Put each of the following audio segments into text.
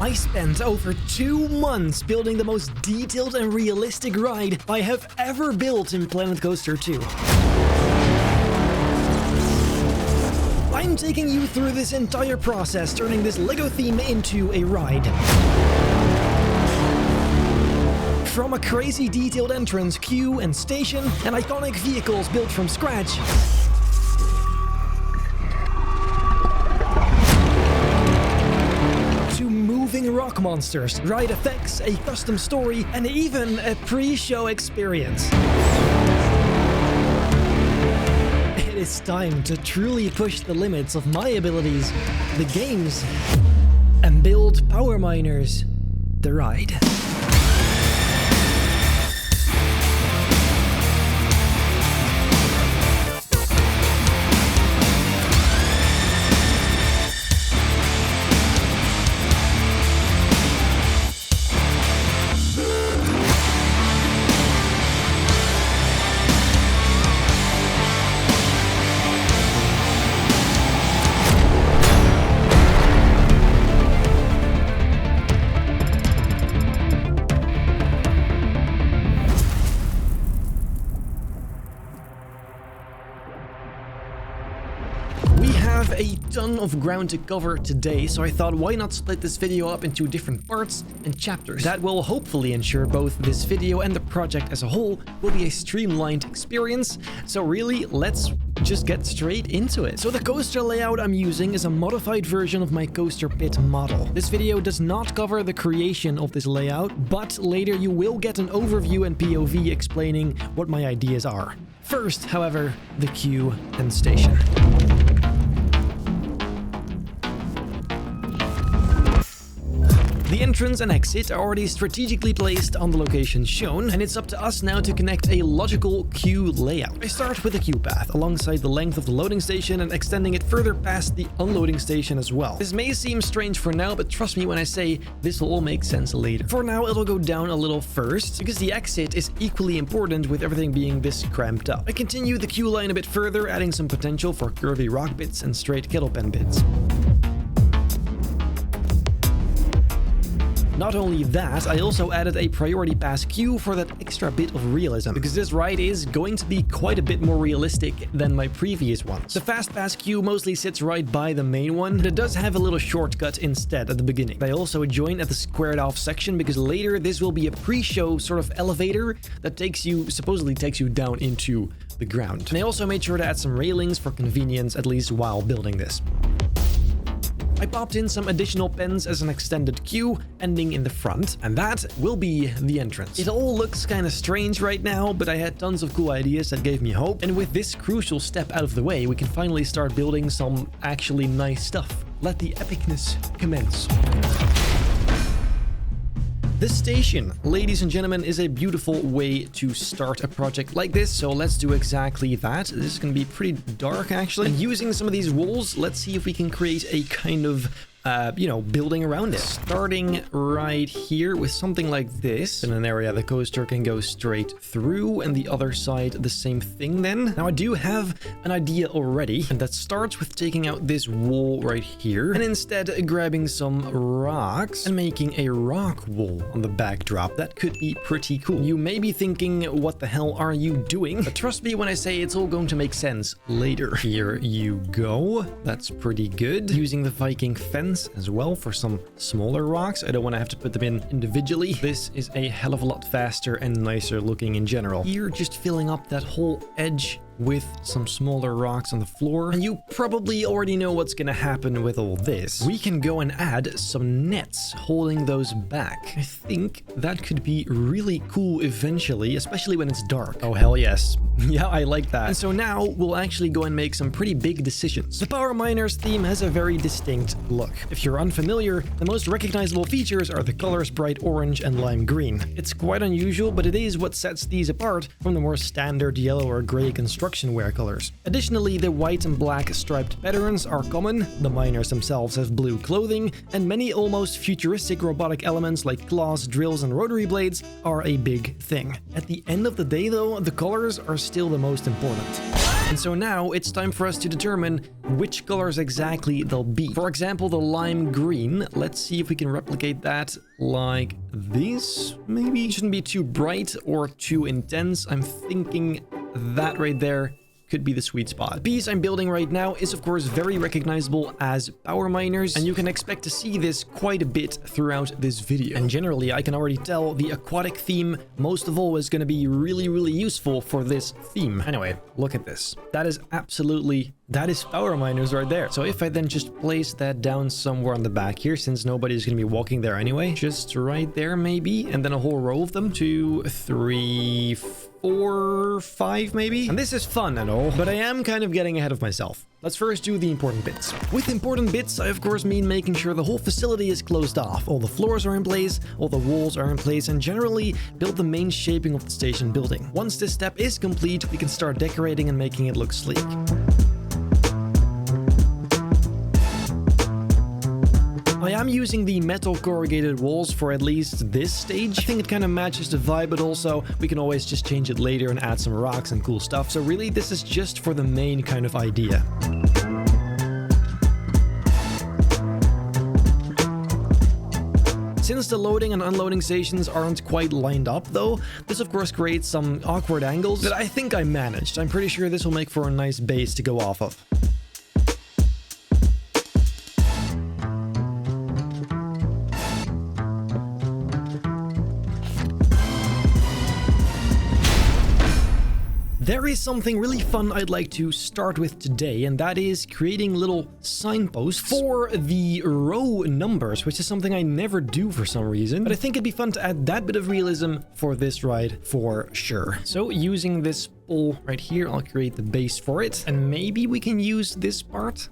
I spent over 2 months building the most detailed and realistic ride I have ever built in Planet Coaster 2. I'm taking you through this entire process, turning this LEGO theme into a ride. From a crazy detailed entrance, queue, and station, and iconic vehicles built from scratch, to moving rock monsters, ride effects, a custom story, and even a pre-show experience. It's time to truly push the limits of my abilities, the games, and build Power Miners, the ride. A ton of ground to cover today, so I thought why not split this video up into different parts and chapters. That will hopefully ensure both this video and the project as a whole will be a streamlined experience. So really, let's just get straight into it. So the coaster layout I'm using is a modified version of my coaster pit model. This video does not cover the creation of this layout, but later you will get an overview and POV explaining what my ideas are. First, however, the queue and station. The entrance and exit are already strategically placed on the location shown, and it's up to us now to connect a logical queue layout. I start with the queue path alongside the length of the loading station and extending it further past the unloading station as well. This may seem strange for now, but trust me when I say this will all make sense later. For now, it'll go down a little first, because the exit is equally important with everything being this cramped up. I continue the queue line a bit further, adding some potential for curvy rock bits and straight kettle pen bits. Not only that, I also added a priority pass queue for that extra bit of realism, because this ride is going to be quite a bit more realistic than my previous ones. The fast pass queue mostly sits right by the main one, but it does have a little shortcut instead at the beginning. I also joined at the squared off section because later this will be a pre-show sort of elevator that supposedly takes you down into the ground. And I also made sure to add some railings for convenience, at least while building this. I popped in some additional pens as an extended queue, ending in the front, and that will be the entrance. It all looks kind of strange right now, but I had tons of cool ideas that gave me hope, and with this crucial step out of the way, we can finally start building some actually nice stuff. Let the epicness commence. This station, ladies and gentlemen, is a beautiful way to start a project like this, so let's do exactly that. This is going to be pretty dark, actually. And using some of these walls, let's see if we can create a kind of building around it. Starting right here with something like this. In an area the coaster can go straight through, and the other side the same thing then. Now I do have an idea already, and that starts with taking out this wall right here, and instead grabbing some rocks and making a rock wall on the backdrop. That could be pretty cool. You may be thinking, what the hell are you doing? But trust me when I say it's all going to make sense later. Here you go. That's pretty good. Using the Viking fence as well for some smaller rocks. I don't want to have to put them in individually. This is a hell of a lot faster and nicer looking in general. Here, just filling up that whole edge with some smaller rocks on the floor. And you probably already know what's gonna happen with all this. We can go and add some nets holding those back. I think that could be really cool eventually, especially when it's dark. Oh, hell yes. Yeah, I like that. And so now we'll actually go and make some pretty big decisions. The Power Miners theme has a very distinct look. If you're unfamiliar, the most recognizable features are the colors bright orange and lime green. It's quite unusual, but it is what sets these apart from the more standard yellow or gray construction wear colors. Additionally, the white and black striped patterns are common, the miners themselves have blue clothing, and many almost futuristic robotic elements like claws, drills, and rotary blades are a big thing. At the end of the day though, the colors are still the most important. And so now it's time for us to determine which colors exactly they'll be. For example, the lime green. Let's see if we can replicate that like this. Maybe it shouldn't be too bright or too intense. I'm thinking that right there could be the sweet spot. The piece I'm building right now is of course very recognizable as power miners, and you can expect to see this quite a bit throughout this video. And generally, I can already tell the aquatic theme most of all is going to be really useful for this theme. Anyway, look at this. That is power miners right there. So if I then just place that down somewhere on the back here, since nobody's going to be walking there anyway, just right there maybe, and then a whole row of them, 2, 3, 4, 5 maybe. And this is fun and all, but I am kind of getting ahead of myself. Let's first do the important bits. With important bits, I of course mean making sure the whole facility is closed off. All the floors are in place, all the walls are in place, and generally build the main shaping of the station building. Once this step is complete, we can start decorating and making it look sleek. I am using the metal corrugated walls for at least this stage. I think it kind of matches the vibe, but also we can always just change it later and add some rocks and cool stuff. So really, this is just for the main kind of idea. Since the loading and unloading stations aren't quite lined up though, this of course creates some awkward angles that I think I managed. I'm pretty sure this will make for a nice base to go off of. There is something really fun I'd like to start with today, and that is creating little signposts for the row numbers, which is something I never do for some reason, but I think it'd be fun to add that bit of realism for this ride for sure. So using this pole right here, I'll create the base for it, and maybe we can use this part.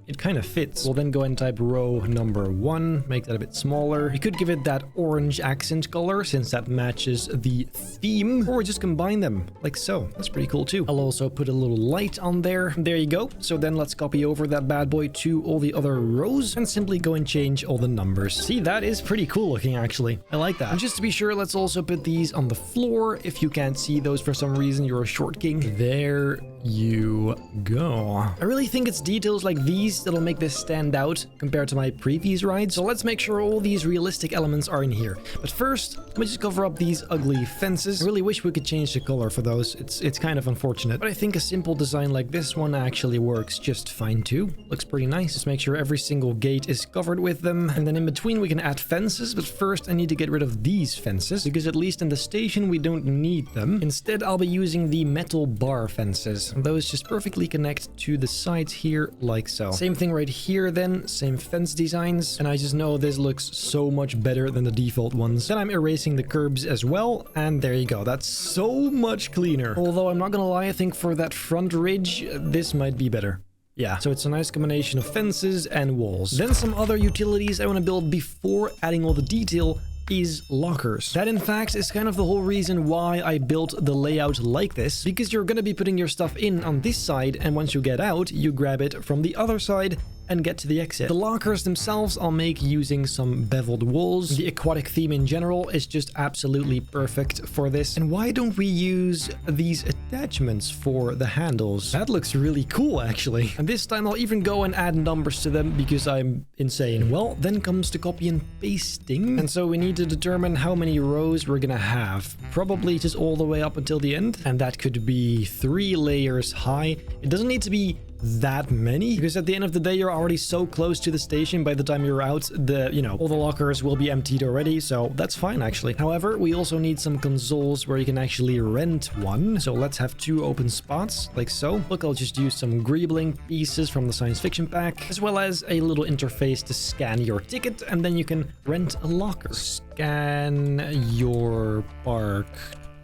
It kind of fits. We'll then go and type row number 1, make that a bit smaller. We could give it that orange accent color since that matches the theme, or just combine them like so. That's pretty cool too. I'll also put a little light on there. There you go. So then let's copy over that bad boy to all the other rows and simply go and change all the numbers. See, that is pretty cool looking actually. I like that. And just to be sure, let's also put these on the floor. If you can't see those for some reason, you're a short king. There you go. I really think it's details like these that'll make this stand out compared to my previous rides. So let's make sure all these realistic elements are in here. But first, let me just cover up these ugly fences. I really wish we could change the color for those. It's kind of unfortunate. But I think a simple design like this one actually works just fine too. Looks pretty nice. Just make sure every single gate is covered with them. And then in between we can add fences. But first I need to get rid of these fences, because at least in the station we don't need them. Instead I'll be using the metal bar fences. And those just perfectly connect to the sides here like so. Same thing right here then, same fence designs, and I just know this looks so much better than the default ones. Then I'm erasing the curbs as well, and there you go. That's so much cleaner. Although I'm not gonna lie, I think for that front ridge, this might be better. Yeah, so it's a nice combination of fences and walls. Then some other utilities I want to build before adding all the detail is lockers. That in fact is kind of the whole reason why I built the layout like this, because you're gonna be putting your stuff in on this side, and once you get out, you grab it from the other side and get to the exit. The lockers themselves I'll make using some beveled walls. The aquatic theme in general is just absolutely perfect for this. And why don't we use these attachments for the handles? That looks really cool actually. And this time I'll even go and add numbers to them because I'm insane. Well, then comes the copy and pasting. And so we need to determine how many rows we're gonna have. Probably just all the way up until the end. And that could be 3 layers high. It doesn't need to be that many, because at the end of the day you're already so close to the station. By the time you're out, all the lockers will be emptied already, so that's fine actually. However, we also need some consoles where you can actually rent one, so let's have 2 open spots like so. Look, I'll just use some greebling pieces from the science fiction pack, as well as a little interface to scan your ticket, and then you can rent a locker. Scan your park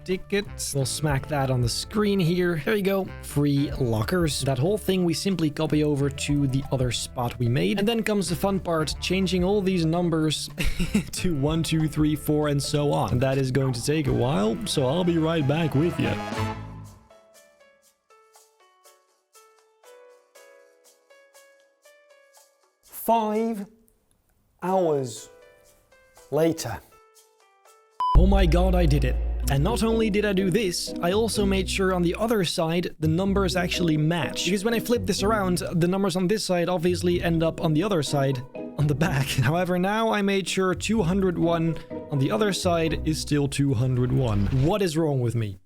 ticket. We'll smack that on the screen here. There you go. Free lockers. That whole thing we simply copy over to the other spot we made. And then comes the fun part, changing all these numbers to 1, 2, 3, 4, and so on. And that is going to take a while, so I'll be right back with you. Five hours later. Oh my god, I did it. And not only did I do this, I also made sure on the other side, the numbers actually match. Because when I flip this around, the numbers on this side obviously end up on the other side, on the back. However, now I made sure 201 on the other side is still 201. What is wrong with me?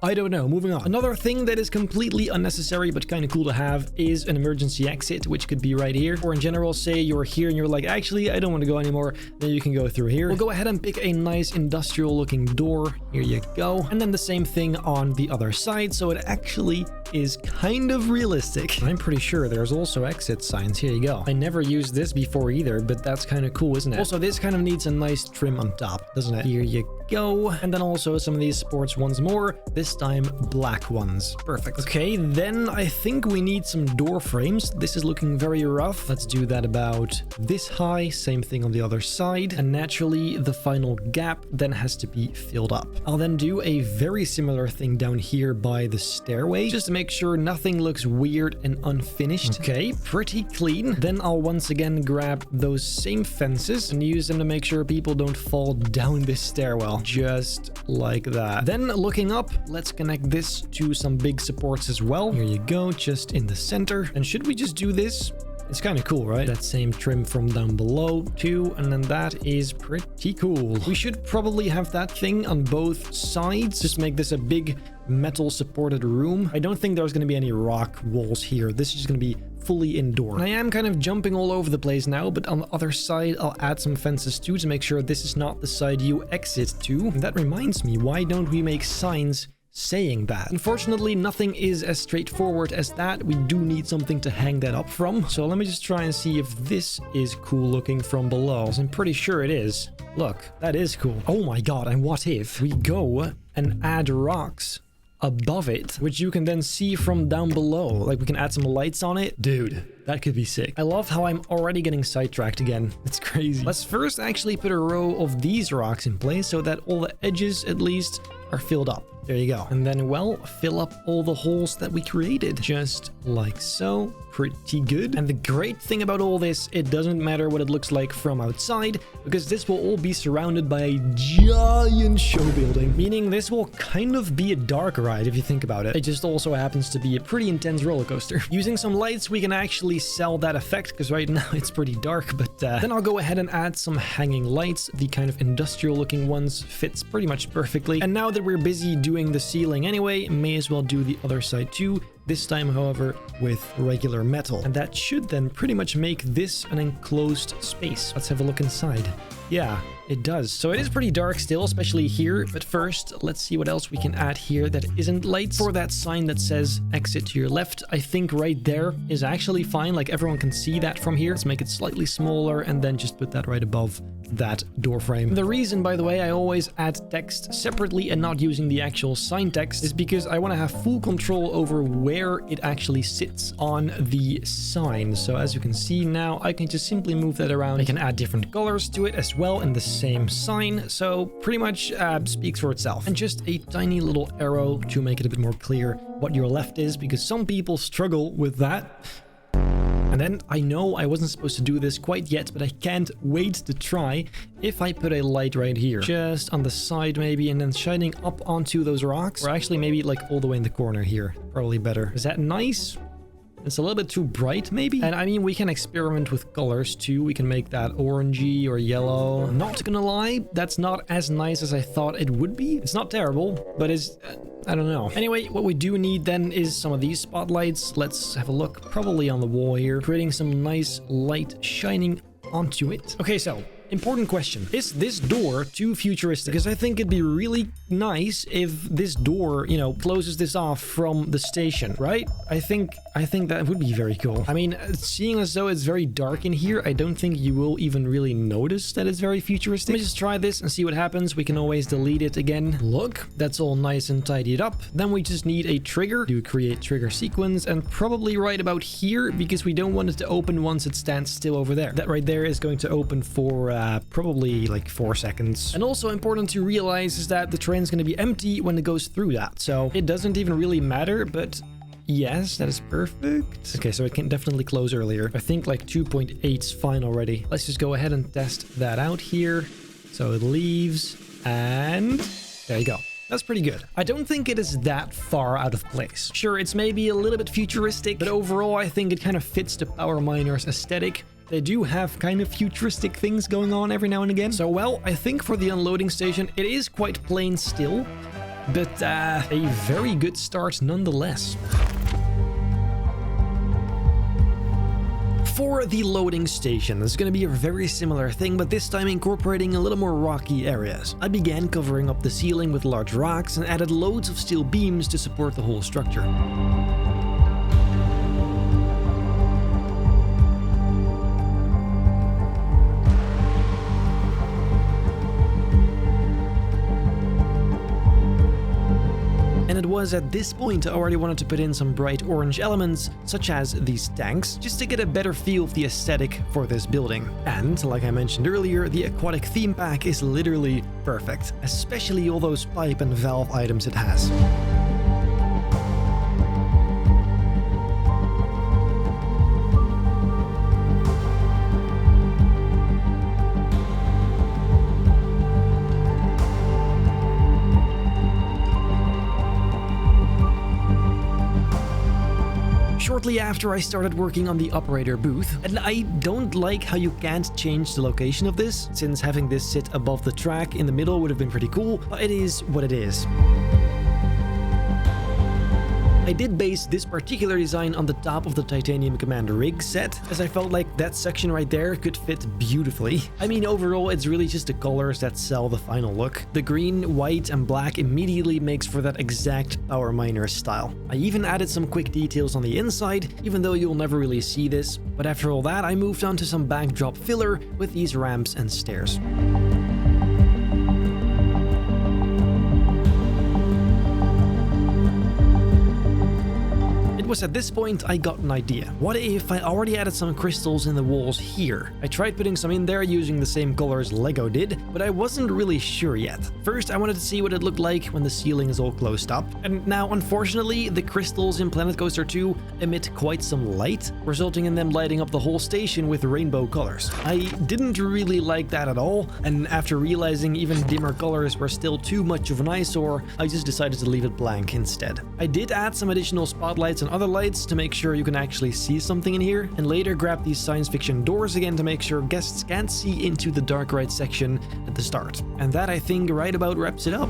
I don't know, moving on. Another thing that is completely unnecessary but kind of cool to have is an emergency exit, which could be right here. Or in general, say you're here and you're like, actually, I don't want to go anymore. Then you can go through here. We'll go ahead and pick a nice industrial looking door. Here you go. And then the same thing on the other side. So it actually is kind of realistic. I'm pretty sure there's also exit signs. Here you go. I never used this before either, but that's kind of cool, isn't it? Also, this kind of needs a nice trim on top, doesn't it? Here you go. And then also some of these sports ones more, this time black ones. Perfect. Okay, then I think we need some door frames. This is looking very rough. Let's do that about this high. Same thing on the other side. And naturally, the final gap then has to be filled up. I'll then do a very similar thing down here by the stairway, just to make sure nothing looks weird and unfinished. Okay, pretty clean. Then I'll once again grab those same fences and use them to make sure people don't fall down this stairwell. Just like that. Then looking up, let's connect this to some big supports as well. Here you go, just in the center. And should we just do this? It's kind of cool, right? That same trim from down below too, and then that is pretty cool. We should probably have that thing on both sides. Just make this a big metal supported room. I don't think there's going to be any rock walls here. This is just going to be fully indoor. And I am kind of jumping all over the place now, but on the other side, I'll add some fences too to make sure this is not the side you exit to. And that reminds me, why don't we make signs saying that? Unfortunately, nothing is as straightforward as that. We do need something to hang that up from. So let me just try and see if this is cool looking from below. I'm pretty sure it is. Look, that is cool. Oh my god, and what if we go and add rocks above it, which you can then see from down below? Like we can add some lights on it. Dude, that could be sick. I love how I'm already getting sidetracked again. It's crazy. Let's first actually put a row of these rocks in place so that all the edges at least are filled up. There you go. And then, well, fill up all the holes that we created. Just like so. Pretty good. And the great thing about all this, it doesn't matter what it looks like from outside, because this will all be surrounded by a giant show building. Meaning this will kind of be a dark ride if you think about it. It just also happens to be a pretty intense roller coaster. Using some lights, we can actually sell that effect, because right now it's pretty dark, but then I'll go ahead and add some hanging lights. The kind of industrial looking ones fits pretty much perfectly. And now that we're busy doing the ceiling anyway, may as well do the other side too. This time, however, with regular metal. And that should then pretty much make this an enclosed space. Let's have a look inside. Yeah, it does. So it is pretty dark still, especially here. But first, let's see what else we can add here that isn't lights. For that sign that says exit to your left, I think right there is actually fine. Like everyone can see that from here. Let's make it slightly smaller and then just put that right above that door frame. The reason, by the way, I always add text separately and not using the actual sign text is because I want to have full control over where it actually sits on the sign. So as you can see now, I can just simply move that around. I can add different colors to it as well in the same sign. So pretty much speaks for itself. And just a tiny little arrow to make it a bit more clear what your left is, because some people struggle with that. And then I know I wasn't supposed to do this quite yet, but I can't wait to try if I put a light right here. Just on the side maybe, and then shining up onto those rocks. Or actually maybe like all the way in the corner here. Probably better. Is that nice? It's a little bit too bright maybe. And I mean, we can experiment with colors too. We can make that orangey or yellow. Not gonna lie, that's not as nice as I thought it would be. It's not terrible, but it's... I don't know. Anyway, what we do need then is some of these spotlights. Let's have a look. Probably on the wall here. Creating some nice light shining onto it. Okay, so... important question. Is this door too futuristic? Because I think it'd be really nice if this door, you know, closes this off from the station, right? I think that would be very cool. I mean, seeing as though it's very dark in here, I don't think you will even really notice that it's very futuristic. Let me just try this and see what happens. We can always delete it again. Look, that's all nice and tidied up. Then we just need a trigger to create trigger sequence, and probably right about here, because we don't want it to open once it stands still over there. That right there is going to open for probably like 4 seconds. And also important to realize is that the train's going to be empty when it goes through that. So it doesn't even really matter, but Yes, that is perfect. Okay, so it can definitely close earlier. I think like 2.8 is fine already. Let's just go ahead and test that out here. So it leaves, and there you go. That's pretty good. I don't think it is that far out of place. Sure, it's maybe a little bit futuristic, but overall I think it kind of fits the Power Miners aesthetic. They do have kind of futuristic things going on every now and again. So, well, I think for the unloading station, it is quite plain still, but a very good start nonetheless. For the loading station, it's going to be a very similar thing, but this time incorporating a little more rocky areas. I began covering up the ceiling with large rocks and added loads of steel beams to support the whole structure. And it was at this point I already wanted to put in some bright orange elements, such as these tanks, just to get a better feel of the aesthetic for this building. And, like I mentioned earlier, the aquatic theme pack is literally perfect, especially all those pipe and valve items it has. Shortly after, I started working on the operator booth, and I don't like how you can't change the location of this, since having this sit above the track in the middle would have been pretty cool, but it is what it is. I did base this particular design on the top of the Titanium Commander rig set, as I felt like that section right there could fit beautifully. I mean, overall, it's really just the colors that sell the final look. The green, white, and black immediately makes for that exact Power Miner style. I even added some quick details on the inside, even though you'll never really see this. But after all that, I moved on to some backdrop filler with these ramps and stairs. It was at this point I got an idea. What if I already added some crystals in the walls here? I tried putting some in there using the same colors Lego did, but I wasn't really sure yet. First, I wanted to see what it looked like when the ceiling is all closed up. And now, unfortunately, the crystals in Planet Coaster 2 emit quite some light, resulting in them lighting up the whole station with rainbow colors. I didn't really like that at all, and after realizing even dimmer colors were still too much of an eyesore, I just decided to leave it blank instead. I did add some additional spotlights and other lights to make sure you can actually see something in here, and later grab these science fiction doors again to make sure guests can't see into the dark ride section at the start. And that, I think, right about wraps it up.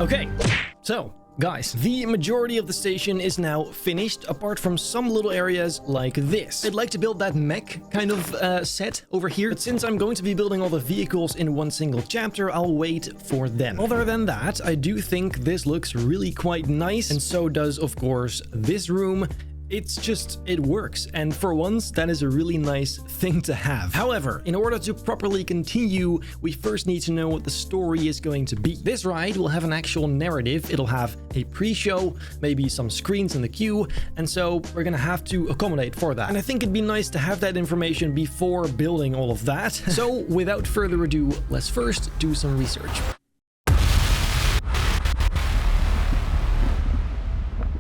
Okay, so guys, the majority of the station is now finished, apart from some little areas like this. I'd like to build that mech kind of set over here, but since I'm going to be building all the vehicles in one single chapter, I'll wait for them. Other than that, I do think this looks really quite nice, and so does, of course, this room. It's just, it works, and for once, that is a really nice thing to have. However, in order to properly continue, we first need to know what the story is going to be. This ride will have an actual narrative. It'll have a pre-show, maybe some screens in the queue, and so we're gonna have to accommodate for that. And I think it'd be nice to have that information before building all of that. So, without further ado, let's first do some research.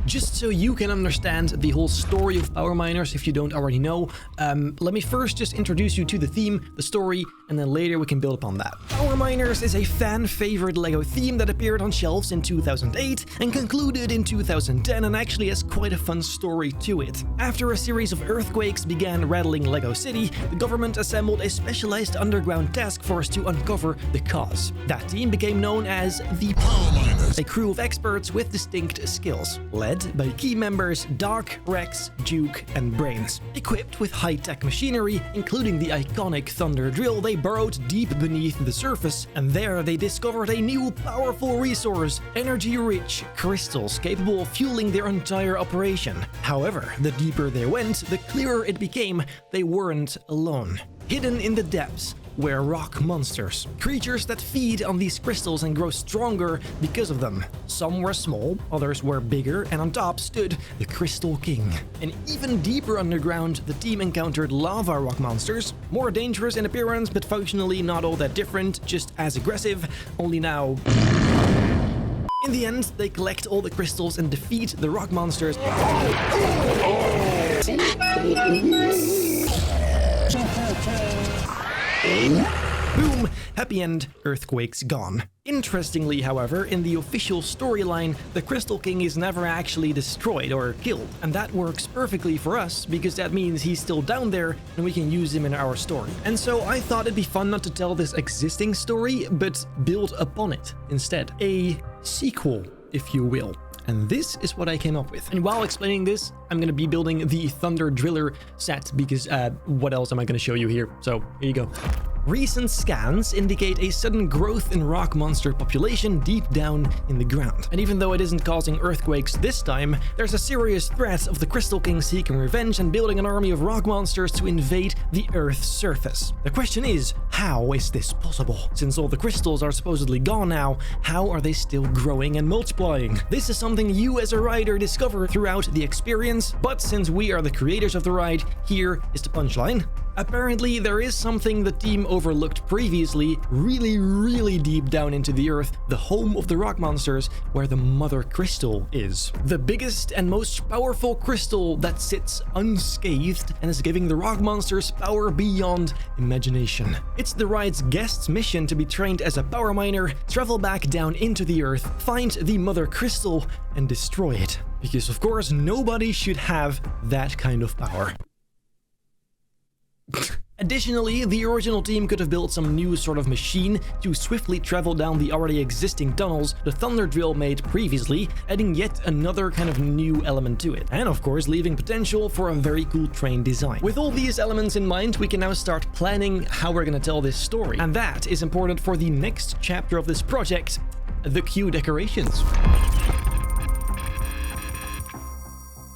Just so you can understand the whole story of Power Miners, if you don't already know, let me first just introduce you to the theme, the story, and then later we can build upon that. Power Miners is a fan-favorite LEGO theme that appeared on shelves in 2008 and concluded in 2010, and actually has quite a fun story to it. After a series of earthquakes began rattling LEGO City, the government assembled a specialized underground task force to uncover the cause. That team became known as the Power Miners, a crew of experts with distinct skills, led by key members Doc, Rex, Duke, and Brains. Equipped with high-tech machinery, including the iconic Thunder Drill, they burrowed deep beneath the surface, and there they discovered a new powerful resource, energy-rich crystals capable of fueling their entire operation. However, the deeper they went, the clearer it became they weren't alone. Hidden in the depths were rock monsters. Creatures that feed on these crystals and grow stronger because of them. Some were small, others were bigger, and on top stood the Crystal King. And even deeper underground, the team encountered lava rock monsters. More dangerous in appearance, but functionally not all that different, just as aggressive, only now... In the end, they collect all the crystals and defeat the rock monsters. Boom! Happy end, earthquakes gone. Interestingly, however, in the official storyline, the Crystal King is never actually destroyed or killed. And that works perfectly for us, because that means he's still down there and we can use him in our story. And so I thought it'd be fun not to tell this existing story, but build upon it instead. A sequel, if you will. And this is what I came up with. And while explaining this, I'm going to be building the Thunder Driller set, because what else am I going to show you here? So here you go. Recent scans indicate a sudden growth in rock monster population deep down in the ground. And even though it isn't causing earthquakes this time, there's a serious threat of the Crystal King seeking revenge and building an army of rock monsters to invade the Earth's surface. The question is, how is this possible? Since all the crystals are supposedly gone now, how are they still growing and multiplying? This is something you as a rider discover throughout the experience, but since we are the creators of the ride, here is the punchline. Apparently, there is something the team overlooked previously, really deep down into the earth, the home of the rock monsters, where the mother crystal is. The biggest and most powerful crystal that sits unscathed and is giving the rock monsters power beyond imagination. It's the ride's guest's mission to be trained as a power miner, travel back down into the earth, find the mother crystal, and destroy it. Because of course, nobody should have that kind of power. Additionally, the original team could have built some new sort of machine to swiftly travel down the already existing tunnels the Thunder Drill made previously, adding yet another kind of new element to it. And of course, leaving potential for a very cool train design. With all these elements in mind, we can now start planning how we're gonna tell this story. And that is important for the next chapter of this project, the queue decorations.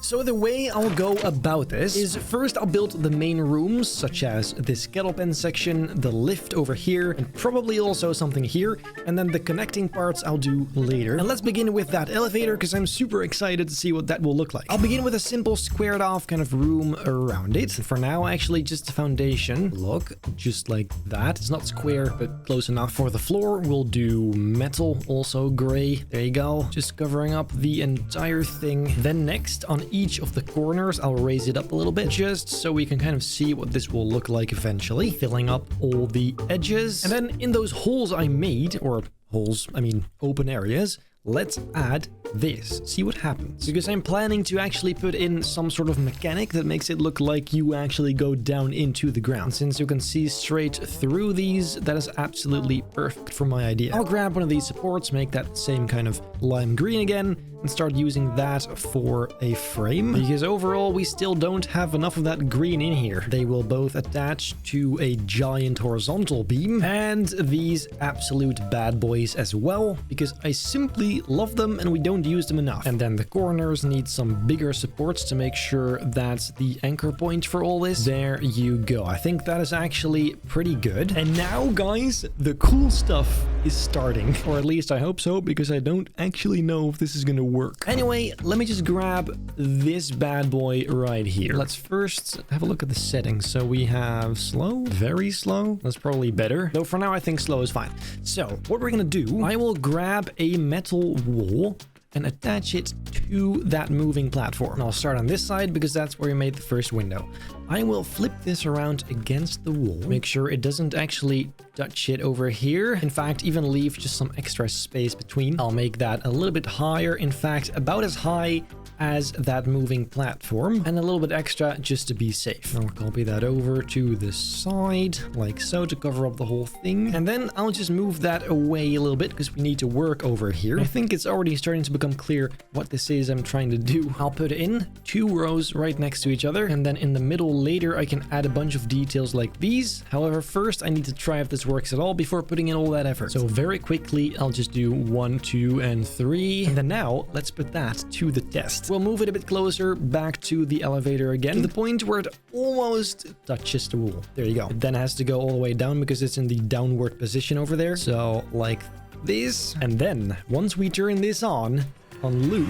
So the way I'll go about this is first I'll build the main rooms, such as this kettle pen section, the lift over here, and probably also something here, and then the connecting parts I'll do later. And let's begin with that elevator, because I'm super excited to see what that will look like. I'll begin with a simple squared off kind of room around it. For now, actually just the foundation. Look, just like that. It's not square, but close enough. For the floor, we'll do metal, also gray. There you go. Just covering up the entire thing. Then next, on each of the corners, I'll raise it up a little bit just so we can kind of see what this will look like eventually, filling up all the edges. And then in those holes I made, or holes, I mean open areas, let's add this, see what happens. Because I'm planning to actually put in some sort of mechanic that makes it look like you actually go down into the ground. Since you can see straight through these, that is absolutely perfect for my idea. I'll grab one of these supports, make that same kind of lime green again, and start using that for a frame, because overall we still don't have enough of that green in here. They will both attach to a giant horizontal beam, and these absolute bad boys as well, because I simply love them and we don't use them enough. And then the corners need some bigger supports to make sure that's the anchor point for all this. There you go. I think that is actually pretty good. And now, guys, the cool stuff is starting, or at least I hope so, because I don't actually know if this is gonna work. Anyway, let me just grab this bad boy right here. Let's first have a look at the settings. So we have slow, very slow. That's probably better. Though for now, I think slow is fine. So what we're gonna do, I will grab a metal wall and attach it to that moving platform. And I'll start on this side because that's where we made the first window. I will flip this around against the wall, make sure it doesn't actually touch it over here. In fact, even leave just some extra space between. I'll make that a little bit higher, in fact, about as high as that moving platform, and a little bit extra just to be safe. I'll copy that over to the side like so to cover up the whole thing, and then I'll just move that away a little bit because we need to work over here. I think it's already starting to become clear what this is I'm trying to do. I'll put in 2 rows right next to each other, and then in the middle later I can add a bunch of details like these. However, first I need to try if this works at all before putting in all that effort. So very quickly I'll just do 1, 2, and 3, and then now let's put that to the test. next, we'll move it a bit closer back to the elevator again, to the point where it almost touches the wall. There you go. It then has to go all the way down because it's in the downward position over there. So like this. And then once we turn this on loop,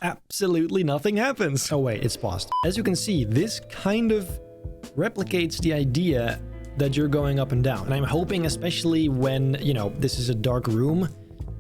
absolutely nothing happens. Oh wait, it's paused. As you can see, this kind of replicates the idea that you're going up and down. And I'm hoping, especially when, you know, this is a dark room,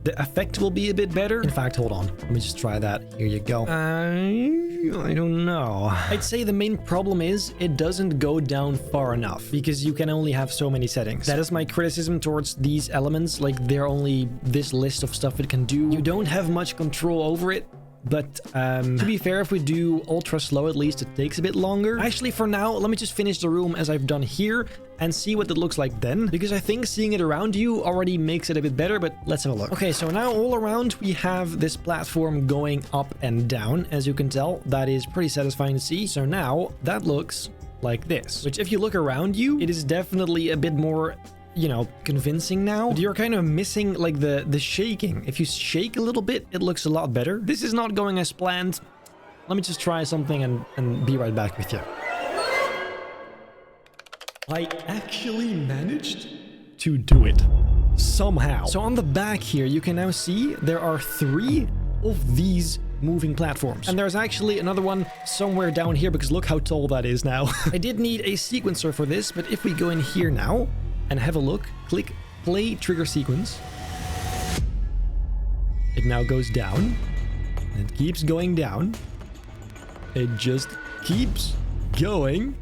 the effect will be a bit better. In fact, hold on. Let me just try that. Here you go. I don't know. I'd say the main problem is it doesn't go down far enough because you can only have so many settings. That is my criticism towards these elements. Like, they're only this list of stuff it can do. You don't have much control over it. But to be fair, if we do ultra slow, at least it takes a bit longer. Actually, for now, let me just finish the room as I've done here and see what it looks like then, because I think seeing it around you already makes it a bit better, but let's have a look. Okay, so now all around we have this platform going up and down. As you can tell, that is pretty satisfying to see. So now that looks like this, which if you look around you, it is definitely a bit more, you know, convincing now. But you're kind of missing like the shaking. If you shake a little bit, it looks a lot better. This is not going as planned. Let me just try something and be right back with you. I actually managed to do it somehow. So on the back here, you can now see there are 3 of these moving platforms. And there's actually another one somewhere down here because look how tall that is now. I did need a sequencer for this, but if we go in here now and have a look, click play trigger sequence. It now goes down and it keeps going down. It just keeps going.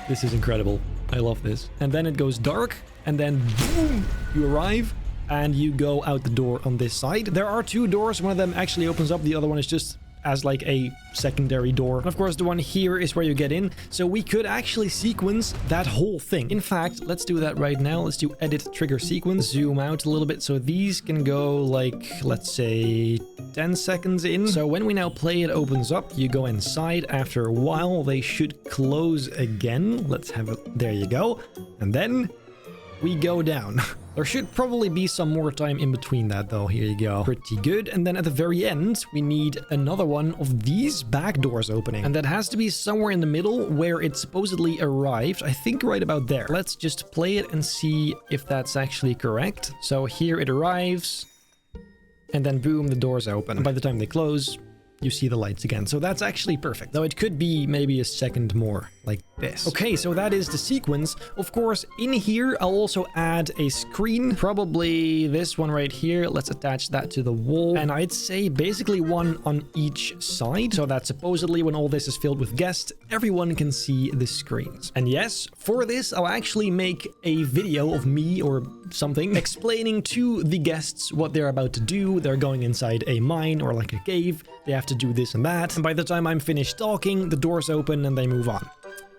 This is incredible. I love this. And then it goes dark and then boom, you arrive and you go out the door on this side. There are 2 doors. One of them actually opens up. The other one is just as like a secondary door. And of course, the one here is where you get in. So we could actually sequence that whole thing. In fact, let's do that right now. Let's do edit trigger sequence. Zoom out a little bit. So these can go like, let's say 10 seconds in. So when we now play, it opens up. You go inside. After a while, they should close again. Let's have it. There you go. And then we go down. There should probably be some more time in between that though. Here you go. Pretty good. And then at the very end, we need another one of these back doors opening. And that has to be somewhere in the middle where it supposedly arrived. I think right about there. Let's just play it and see if that's actually correct. So here it arrives. And then boom, the doors open. And by the time they close, you see the lights again. So that's actually perfect. Though it could be maybe a second more like this. Okay, so that is the sequence. Of course, in here, I'll also add a screen. Probably this one right here. Let's attach that to the wall. And I'd say basically one on each side. So that supposedly when all this is filled with guests, everyone can see the screens. And yes, for this, I'll actually make a video of me or something explaining to the guests what they're about to do. They're going inside a mine or like a cave. They have to do this and that. And by the time I'm finished talking, the doors open and they move on.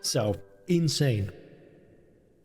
So, insane.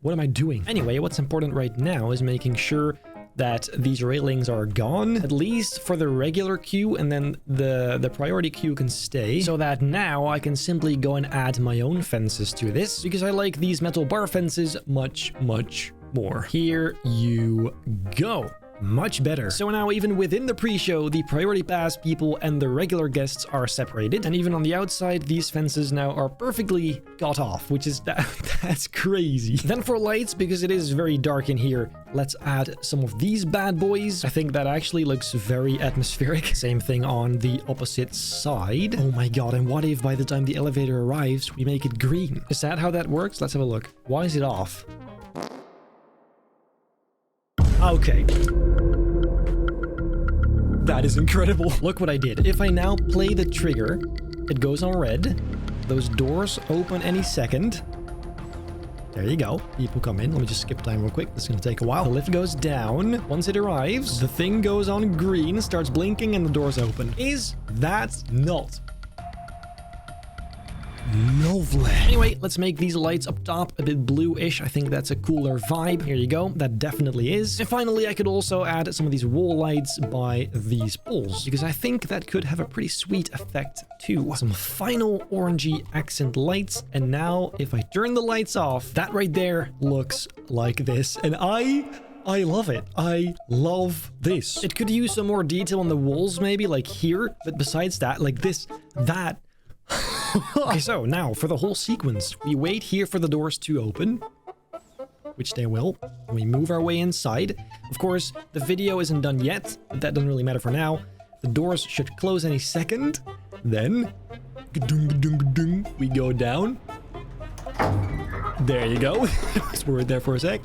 What am I doing? Anyway, what's important right now is making sure that these railings are gone, at least for the regular queue, and then the priority queue can stay, so that now I can simply go and add my own fences to this, because I like these metal bar fences much, much more. Here you go. Much better. So now even within the pre-show, the priority pass people and the regular guests are separated. And even on the outside, these fences now are perfectly cut off, which is that's crazy. Then for lights, because it is very dark in here, let's add some of these bad boys. I think that actually looks very atmospheric. Same thing on the opposite side. Oh my god, and what if by the time the elevator arrives, we make it green? Is that how that works? Let's have a look. Why is it off? Okay. That is incredible. Look what I did. If I now play the trigger, it goes on red. Those doors open any second. There you go. People come in. Let me just skip time real quick. This is going to take a while. The lift goes down. Once it arrives, the thing goes on green, starts blinking, and the doors open. Is that not lovely? Anyway, let's make these lights up top a bit bluish. I think that's a cooler vibe. Here you go. That definitely is. And finally, I could also add some of these wall lights by these poles, because I think that could have a pretty sweet effect too. Some final orangey accent lights. And now if I turn the lights off, that right there looks like this. And I I love it. I love this. It could use some more detail on the walls maybe, like here. But besides that, like this, that. Okay, so now for the whole sequence. We wait here for the doors to open, which they will. We move our way inside. Of course, the video isn't done yet, but that doesn't really matter for now. The doors should close any second. Then, we go down. There you go. Just worried there for a sec.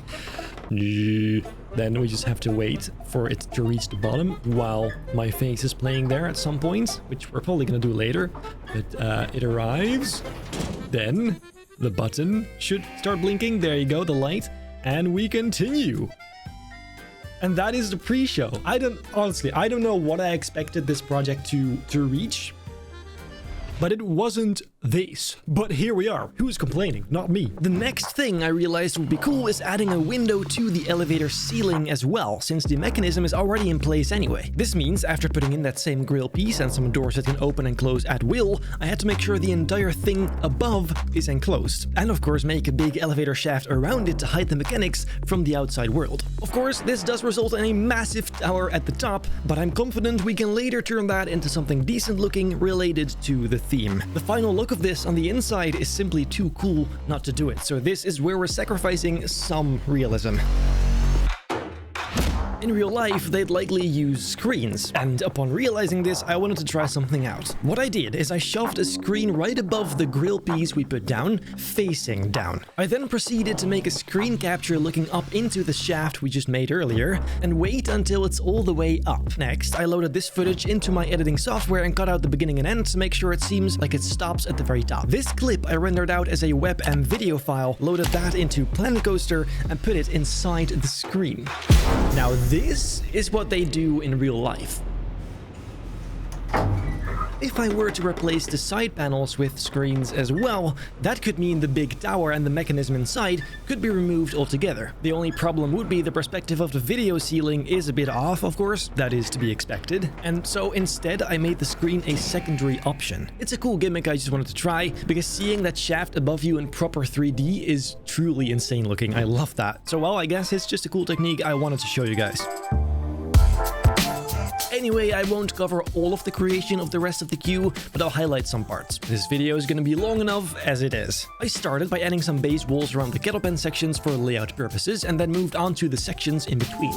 Then we just have to wait for it to reach the bottom while my face is playing there at some point, which we're probably gonna do later. But it arrives. Then the button should start blinking. There you go, the light. And we continue. And that is the pre-show. Honestly, I don't know what I expected this project to reach. But it wasn't this. But here we are. Who's complaining? Not me. The next thing I realized would be cool is adding a window to the elevator ceiling as well, since the mechanism is already in place anyway. This means after putting in that same grill piece and some doors that can open and close at will, I had to make sure the entire thing above is enclosed. And of course make a big elevator shaft around it to hide the mechanics from the outside world. Of course, this does result in a massive tower at the top, but I'm confident we can later turn that into something decent looking related to the theme. The final look of this on the inside is simply too cool not to do it, so this is where we're sacrificing some realism. In real life, they'd likely use screens, and upon realizing this, I wanted to try something out. What I did is I shoved a screen right above the grill piece we put down, facing down. I then proceeded to make a screen capture looking up into the shaft we just made earlier, and wait until it's all the way up. Next, I loaded this footage into my editing software and cut out the beginning and end to make sure it seems like it stops at the very top. This clip I rendered out as a web and video file, loaded that into Planet Coaster, and put it inside the screen. Now this is what they do in real life. If I were to replace the side panels with screens as well, that could mean the big tower and the mechanism inside could be removed altogether. The only problem would be the perspective of the video ceiling is a bit off, of course, that is to be expected. And so instead I made the screen a secondary option. It's a cool gimmick I just wanted to try, because seeing that shaft above you in proper 3D is truly insane looking. I love that. So well, I guess it's just a cool technique I wanted to show you guys. Anyway, I won't cover all of the creation of the rest of the queue, but I'll highlight some parts. This video is going to be long enough as it is. I started by adding some base walls around the kettle pen sections for layout purposes, and then moved on to the sections in between.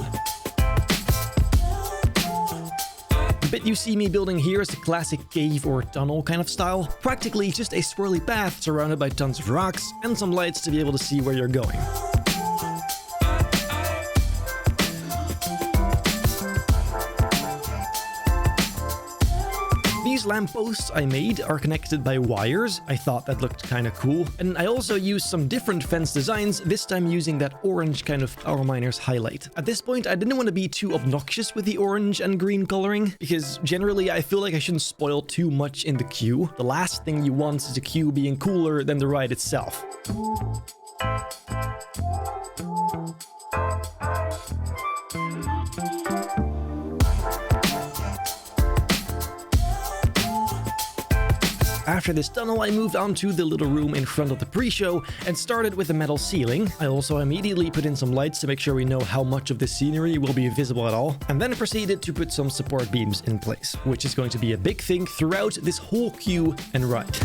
The bit you see me building here is the classic cave or tunnel kind of style. Practically just a swirly path surrounded by tons of rocks and some lights to be able to see where you're going. These lampposts I made are connected by wires. I thought that looked kind of cool. And I also used some different fence designs, this time using that orange kind of Power Miners highlight. At this point, I didn't want to be too obnoxious with the orange and green coloring, because generally I feel like I shouldn't spoil too much in the queue. The last thing you want is a queue being cooler than the ride itself. After this tunnel, I moved on to the little room in front of the pre-show and started with the metal ceiling. I also immediately put in some lights to make sure we know how much of the scenery will be visible at all, and then proceeded to put some support beams in place, which is going to be a big thing throughout this whole queue and ride.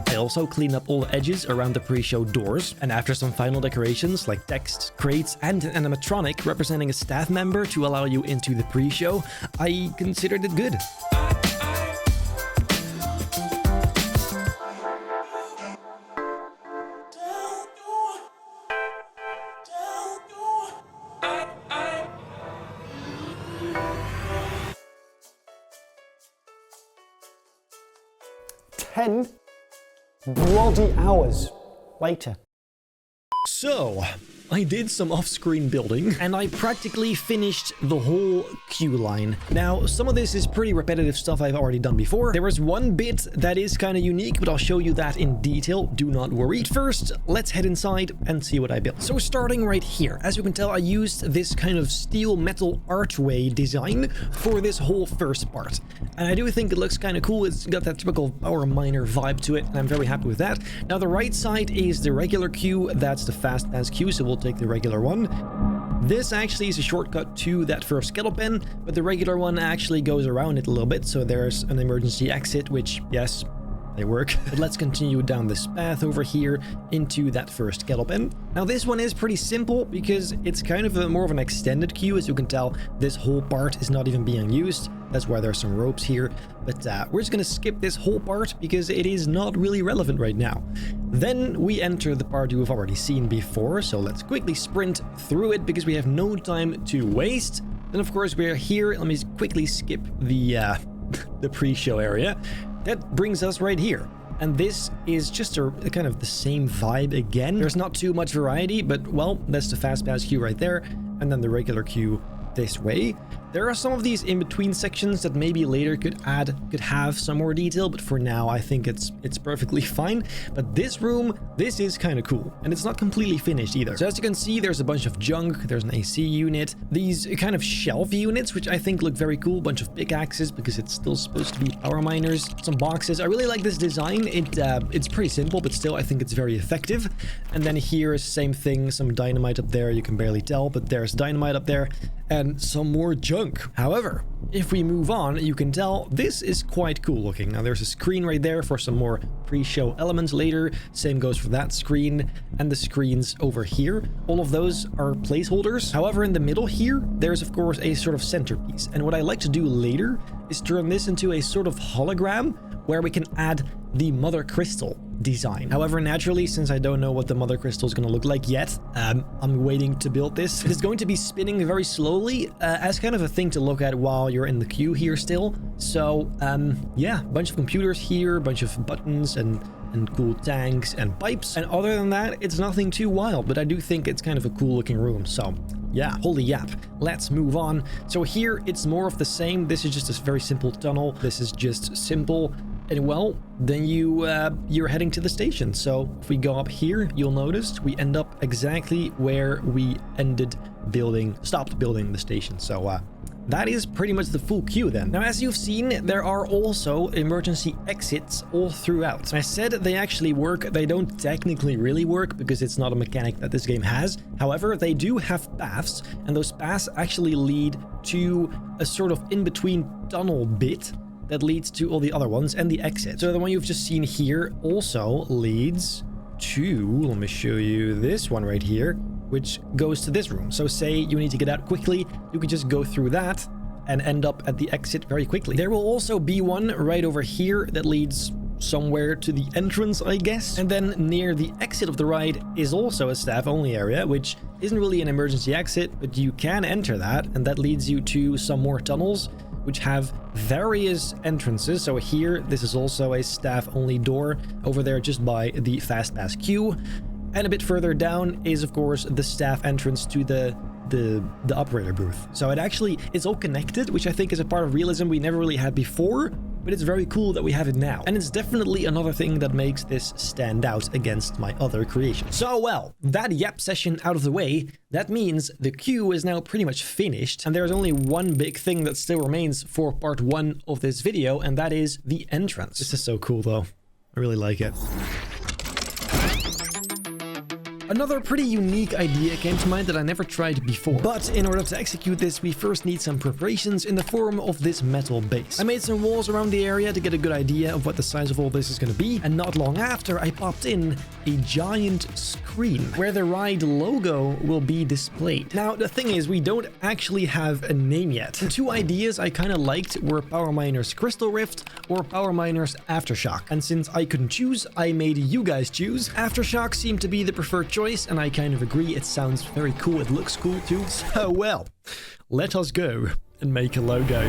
I also cleaned up all the edges around the pre-show doors, and after some final decorations like text, crates, and an animatronic representing a staff member to allow you into the pre-show, I considered it good. Bloody hours later. So, I did some off-screen building, and I practically finished the whole queue line. Now, some of this is pretty repetitive stuff I've already done before. There is one bit that is kind of unique, but I'll show you that in detail. Do not worry. First, let's head inside and see what I built. So starting right here, as you can tell, I used this kind of steel metal archway design for this whole first part. And I do think it looks kind of cool. It's got that typical power miner vibe to it, and I'm very happy with that. Now, the right side is the regular queue. That's the fast pass queue, so we'll take the regular one. This actually is a shortcut to that first scuttle pen, but the regular one actually goes around it a little bit, so there's an emergency exit, which, yes, they work. But let's continue down this path over here into that first kettle pen. Now this one is pretty simple because it's kind of more of an extended queue. As you can tell, this whole part is not even being used. That's why there's some ropes here. But we're just going to skip this whole part because it is not really relevant right now. Then we enter the part you have already seen before. So let's quickly sprint through it because we have no time to waste. Then of course we're here. Let me quickly skip the pre-show area. That brings us right here. And this is just a kind of the same vibe again. There's not too much variety, but well, that's the fast pass queue right there. And then the regular queue this way. There are some of these in-between sections that maybe later could have some more detail, but for now I think it's perfectly fine. But this room, this is kind of cool, and it's not completely finished either. So as you can see, there's a bunch of junk. There's an AC unit, these kind of shelf units, which I think look very cool. Bunch of pickaxes because it's still supposed to be power miners. Some boxes. I really like this design. It's pretty simple, but still I think it's very effective. And then here is same thing. Some dynamite up there. You can barely tell, but there's dynamite up there. And some more junk. However, if we move on, you can tell this is quite cool looking. Now there's a screen right there for some more pre-show elements later. Same goes for that screen and the screens over here. All of those are placeholders. However, in the middle here, there's of course a sort of centerpiece. And what I like to do later is turn this into a sort of hologram where we can add the mother crystal design. However, naturally, since I don't know what the mother crystal is going to look like yet, I'm waiting to build this. It is going to be spinning very slowly as kind of a thing to look at while you're in the queue here still. So, yeah, a bunch of computers here, a bunch of buttons and cool tanks and pipes. And other than that, it's nothing too wild, but I do think it's kind of a cool looking room. So yeah, holy yap. Let's move on. So here, it's more of the same. This is just a very simple tunnel. This is just simple. And well, then you're heading to the station. So if we go up here, you'll notice we end up exactly where we stopped building the station. So that is pretty much the full queue then. Now, as you've seen, there are also emergency exits all throughout. I said they actually work. They don't technically really work because it's not a mechanic that this game has. However, they do have paths, and those paths actually lead to a sort of in-between tunnel bit that leads to all the other ones and the exit. So the one you've just seen here also leads to, let me show you this one right here, which goes to this room. So say you need to get out quickly, you can just go through that and end up at the exit very quickly. There will also be one right over here that leads somewhere to the entrance, I guess. And then near the exit of the ride is also a staff-only area, which isn't really an emergency exit, but you can enter that, and that leads you to some more tunnels, which have various entrances. So here, this is also a staff-only door over there just by the fast pass queue. And a bit further down is, of course, the staff entrance to the operator booth. So it actually is all connected, which I think is a part of realism we never really had before, but it's very cool that we have it now. And it's definitely another thing that makes this stand out against my other creations. So, well, that yap session out of the way, that means the queue is now pretty much finished, and there's only one big thing that still remains for part 1 of this video, and that is the entrance. This is so cool, though. I really like it. Another pretty unique idea came to mind that I never tried before. But in order to execute this, we first need some preparations in the form of this metal base. I made some walls around the area to get a good idea of what the size of all this is going to be. And not long after, I popped in a giant screen where the ride logo will be displayed. Now, the thing is, we don't actually have a name yet. The two ideas I kind of liked were Power Miners Crystal Rift or Power Miners Aftershock. And since I couldn't choose, I made you guys choose. Aftershock seemed to be the preferred choice, and I kind of agree. It sounds very cool. It looks cool too. So, well, let us go and make a logo.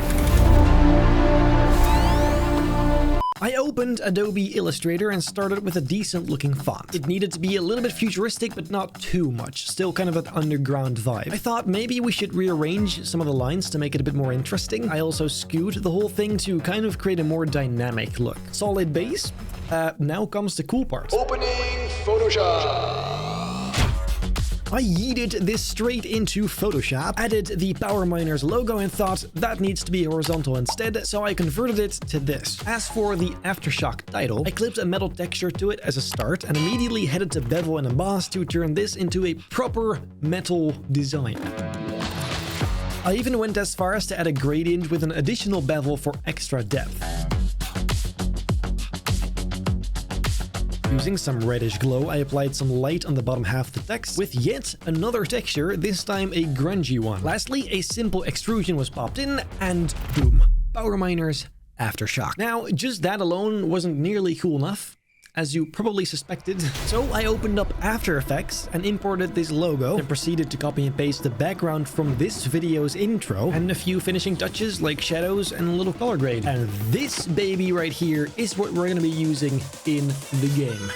I opened Adobe Illustrator and started with a decent looking font. It needed to be a little bit futuristic, but not too much. Still kind of an underground vibe. I thought maybe we should rearrange some of the lines to make it a bit more interesting. I also skewed the whole thing to kind of create a more dynamic look. Solid base. Now comes the cool part. Opening Photoshop. I yeeted this straight into Photoshop, added the Power Miners logo and thought that needs to be horizontal instead, so I converted it to this. As for the Aftershock title, I clipped a metal texture to it as a start and immediately headed to Bevel and Emboss to turn this into a proper metal design. I even went as far as to add a gradient with an additional bevel for extra depth. Using some reddish glow, I applied some light on the bottom half of the text with yet another texture, this time a grungy one. Lastly, a simple extrusion was popped in and boom, Power Miners Aftershock. Now, just that alone wasn't nearly cool enough, as you probably suspected. So I opened up After Effects and imported this logo and proceeded to copy and paste the background from this video's intro and a few finishing touches like shadows and a little color grade. And this baby right here is what we're going to be using in the game.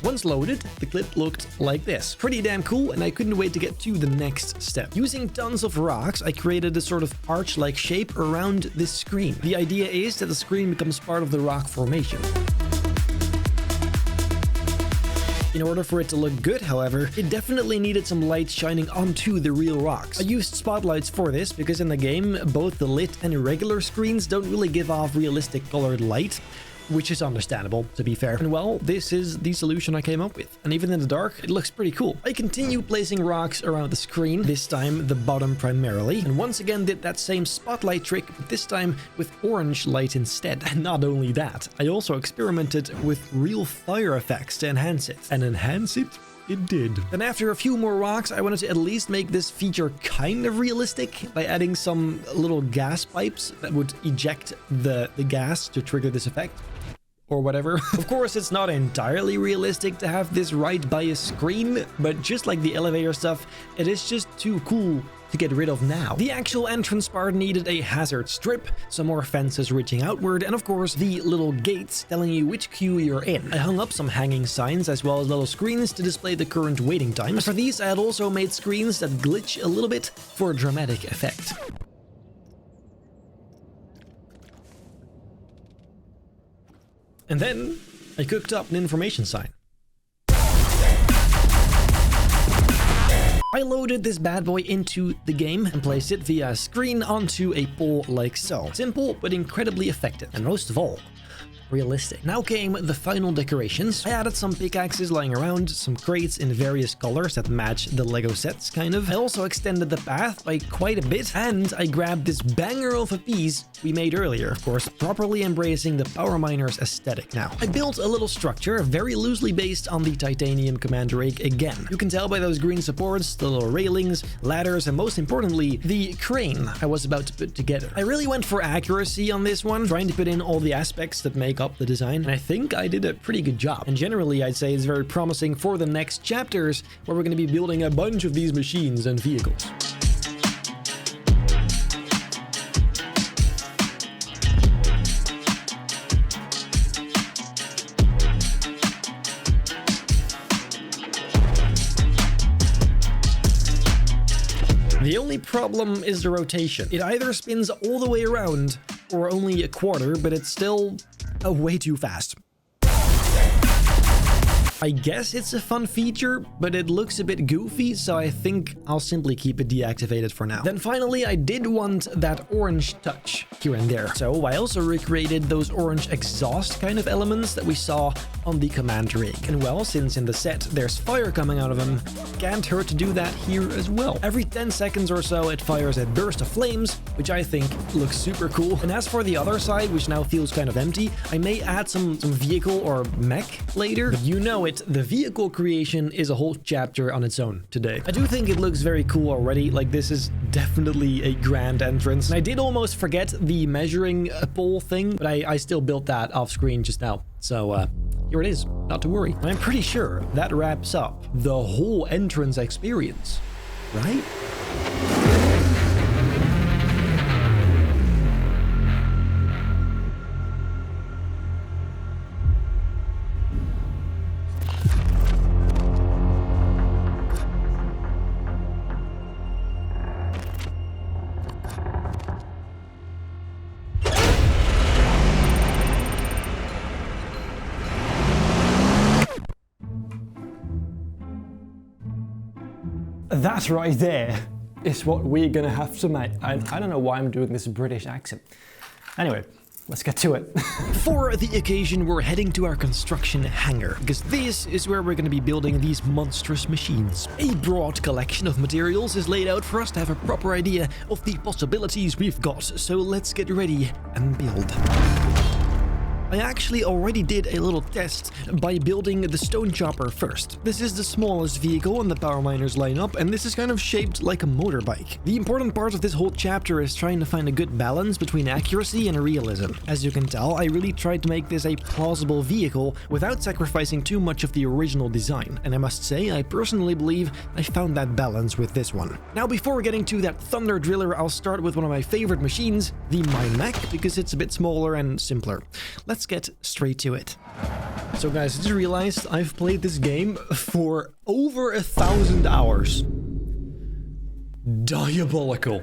Once loaded, the clip looked like this. Pretty damn cool, and I couldn't wait to get to the next step. Using tons of rocks, I created a sort of arch-like shape around this screen. The idea is that the screen becomes part of the rock formation. In order for it to look good, however, it definitely needed some light shining onto the real rocks. I used spotlights for this because in the game, both the lit and irregular screens don't really give off realistic colored light, which is understandable, to be fair. And well, this is the solution I came up with. And even in the dark, it looks pretty cool. I continue placing rocks around the screen, this time the bottom primarily, and once again did that same spotlight trick, but this time with orange light instead. And not only that, I also experimented with real fire effects to enhance it. And enhance it? It did. Then after a few more rocks, I wanted to at least make this feature kind of realistic by adding some little gas pipes that would eject the gas to trigger this effect. Or whatever. Of course, it's not entirely realistic to have this right by a screen, but just like the elevator stuff, it is just too cool to get rid of now. The actual entrance part needed a hazard strip, some more fences reaching outward, and of course the little gates telling you which queue you're in. I hung up some hanging signs as well as little screens to display the current waiting times. For these, I had also made screens that glitch a little bit for a dramatic effect. And then I cooked up an information sign. I loaded this bad boy into the game and placed it via a screen onto a pole like so. Simple, but incredibly effective. And most of all, realistic. Now came the final decorations. I added some pickaxes lying around, some crates in various colors that match the Lego sets, kind of. I also extended the path by quite a bit, and I grabbed this banger of a piece we made earlier, of course, properly embracing the Power Miners aesthetic now. I built a little structure very loosely based on the titanium command rig again. You can tell by those green supports, the little railings, ladders, and most importantly, the crane I was about to put together. I really went for accuracy on this one, trying to put in all the aspects that make up the design, and I think I did a pretty good job. And generally, I'd say it's very promising for the next chapters, where we're going to be building a bunch of these machines and vehicles. The only problem is the rotation. It either spins all the way around or only a quarter, but it's still way too fast. I guess it's a fun feature, but it looks a bit goofy, so I think I'll simply keep it deactivated for now. Then finally, I did want that orange touch here and there. So I also recreated those orange exhaust kind of elements that we saw on the command rig. And well, since in the set there's fire coming out of them, can't hurt to do that here as well. Every 10 seconds or so, it fires a burst of flames, which I think looks super cool. And as for the other side, which now feels kind of empty, I may add some vehicle or mech later. But you know it, the vehicle creation is a whole chapter on its own today. I do think it looks very cool already, like this is definitely a grand entrance. And I did almost forget the measuring pole thing, but I still built that off screen just now. So here it is, not to worry. And I'm pretty sure that wraps up the whole entrance experience, right? That right there is what we're gonna have to make. I don't know why I'm doing this British accent. Anyway, let's get to it. For the occasion, we're heading to our construction hangar, because this is where we're going to be building these monstrous machines. A broad collection of materials is laid out for us to have a proper idea of the possibilities we've got, so let's get ready and build. I actually already did a little test by building the stone chopper first. This is the smallest vehicle in the power miners lineup, and this is kind of shaped like a motorbike. The important part of this whole chapter is trying to find a good balance between accuracy and realism. As you can tell, I really tried to make this a plausible vehicle without sacrificing too much of the original design, and I must say, I personally believe I found that balance with this one. Now, before getting to that thunder driller, I'll start with one of my favorite machines, the mine mech, because it's a bit smaller and simpler. Let's get straight to it. So guys, I just realized I've played this game for over 1,000 hours. Diabolical.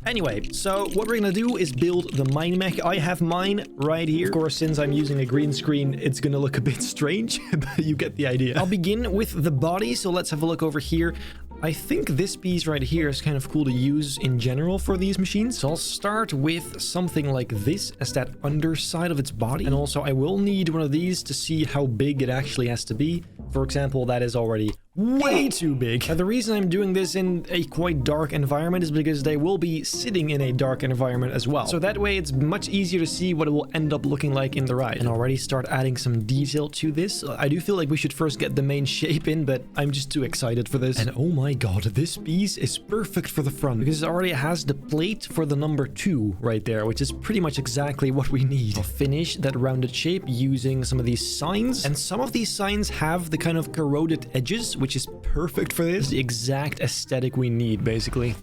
Anyway, so what we're gonna do is build the mine mech. I have mine right here. Of course, since I'm using a green screen, it's gonna look a bit strange, but you get the idea. I'll begin with the body, so let's have a look over here. I think this piece right here is kind of cool to use in general for these machines. So I'll start with something like this as that underside of its body. And also I will need one of these to see how big it actually has to be. For example, that is already way too big. Now, the reason I'm doing this in a quite dark environment is because they will be sitting in a dark environment as well. So that way it's much easier to see what it will end up looking like in the ride. And already start adding some detail to this. I do feel like we should first get the main shape in, but I'm just too excited for this. And oh my god, this piece is perfect for the front because it already has the plate for the number 2 right there, which is pretty much exactly what we need. I'll finish that rounded shape using some of these signs. And some of these signs have the kind of corroded edges, which is perfect for this. The exact aesthetic we need, basically.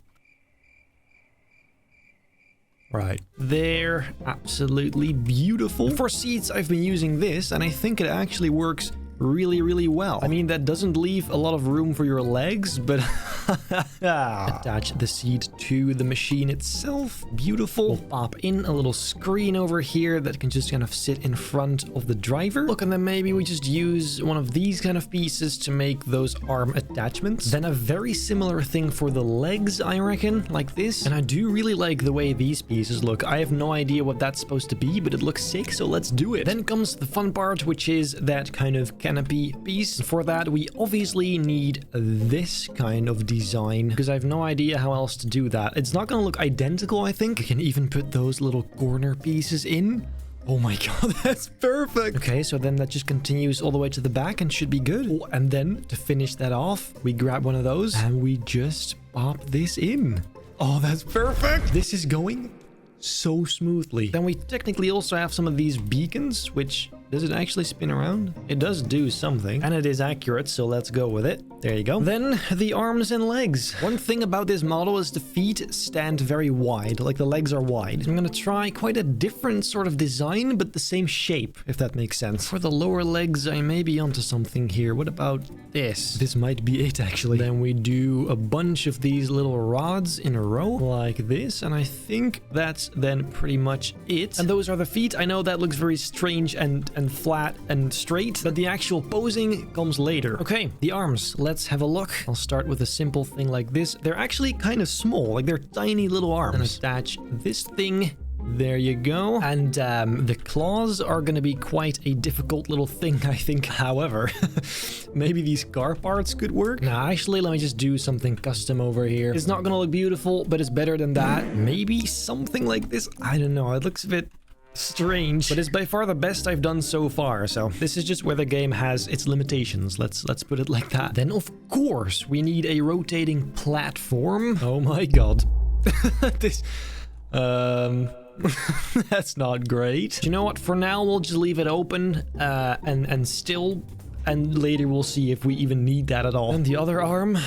Right there. Absolutely beautiful. For seats, I've been using this, and I think it actually works really well. I mean, that doesn't leave a lot of room for your legs, but attach the seat to the machine itself. Beautiful. We'll pop in a little screen over here that can just kind of sit in front of the driver. Look, and then maybe we just use one of these kind of pieces to make those arm attachments. Then a very similar thing for the legs, I reckon, like this. And I do really like the way these pieces look. I have no idea what that's supposed to be, but it looks sick, so let's do it. Then comes the fun part, which is that kind of canopy piece. For that, we obviously need this kind of design because I have no idea how else to do that. It's not going to look identical, I think. We can even put those little corner pieces in. Oh my god, that's perfect. Okay, so then that just continues all the way to the back and should be good. Oh, and then to finish that off, we grab one of those and we just pop this in. Oh, that's perfect. This is going so smoothly. Then we technically also have some of these beacons, which does it actually spin around? It does do something, and it is accurate, so let's go with it. There you go. Then the arms and legs. One thing about this model is the feet stand very wide, like the legs are wide. I'm gonna try quite a different sort of design, but the same shape, if that makes sense. For the lower legs, I may be onto something here. What about this? This might be it, actually. Then we do a bunch of these little rods in a row, like this, and I think that's then pretty much it. And those are the feet. I know that looks very strange and flat and straight, but the actual posing comes later. Okay, the arms. Let's have a look. I'll start with a simple thing like this. They're actually kind of small, like they're tiny little arms. And attach this thing. There you go. And the claws are going to be quite a difficult little thing, I think. However, maybe these car parts could work. Nah, actually, let me just do something custom over here. It's not going to look beautiful, but it's better than that. Maybe something like this. I don't know. It looks a bit strange, but it's by far the best I've done so far. So this is just where the game has its limitations. Let's put it like that. Then of course we need a rotating platform. Oh my god. This that's not great. You know what? For now we'll just leave it open and later we'll see if we even need that at all. And the other arm.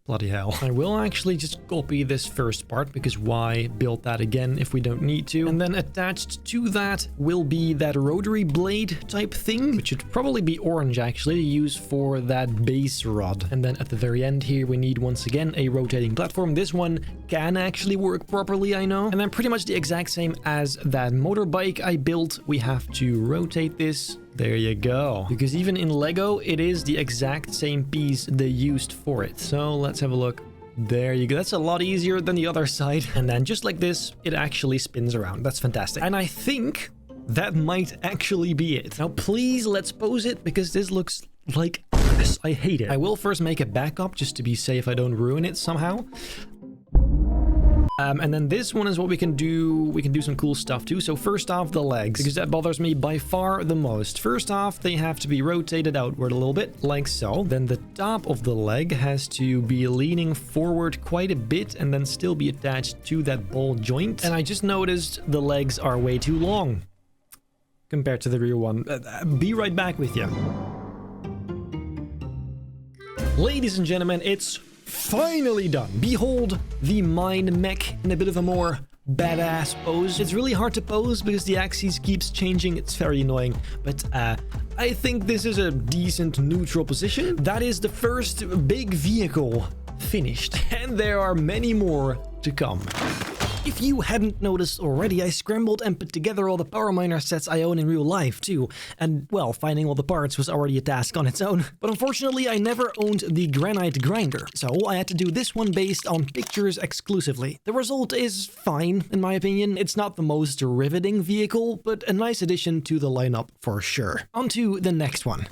Bloody hell. I will actually just copy this first part because why build that again if we don't need to? And then attached to that will be that rotary blade type thing, which should probably be orange actually to use for that base rod. And then at the very end here, we need once again a rotating platform. This one can actually work properly, I know. And then pretty much the exact same as that motorbike I built. We have to rotate this There you go. Because even in Lego, it is the exact same piece they used for it. So let's have a look. There you go. That's a lot easier than the other side. And then just like this, it actually spins around. That's fantastic. And I think that might actually be it. Now, please, let's pose it because this looks like this. I hate it. I will first make a backup just to be safe I don't ruin it somehow. And then this one is what we can do. We can do some cool stuff too. So first off, the legs, because that bothers me by far the most. First off, they have to be rotated outward a little bit, like so. Then the top of the leg has to be leaning forward quite a bit and then still be attached to that ball joint. And I just noticed the legs are way too long compared to the real one. Be right back with you. Ladies and gentlemen, it's finally done. Behold the Mind Mech in a bit of a more badass pose. It's really hard to pose because the axis keeps changing. It's very annoying, but I think this is a decent neutral position. That is the first big vehicle finished, and there are many more to come. If you hadn't noticed already, I scrambled and put together all the power miner sets I own in real life too, and well, finding all the parts was already a task on its own. But unfortunately, I never owned the granite grinder, so I had to do this one based on pictures exclusively. The result is fine, in my opinion. It's not the most riveting vehicle, but a nice addition to the lineup for sure. On to the next one.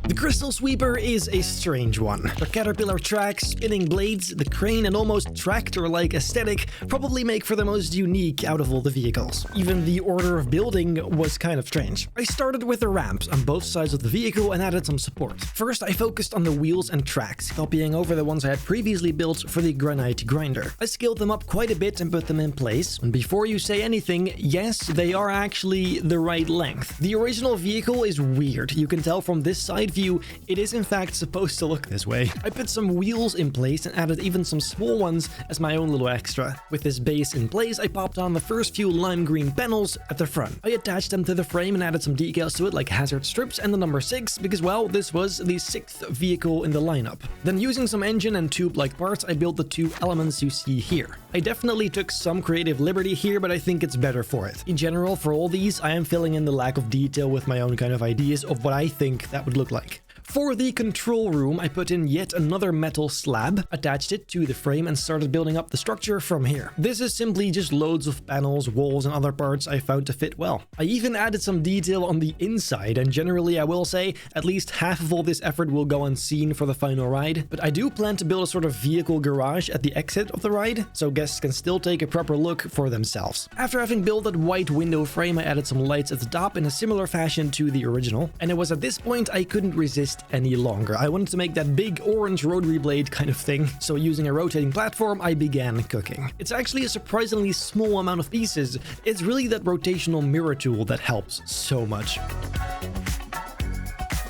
The Crystal Sweeper is a strange one. The caterpillar tracks, spinning blades, the crane and almost tractor-like aesthetic probably make for the most unique out of all the vehicles. Even the order of building was kind of strange. I started with the ramps on both sides of the vehicle and added some support. First, I focused on the wheels and tracks, copying over the ones I had previously built for the granite grinder. I scaled them up quite a bit and put them in place. And before you say anything, yes, they are actually the right length. The original vehicle is weird. You can tell from this side view, it is in fact supposed to look this way. I put some wheels in place and added even some small ones as my own little extra. With this base in place, I popped on the first few lime green panels at the front. I attached them to the frame and added some decals to it like hazard strips and the number 6 because, well, this was the 6th vehicle in the lineup. Then using some engine and tube-like parts, I built the 2 elements you see here. I definitely took some creative liberty here, but I think it's better for it. In general, for all these, I am filling in the lack of detail with my own kind of ideas of what I think that would look like. For the control room, I put in yet another metal slab, attached it to the frame and started building up the structure from here. This is simply just loads of panels, walls and other parts I found to fit well. I even added some detail on the inside, and generally I will say at least half of all this effort will go unseen for the final ride, but I do plan to build a sort of vehicle garage at the exit of the ride, so guests can still take a proper look for themselves. After having built that white window frame, I added some lights at the top in a similar fashion to the original, and it was at this point I couldn't resist any longer. I wanted to make that big orange rotary blade kind of thing, so using a rotating platform, I began cooking. It's actually a surprisingly small amount of pieces. It's really that rotational mirror tool that helps so much.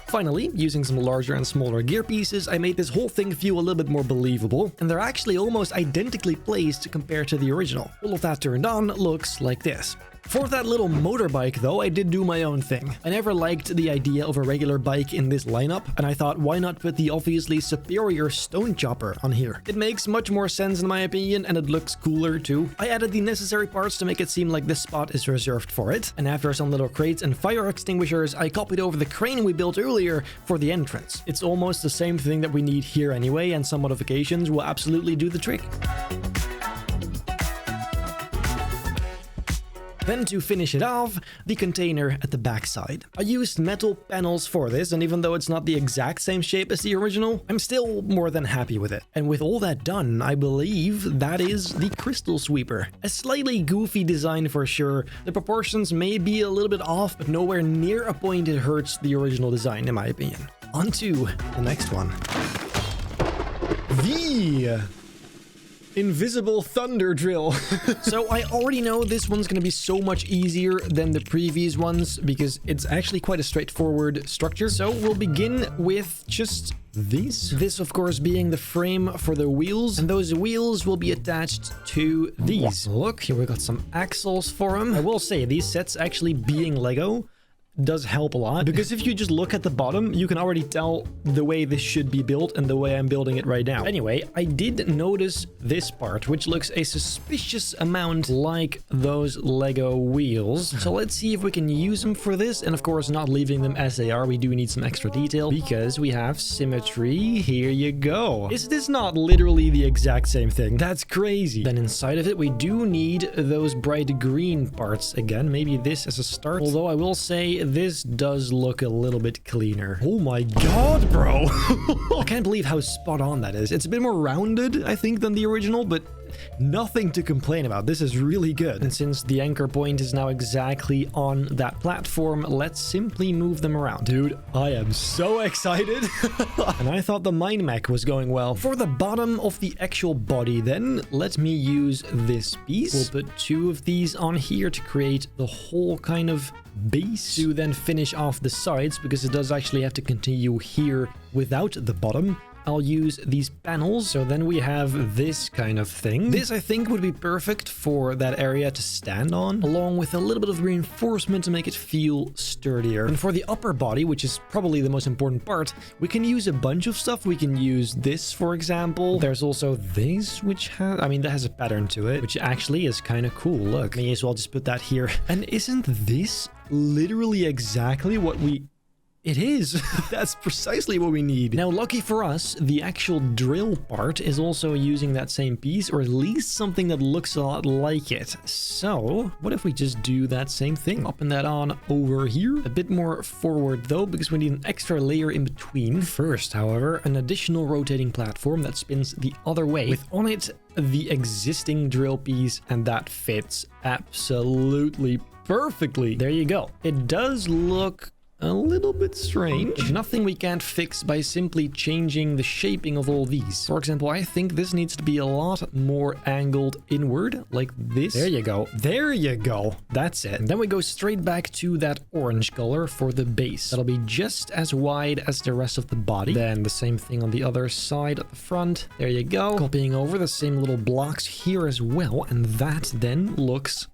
Finally, using some larger and smaller gear pieces, I made this whole thing feel a little bit more believable, and they're actually almost identically placed compared to the original. All of that turned on looks like this. For that little motorbike though, I did do my own thing. I never liked the idea of a regular bike in this lineup, and I thought why not put the obviously superior stone chopper on here. It makes much more sense in my opinion, and it looks cooler too. I added the necessary parts to make it seem like this spot is reserved for it, and after some little crates and fire extinguishers, I copied over the crane we built earlier for the entrance. It's almost the same thing that we need here anyway, and some modifications will absolutely do the trick. Then to finish it off, the container at the backside. I used metal panels for this, and even though it's not the exact same shape as the original, I'm still more than happy with it. And with all that done, I believe that is the Crystal Sweeper. A slightly goofy design for sure. The proportions may be a little bit off, but nowhere near a point it hurts the original design in my opinion. On to the next one. The Invisible Thunder Drill. So I already know this one's going to be so much easier than the previous ones because it's actually quite a straightforward structure. So we'll begin with just this of course being the frame for the wheels, and those wheels will be attached to these. Look, here we got some axles for them. I will say these sets actually being Lego, does help a lot, because if you just look at the bottom, you can already tell the way this should be built and the way I'm building it right now. Anyway, I did notice this part, which looks a suspicious amount like those Lego wheels. So let's see if we can use them for this, and of course not leaving them as they are. We do need some extra detail because we have symmetry. Here you go. Is this not literally the exact same thing? That's crazy. Then inside of it, we do need those bright green parts again. Maybe this as a start, although I will say this does look a little bit cleaner. Oh my god, bro. I can't believe how spot on that is. It's a bit more rounded, I think, than the original, but nothing to complain about. This is really good. And since the anchor point is now exactly on that platform, let's simply move them around. Dude, I am so excited. And I thought the mind mech was going well. For the bottom of the actual body then, let me use this piece. We'll put 2 of these on here to create the whole kind of base to then finish off the sides, because it does actually have to continue here without the bottom. I'll use these panels, so then we have this kind of thing. This, I think, would be perfect for that area to stand on, along with a little bit of reinforcement to make it feel sturdier. And for the upper body, which is probably the most important part, we can use a bunch of stuff. We can use this, for example. There's also this, which has, I mean, that has a pattern to it, which actually is kind of cool. Look, may as well just put that here. And isn't this literally exactly what we... It is. That's precisely what we need. Now, lucky for us, the actual drill part is also using that same piece, or at least something that looks a lot like it. So, what if we just do that same thing? Popping that on over here. A bit more forward though, because we need an extra layer in between. First, however, an additional rotating platform that spins the other way, with on it the existing drill piece, and that fits absolutely perfectly. There you go. It does look a little bit strange. Nothing we can't fix by simply changing the shaping of all these. For example, I think this needs to be a lot more angled inward, like this. There you go. There you go. That's it. And then we go straight back to that orange color for the base. That'll be just as wide as the rest of the body. Then the same thing on the other side at the front. There you go. Copying over the same little blocks here as well. And that then looks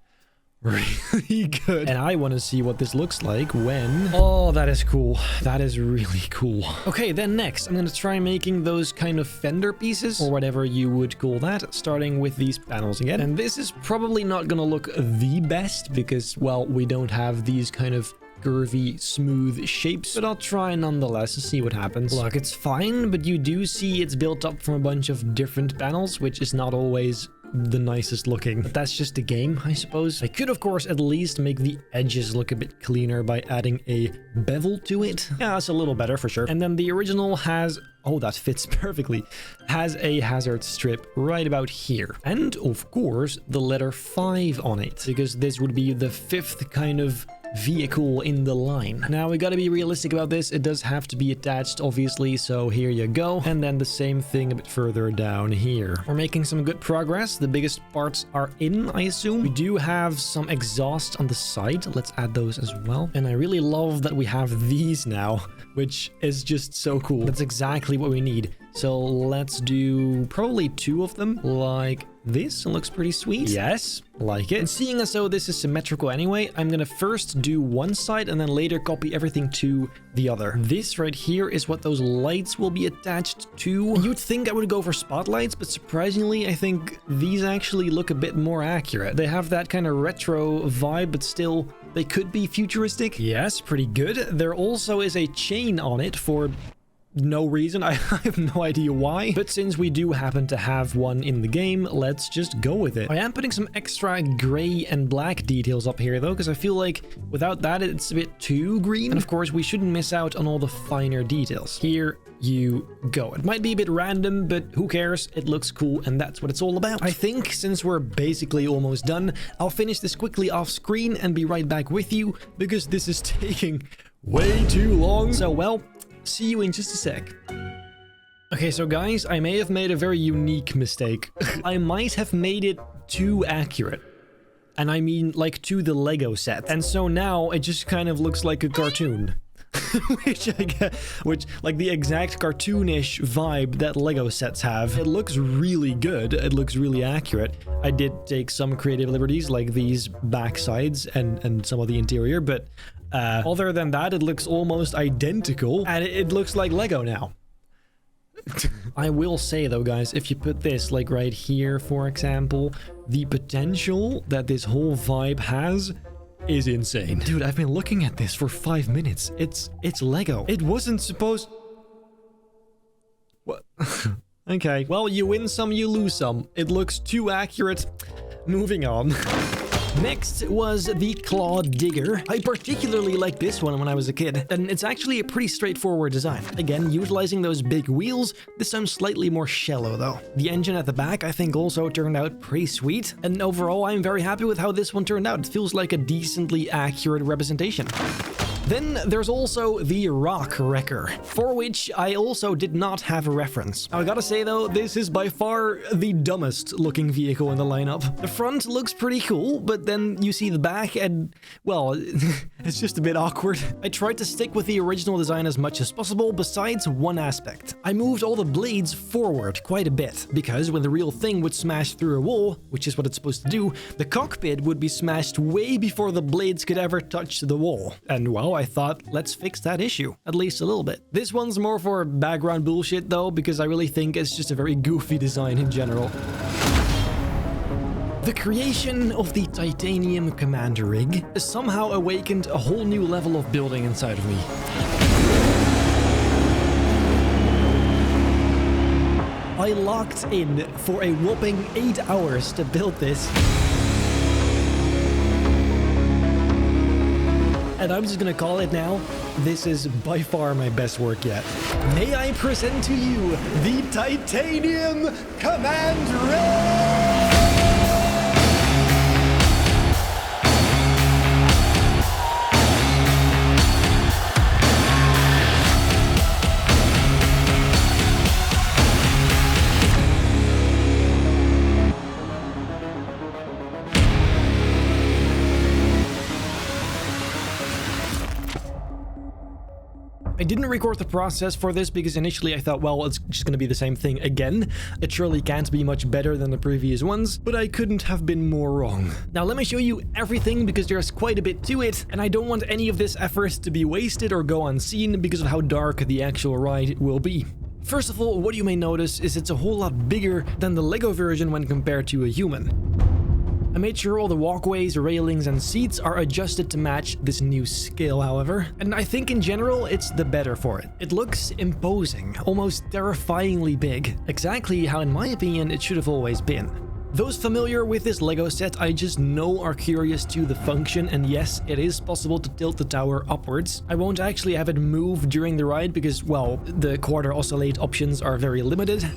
really good. And I want to see what this looks like when... Oh, that is cool. That is really cool. Okay, then next, I'm going to try making those kind of fender pieces, or whatever you would call that, starting with these panels again. And this is probably not going to look the best because, well, we don't have these kind of curvy, smooth shapes, but I'll try nonetheless to see what happens. Look, it's fine, but you do see it's built up from a bunch of different panels, which is not always the nicest looking. But that's just the game, I suppose. I could, of course, at least make the edges look a bit cleaner by adding a bevel to it. Yeah, that's a little better for sure. And then the original has... Oh, that fits perfectly. Has a hazard strip right about here. And, of course, the letter 5 on it, because this would be the 5th kind of vehicle in the line. Now, we gotta be realistic about this. It does have to be attached, obviously, so here you go. And then the same thing a bit further down here. We're making some good progress. The biggest parts are in, I assume. We do have some exhaust on the side. Let's add those as well. And I really love that we have these now, which is just so cool. That's exactly what we need. So let's do probably 2 of them, like this. It looks pretty sweet. Yes, like it. And seeing as though this is symmetrical anyway, I'm gonna first do one side and then later copy everything to the other. This right here is what those lights will be attached to. You'd think I would go for spotlights, but surprisingly, I think these actually look a bit more accurate. They have that kind of retro vibe, but still, they could be futuristic. Yes, pretty good. There also is a chain on it for no reason. I have no idea why, but since we do happen to have one in the game, let's just go with it. I am putting some extra gray and black details up here though, because I feel like without that it's a bit too green. And of course we shouldn't miss out on all the finer details. Here you go. It might be a bit random, but who cares? It looks cool and that's what it's all about. I think since we're basically almost done, I'll finish this quickly off screen and be right back with you, because this is taking way too long. So well, see you in just a sec. Okay, so guys, I may have made a very unique mistake. I might have made it too accurate. And I mean, like, to the Lego set. And so now it just kind of looks like a cartoon. which like the exact cartoonish vibe that Lego sets have. It looks really good. It looks really accurate. I did take some creative liberties like these back sides and some of the interior, but other than that, it looks almost identical, and it looks like Lego now. I will say though, guys, if you put this like right here, for example, the potential that this whole vibe has is insane. Dude, I've been looking at this for 5 minutes. It's Lego. It wasn't supposed... What? Okay. Well, you win some, you lose some. It looks too accurate. Moving on. Next was the Claw Digger. I particularly liked this one when I was a kid, and it's actually a pretty straightforward design. Again, utilizing those big wheels, this time slightly more shallow though. The engine at the back I think also turned out pretty sweet, and overall I'm very happy with how this one turned out. It feels like a decently accurate representation. Then there's also the Rock Wrecker, for which I also did not have a reference. I gotta say though, this is by far the dumbest looking vehicle in the lineup. The front looks pretty cool, but then you see the back and, well, it's just a bit awkward. I tried to stick with the original design as much as possible, besides one aspect. I moved all the blades forward quite a bit, because when the real thing would smash through a wall, which is what it's supposed to do, the cockpit would be smashed way before the blades could ever touch the wall. And well, I thought, let's fix that issue, at least a little bit. This one's more for background bullshit though, because I really think it's just a very goofy design in general. The creation of the titanium commander rig has somehow awakened a whole new level of building inside of me. I locked in for a whopping 8 hours to build this. And I'm just gonna call it now, this is by far my best work yet. May I present to you the Titanium Command Rig! I didn't record the process for this because initially I thought, well, it's just going to be the same thing again. It surely can't be much better than the previous ones, but I couldn't have been more wrong. Now let me show you everything because there's quite a bit to it, and I don't want any of this effort to be wasted or go unseen because of how dark the actual ride will be. First of all, what you may notice is it's a whole lot bigger than the Lego version when compared to a human. I made sure all the walkways, railings, and seats are adjusted to match this new scale, however, and I think in general it's the better for it. It looks imposing, almost terrifyingly big, exactly how in my opinion it should have always been. Those familiar with this Lego set I just know are curious to the function, and yes, it is possible to tilt the tower upwards. I won't actually have it move during the ride because, well, the quarter oscillate options are very limited.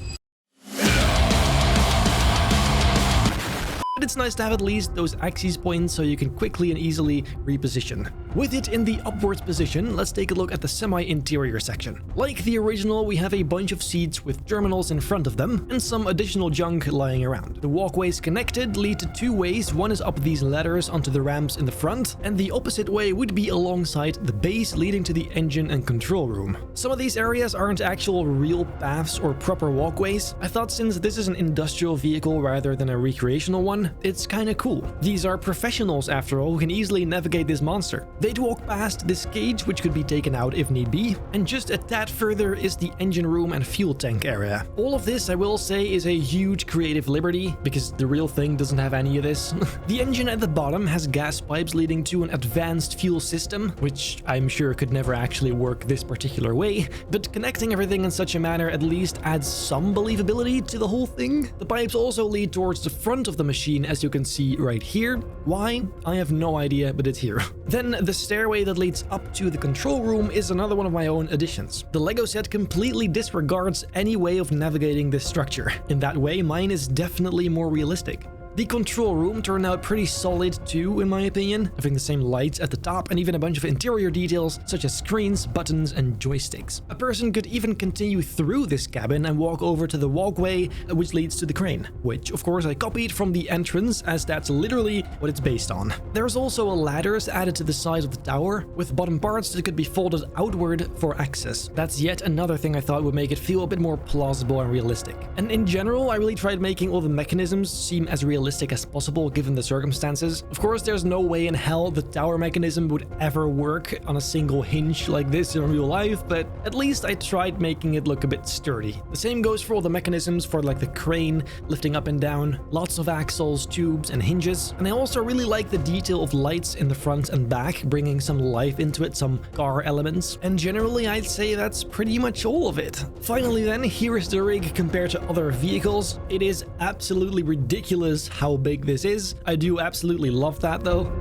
But it's nice to have at least those axis points so you can quickly and easily reposition. With it in the upwards position, let's take a look at the semi-interior section. Like the original, we have a bunch of seats with terminals in front of them and some additional junk lying around. The walkways connected lead to two ways. One is up these ladders onto the ramps in the front, and the opposite way would be alongside the base leading to the engine and control room. Some of these areas aren't actual real paths or proper walkways. I thought since this is an industrial vehicle rather than a recreational one, it's kinda cool. These are professionals after all who can easily navigate this monster. They'd walk past this cage, which could be taken out if need be, and just a tad further is the engine room and fuel tank area. All of this, I will say, is a huge creative liberty, because the real thing doesn't have any of this. The engine at the bottom has gas pipes leading to an advanced fuel system, which I'm sure could never actually work this particular way, but connecting everything in such a manner at least adds some believability to the whole thing. The pipes also lead towards the front of the machine, as you can see right here. Why? I have no idea, but it's here. Then the stairway that leads up to the control room is another one of my own additions. The Lego set completely disregards any way of navigating this structure. In that way, mine is definitely more realistic. The control room turned out pretty solid too, in my opinion, having the same lights at the top and even a bunch of interior details such as screens, buttons, and joysticks. A person could even continue through this cabin and walk over to the walkway which leads to the crane, which of course I copied from the entrance as that's literally what it's based on. There's also ladders added to the sides of the tower with bottom parts that could be folded outward for access. That's yet another thing I thought would make it feel a bit more plausible and realistic. And in general, I really tried making all the mechanisms seem as realistic as possible given the circumstances. Of course, there's no way in hell the tower mechanism would ever work on a single hinge like this in real life, but at least I tried making it look a bit sturdy. The same goes for all the mechanisms for like the crane lifting up and down, lots of axles, tubes, and hinges. And I also really like the detail of lights in the front and back, bringing some life into it, some car elements. And generally, I'd say that's pretty much all of it. Finally then, here is the rig compared to other vehicles. It is absolutely ridiculous how big this is. I do absolutely love that though.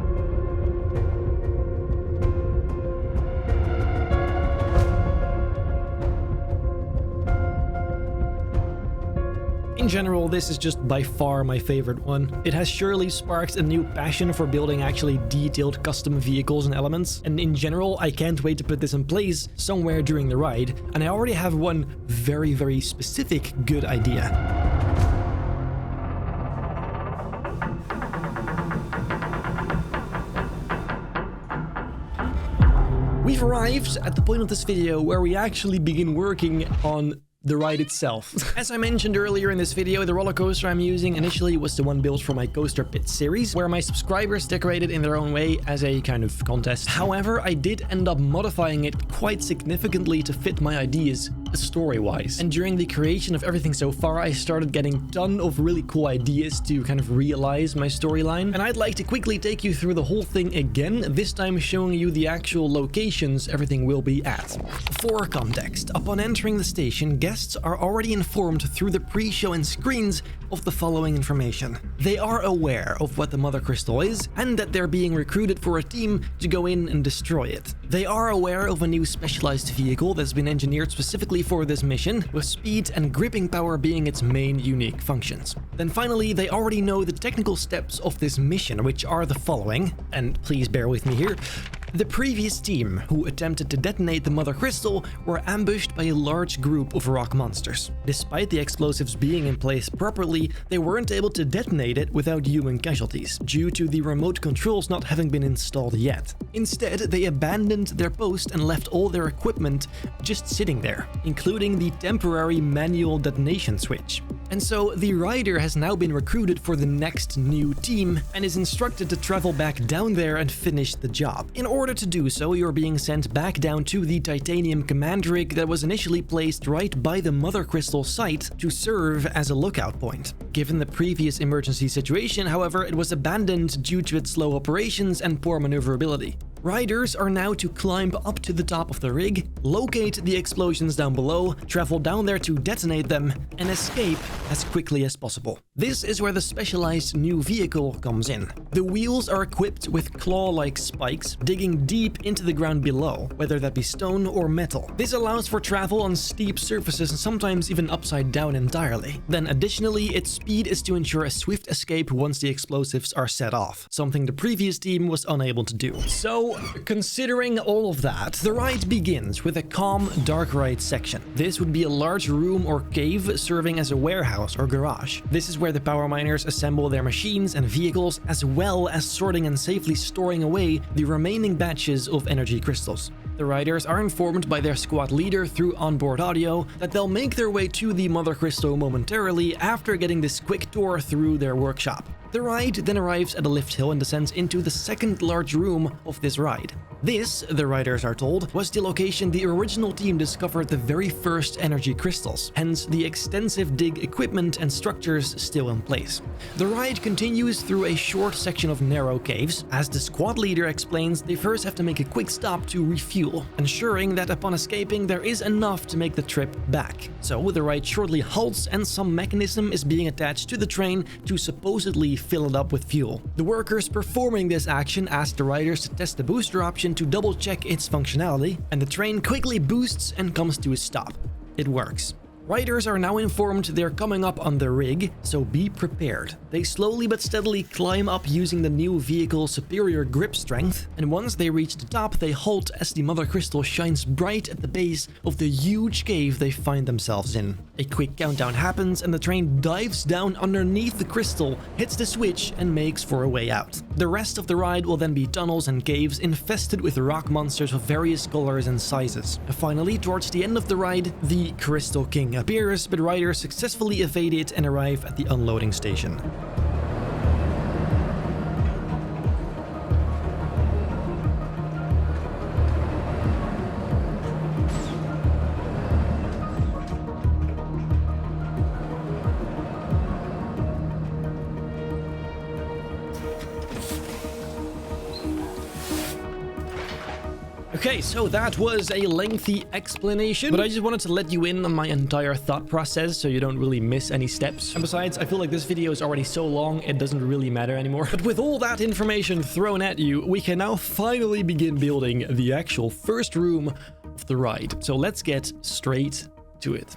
In general, this is just by far my favorite one. It has surely sparked a new passion for building actually detailed custom vehicles and elements, and in general, I can't wait to put this in place somewhere during the ride, and I already have one very specific good idea. We've arrived at the point of this video where we actually begin working on the ride itself. As I mentioned earlier in this video, the roller coaster I'm using initially was the one built for my Coaster Pit series, where my subscribers decorated in their own way as a kind of contest. However, I did end up modifying it quite significantly to fit my ideas story-wise. And during the creation of everything so far, I started getting a ton of really cool ideas to kind of realize my storyline. And I'd like to quickly take you through the whole thing again, this time showing you the actual locations everything will be at. For context, upon entering the station, guests are already informed through the pre-show and screens of the following information. They are aware of what the Mother Crystal is and that they're being recruited for a team to go in and destroy it. They are aware of a new specialized vehicle that's been engineered specifically for this mission, with speed and gripping power being its main unique functions. Then finally, they already know the technical steps of this mission, which are the following, and please bear with me here. The previous team, who attempted to detonate the Mother Crystal, were ambushed by a large group of rock monsters. Despite the explosives being in place properly, they weren't able to detonate it without human casualties, due to the remote controls not having been installed yet. Instead, they abandoned their post and left all their equipment just sitting there, including the temporary manual detonation switch. And so, the rider has now been recruited for the next new team and is instructed to travel back down there and finish the job. In order to do so, you're being sent back down to the titanium command rig that was initially placed right by the Mother Crystal site to serve as a lookout point. Given the previous emergency situation, however, it was abandoned due to its slow operations and poor maneuverability. Riders are now to climb up to the top of the rig, locate the explosions down below, travel down there to detonate them, and escape as quickly as possible. This is where the specialized new vehicle comes in. The wheels are equipped with claw-like spikes, digging deep into the ground below, whether that be stone or metal. This allows for travel on steep surfaces and sometimes even upside down entirely. Then additionally, its speed is to ensure a swift escape once the explosives are set off, something the previous team was unable to do. So, considering all of that, the ride begins with a calm, dark ride section. This would be a large room or cave serving as a warehouse or garage. This is where the power miners assemble their machines and vehicles, as well as sorting and safely storing away the remaining batches of energy crystals. The riders are informed by their squad leader through onboard audio that they'll make their way to the Mother Crystal momentarily after getting this quick tour through their workshop. The ride then arrives at a lift hill and descends into the second large room of this ride. This, the riders are told, was the location the original team discovered the very first energy crystals, hence the extensive dig equipment and structures still in place. The ride continues through a short section of narrow caves. As the squad leader explains, they first have to make a quick stop to refuel, ensuring that upon escaping there is enough to make the trip back. So the ride shortly halts and some mechanism is being attached to the train to supposedly fill it up with fuel. The workers performing this action ask the riders to test the booster option to double check its functionality, and the train quickly boosts and comes to a stop. It works. Riders are now informed they're coming up on the rig, so be prepared. They slowly but steadily climb up using the new vehicle's superior grip strength, and once they reach the top, they halt as the mother crystal shines bright at the base of the huge cave they find themselves in. A quick countdown happens and the train dives down underneath the crystal, hits the switch and makes for a way out. The rest of the ride will then be tunnels and caves infested with rock monsters of various colors and sizes. And finally, towards the end of the ride, the Crystal King appears, but riders successfully evade it and arrive at the unloading station. Okay, so that was a lengthy explanation, but I just wanted to let you in on my entire thought process so you don't really miss any steps. And besides, I feel like this video is already so long, it doesn't really matter anymore. But with all that information thrown at you, we can now finally begin building the actual first room of the ride. So let's get straight to it.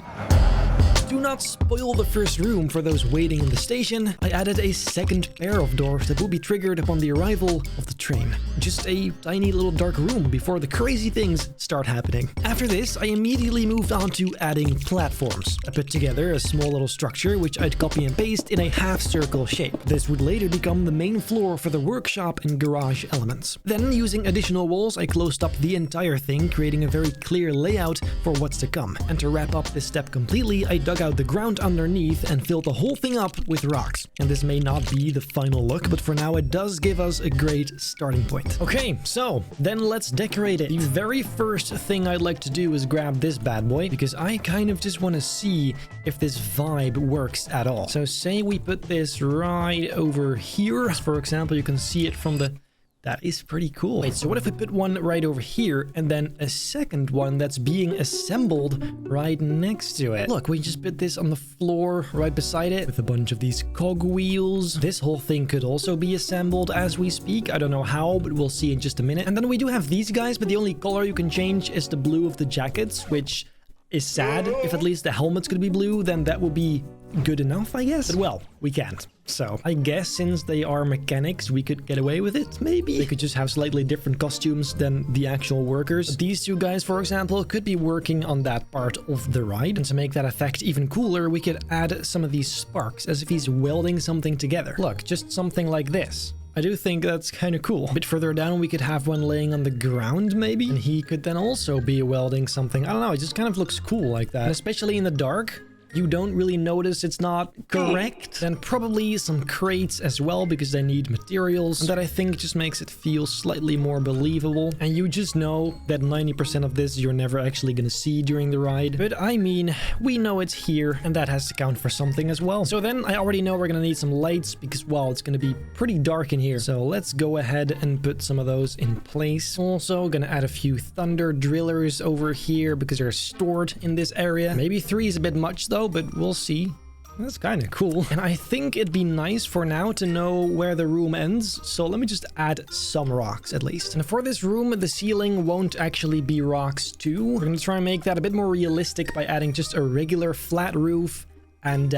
Do not spoil the first room for those waiting in the station. I added a second pair of doors that will be triggered upon the arrival of the train. Just a tiny little dark room before the crazy things start happening. After this, I immediately moved on to adding platforms. I put together a small little structure which I'd copy and paste in a half-circle shape. This would later become the main floor for the workshop and garage elements. Then, using additional walls, I closed up the entire thing, creating a very clear layout for what's to come. And to wrap up this step completely, I dug out the ground underneath and filled the whole thing up with rocks. And this may not be the final look, but for now it does give us a great starting point. Okay, so then let's decorate it. The very first thing I'd like to do is grab this bad boy, because I kind of just want to see if this vibe works at all. So say we put this right over here. For example, you can see it from the... That is pretty cool. Wait, so what if we put one right over here and then a second one that's being assembled right next to it? Look, we just put this on the floor right beside it with a bunch of these cogwheels. This whole thing could also be assembled as we speak. I don't know how, but we'll see in just a minute. And then we do have these guys, but the only color you can change is the blue of the jackets, which is sad. If at least the helmet's gonna be blue, then that would be good enough, I guess. But well, we can't. So I guess since they are mechanics, we could get away with it, maybe. They could just have slightly different costumes than the actual workers. But these two guys, for example, could be working on that part of the ride. And to make that effect even cooler, we could add some of these sparks as if he's welding something together. Look, just something like this. I do think that's kind of cool. A bit further down, we could have one laying on the ground, maybe. And he could then also be welding something. I don't know, it just kind of looks cool like that. And especially in the dark, you don't really notice it's not correct. Then probably some crates as well, because they need materials. And that I think just makes it feel slightly more believable. And you just know that 90% of this you're never actually gonna see during the ride. But I mean, we know it's here, and that has to count for something as well. So then I already know we're gonna need some lights, because, well, it's gonna be pretty dark in here. So let's go ahead and put some of those in place. Also gonna add a few thunder drillers over here, because they're stored in this area. Maybe 3 is a bit much though, but we'll see. That's kind of cool. And I think it'd be nice for now to know where the room ends. So let me just add some rocks at least. And for this room, the ceiling won't actually be rocks too. We're going to try and make that a bit more realistic by adding just a regular flat roof and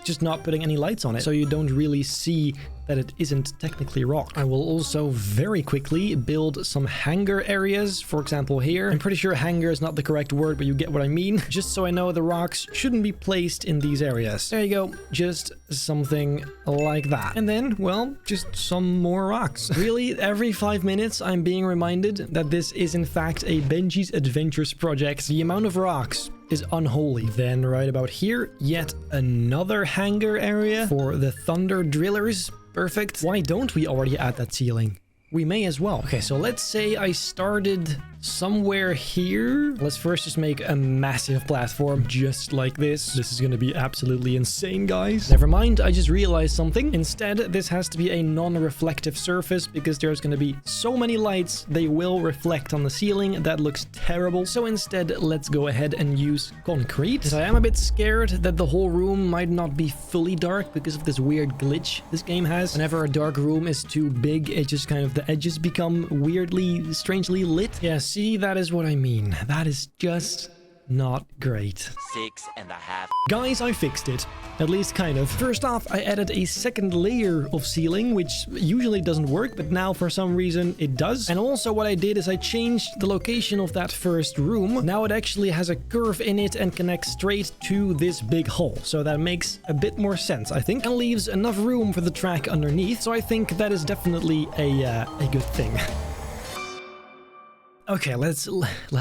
just not putting any lights on it, so you don't really see that it isn't technically rock. I will also very quickly build some hangar areas, for example here. I'm pretty sure hangar is not the correct word, but you get what I mean. Just so I know the rocks shouldn't be placed in these areas. There you go, just something like that. And then, well, just some more rocks. Really, every 5 minutes I'm being reminded that this is in fact a Benji's Adventures project. The amount of rocks is unholy. Then right about here, yet another hangar area for the thunder drillers. Perfect. Why don't we already add that ceiling? We may as well. Okay, so let's say I started somewhere here. Let's first just make a massive platform just like this. This is gonna be absolutely insane, guys. Never mind, I just realized something. Instead, this has to be a non-reflective surface because there's gonna be so many lights, they will reflect on the ceiling. That looks terrible. So instead, let's go ahead and use concrete. I am a bit scared that the whole room might not be fully dark because of this weird glitch this game has. Whenever a dark room is too big, it just kind of, the edges become weirdly, strangely lit. Yeah, see, that is what I mean. That is just not great. 6.5. Guys, I fixed it. At least kind of. First off, I added a second layer of ceiling, which usually doesn't work, but now for some reason it does. And also what I did is I changed the location of that first room. Now it actually has a curve in it and connects straight to this big hole. So that makes a bit more sense, I think, and leaves enough room for the track underneath. So I think that is definitely a good thing. Okay, let's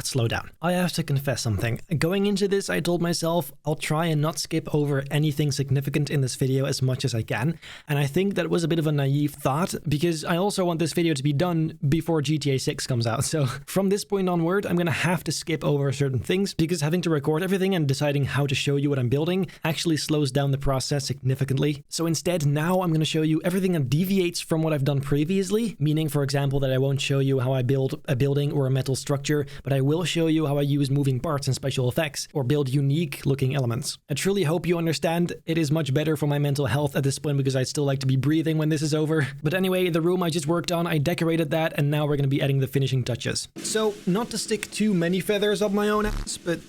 slow down. I have to confess something. Going into this, I told myself I'll try and not skip over anything significant in this video as much as I can. And I think that was a bit of a naive thought because I also want this video to be done before GTA 6 comes out. So from this point onward, I'm gonna have to skip over certain things because having to record everything and deciding how to show you what I'm building actually slows down the process significantly. So instead, now I'm gonna show you everything that deviates from what I've done previously, meaning, for example, that I won't show you how I build a building or a metal structure, but I will show you how I use moving parts and special effects or build unique looking elements. I truly hope you understand. It is much better for my mental health at this point because I'd still like to be breathing when this is over. But anyway, the room I just worked on, I decorated that, and now we're going to be adding the finishing touches. So, not to stick too many feathers up my own ass, but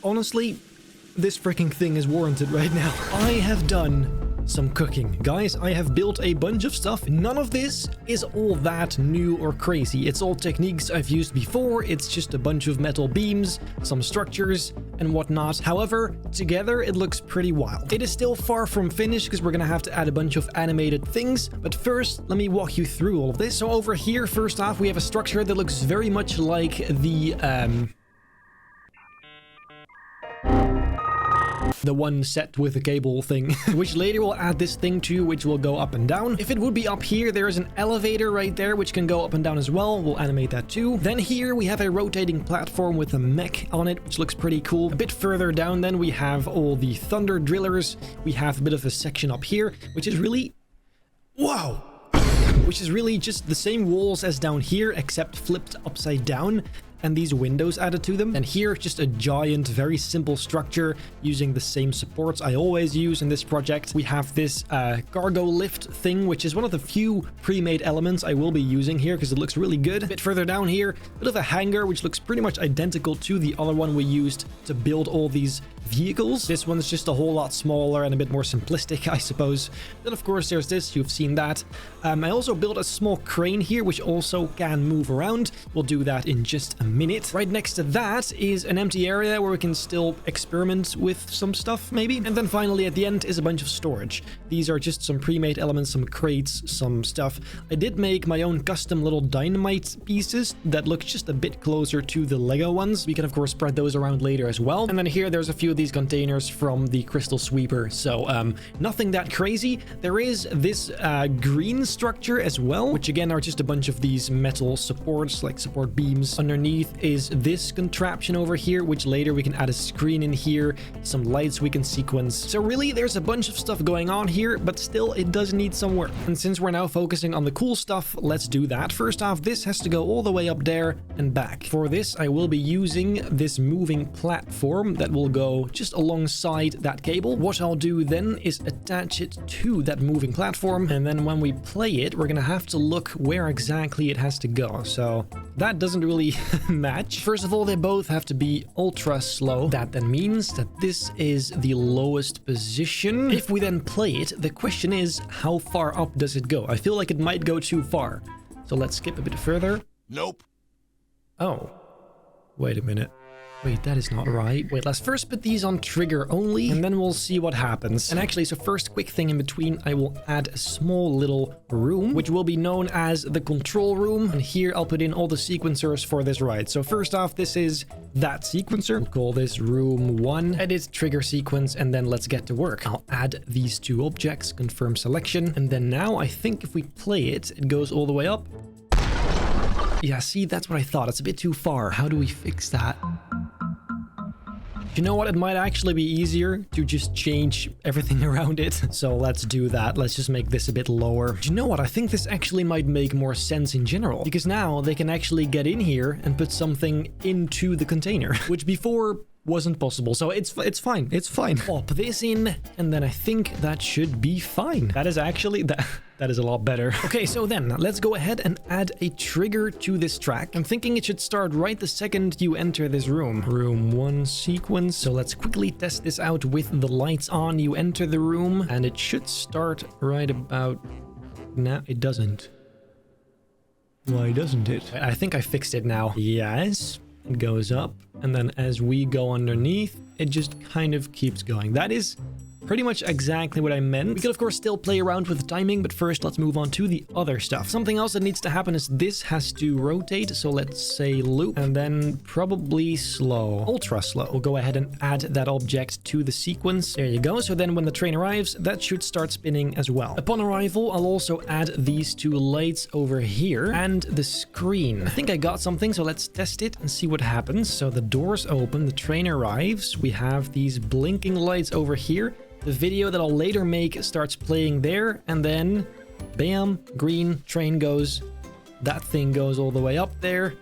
honestly, this freaking thing is warranted right now. I have done some cooking. Guys, I have built a bunch of stuff. None of this is all that new or crazy. It's all techniques I've used before. It's just a bunch of metal beams, some structures, and whatnot. However, together it looks pretty wild. It is still far from finished because we're gonna have to add a bunch of animated things. But first, let me walk you through all of this. So over here, first off, we have a structure that looks very much like the one set with the cable thing, which later we'll add this thing to, which will go up and down. If it would be up here, there is an elevator right there, which can go up and down as well. We'll animate that too. Then here we have a rotating platform with a mech on it, which looks pretty cool. A bit further down then we have all the thunder drillers. We have a bit of a section up here, which is really... Wow! Which is really just the same walls as down here, except flipped upside down, and these windows added to them. And here, just a giant, very simple structure using the same supports I always use in this project. We have this cargo lift thing, which is one of the few pre-made elements I will be using here because it looks really good. A bit further down here, a bit of a hangar, which looks pretty much identical to the other one we used to build all these vehicles. This one's just a whole lot smaller and a bit more simplistic, I suppose. Then of course there's this, you've seen that. I also built a small crane here, which also can move around. We'll do that in just a minute. Right next to that is an empty area where we can still experiment with some stuff, maybe. And then finally at the end is a bunch of storage. These are just some pre-made elements, some crates, some stuff. I did make my own custom little dynamite pieces that look just a bit closer to the Lego ones. We can of course spread those around later as well. And then here there's a few of these containers from the crystal sweeper, so nothing that crazy. There is this green structure as well, which again are just a bunch of these metal supports, like support beams. Underneath is this contraption over here, which later we can add a screen in here, some lights we can sequence. So really there's a bunch of stuff going on here, but still it does need some work. And since we're now focusing on the cool stuff, let's do that. First off, this has to go all the way up there and back. For this I will be using this moving platform that will go just alongside that cable. What I'll do then is attach it to that moving platform, and then when we play it, we're gonna have to look where exactly it has to go. So that doesn't really match. First of all, they both have to be ultra slow. That then means that this is the lowest position. If we then play it, the question is, how far up does it go? I feel like it might go too far. So let's skip a bit further. Nope. Oh, wait a minute. Wait, that is not right. Wait, let's first put these on trigger only, and then we'll see what happens. And actually, so first quick thing in between, I will add a small little room, which will be known as the control room. And here I'll put in all the sequencers for this ride. So first off, this is that sequencer. We'll call this room 1, edit trigger sequence, and then let's get to work. I'll add these two objects, confirm selection. And then now I think if we play it, it goes all the way up. Yeah, see, that's what I thought. It's a bit too far. How do we fix that? You know what? It might actually be easier to just change everything around it. So let's do that. Let's just make this a bit lower. You know what? I think this actually might make more sense in general, because now they can actually get in here and put something into the container, which before wasn't possible. So it's fine. It's fine. Pop this in, and then I think that should be fine. That is actually That is a lot better. Okay, so then let's go ahead and add a trigger to this track. I'm thinking it should start right the second you enter this room. Room 1 sequence. So let's quickly test this out with the lights on. You enter the room and it should start right about now. It doesn't. Why doesn't it? I think I fixed it now. Yes. It goes up. And then as we go underneath, it just kind of keeps going. That is pretty much exactly what I meant. We could of course still play around with the timing, but first let's move on to the other stuff. Something else that needs to happen is this has to rotate. So let's say loop and then probably slow, ultra slow. We'll go ahead and add that object to the sequence. There you go. So then when the train arrives, that should start spinning as well. Upon arrival, I'll also add these two lights over here and the screen. I think I got something, so let's test it and see what happens. So the doors open, the train arrives. We have these blinking lights over here. The video that I'll later make starts playing there, and then bam, green, train goes. That thing goes all the way up there.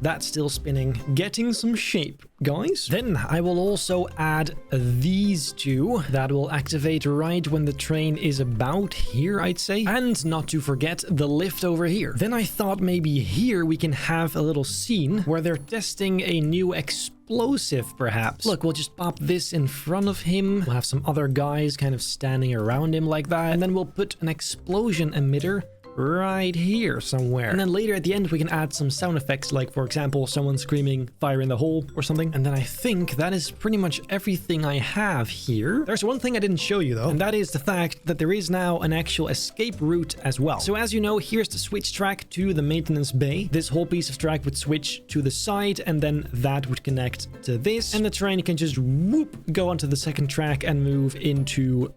That's still spinning, getting some shape, guys. Then I will also add these two that will activate right when the train is about here, I'd say. And not to forget the lift over here. Then I thought maybe here we can have a little scene where they're testing a new explosive, perhaps. Look, we'll just pop this in front of him. We'll have some other guys kind of standing around him like that. And then we'll put an explosion emitter right here somewhere. And then later at the end, we can add some sound effects, like for example, someone screaming fire in the hole or something. And then I think that is pretty much everything I have here. There's one thing I didn't show you though, and that is the fact that there is now an actual escape route as well. So as you know, here's the switch track to the maintenance bay. This whole piece of track would switch to the side, and then that would connect to this. And the train can just whoop, go onto the second track and move into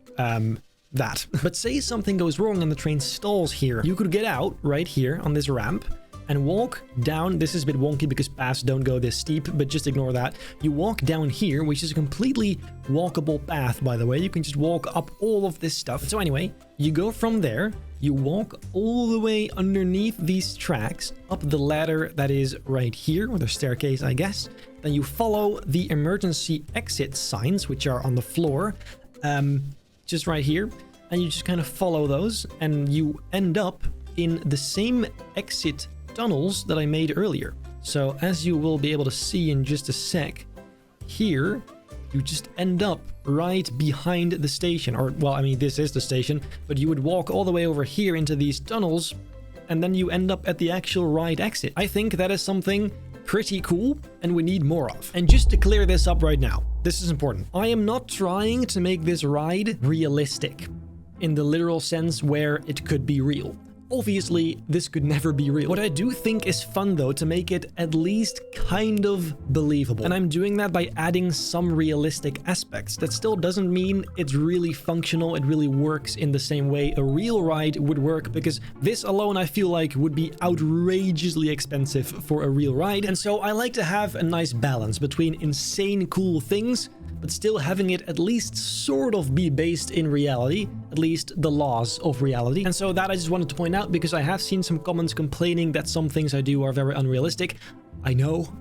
that. But say something goes wrong and the train stalls here. You could get out right here on this ramp and walk down. This is a bit wonky because paths don't go this steep, but just ignore that. You walk down here, which is a completely walkable path, by the way. You can just walk up all of this stuff. So anyway, you go from there, you walk all the way underneath these tracks, up the ladder that is right here, or the staircase, I guess. Then you follow the emergency exit signs, which are on the floor. Just right here, and you just kind of follow those, and you end up in the same exit tunnels that I made earlier. So as you will be able to see in just a sec, here you just end up right behind the station. Or, well, I mean, this is the station, but you would walk all the way over here into these tunnels, and then you end up at the actual right exit. I think that is something pretty cool, and we need more of. And just to clear this up right now, this is important. I am not trying to make this ride realistic in the literal sense where it could be real. Obviously, this could never be real. What I do think is fun, though, to make it at least kind of believable. And I'm doing that by adding some realistic aspects. That still doesn't mean it's really functional, it really works in the same way a real ride would work, because this alone, I feel like, would be outrageously expensive for a real ride. And so I like to have a nice balance between insane cool things, but still having it at least sort of be based in reality, at least the laws of reality. And so that I just wanted to point out, because I have seen some comments complaining that some things I do are very unrealistic. I know,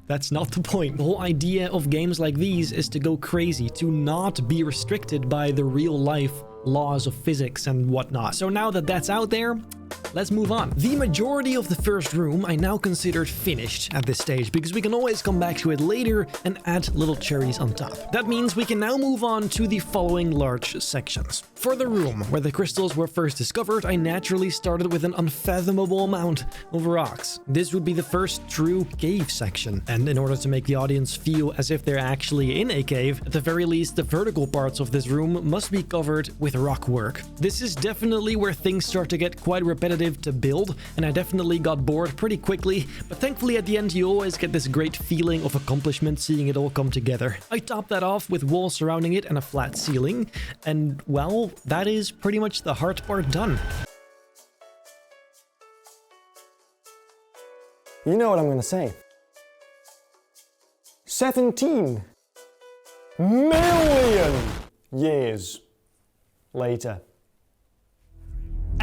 that's not the point. The whole idea of games like these is to go crazy, to not be restricted by the real life laws of physics and whatnot. So now that that's out there, let's move on. The majority of the first room I now considered finished at this stage, because we can always come back to it later and add little cherries on top. That means we can now move on to the following large sections. For the room where the crystals were first discovered, I naturally started with an unfathomable amount of rocks. This would be the first true cave section, and in order to make the audience feel as if they're actually in a cave, at the very least the vertical parts of this room must be covered with rock work. This is definitely where things start to get quite repetitive to build, and I definitely got bored pretty quickly, but thankfully at the end you always get this great feeling of accomplishment seeing it all come together. I topped that off with walls surrounding it and a flat ceiling, and well, that is pretty much the hard part done. You know what I'm gonna say. 17 million years later.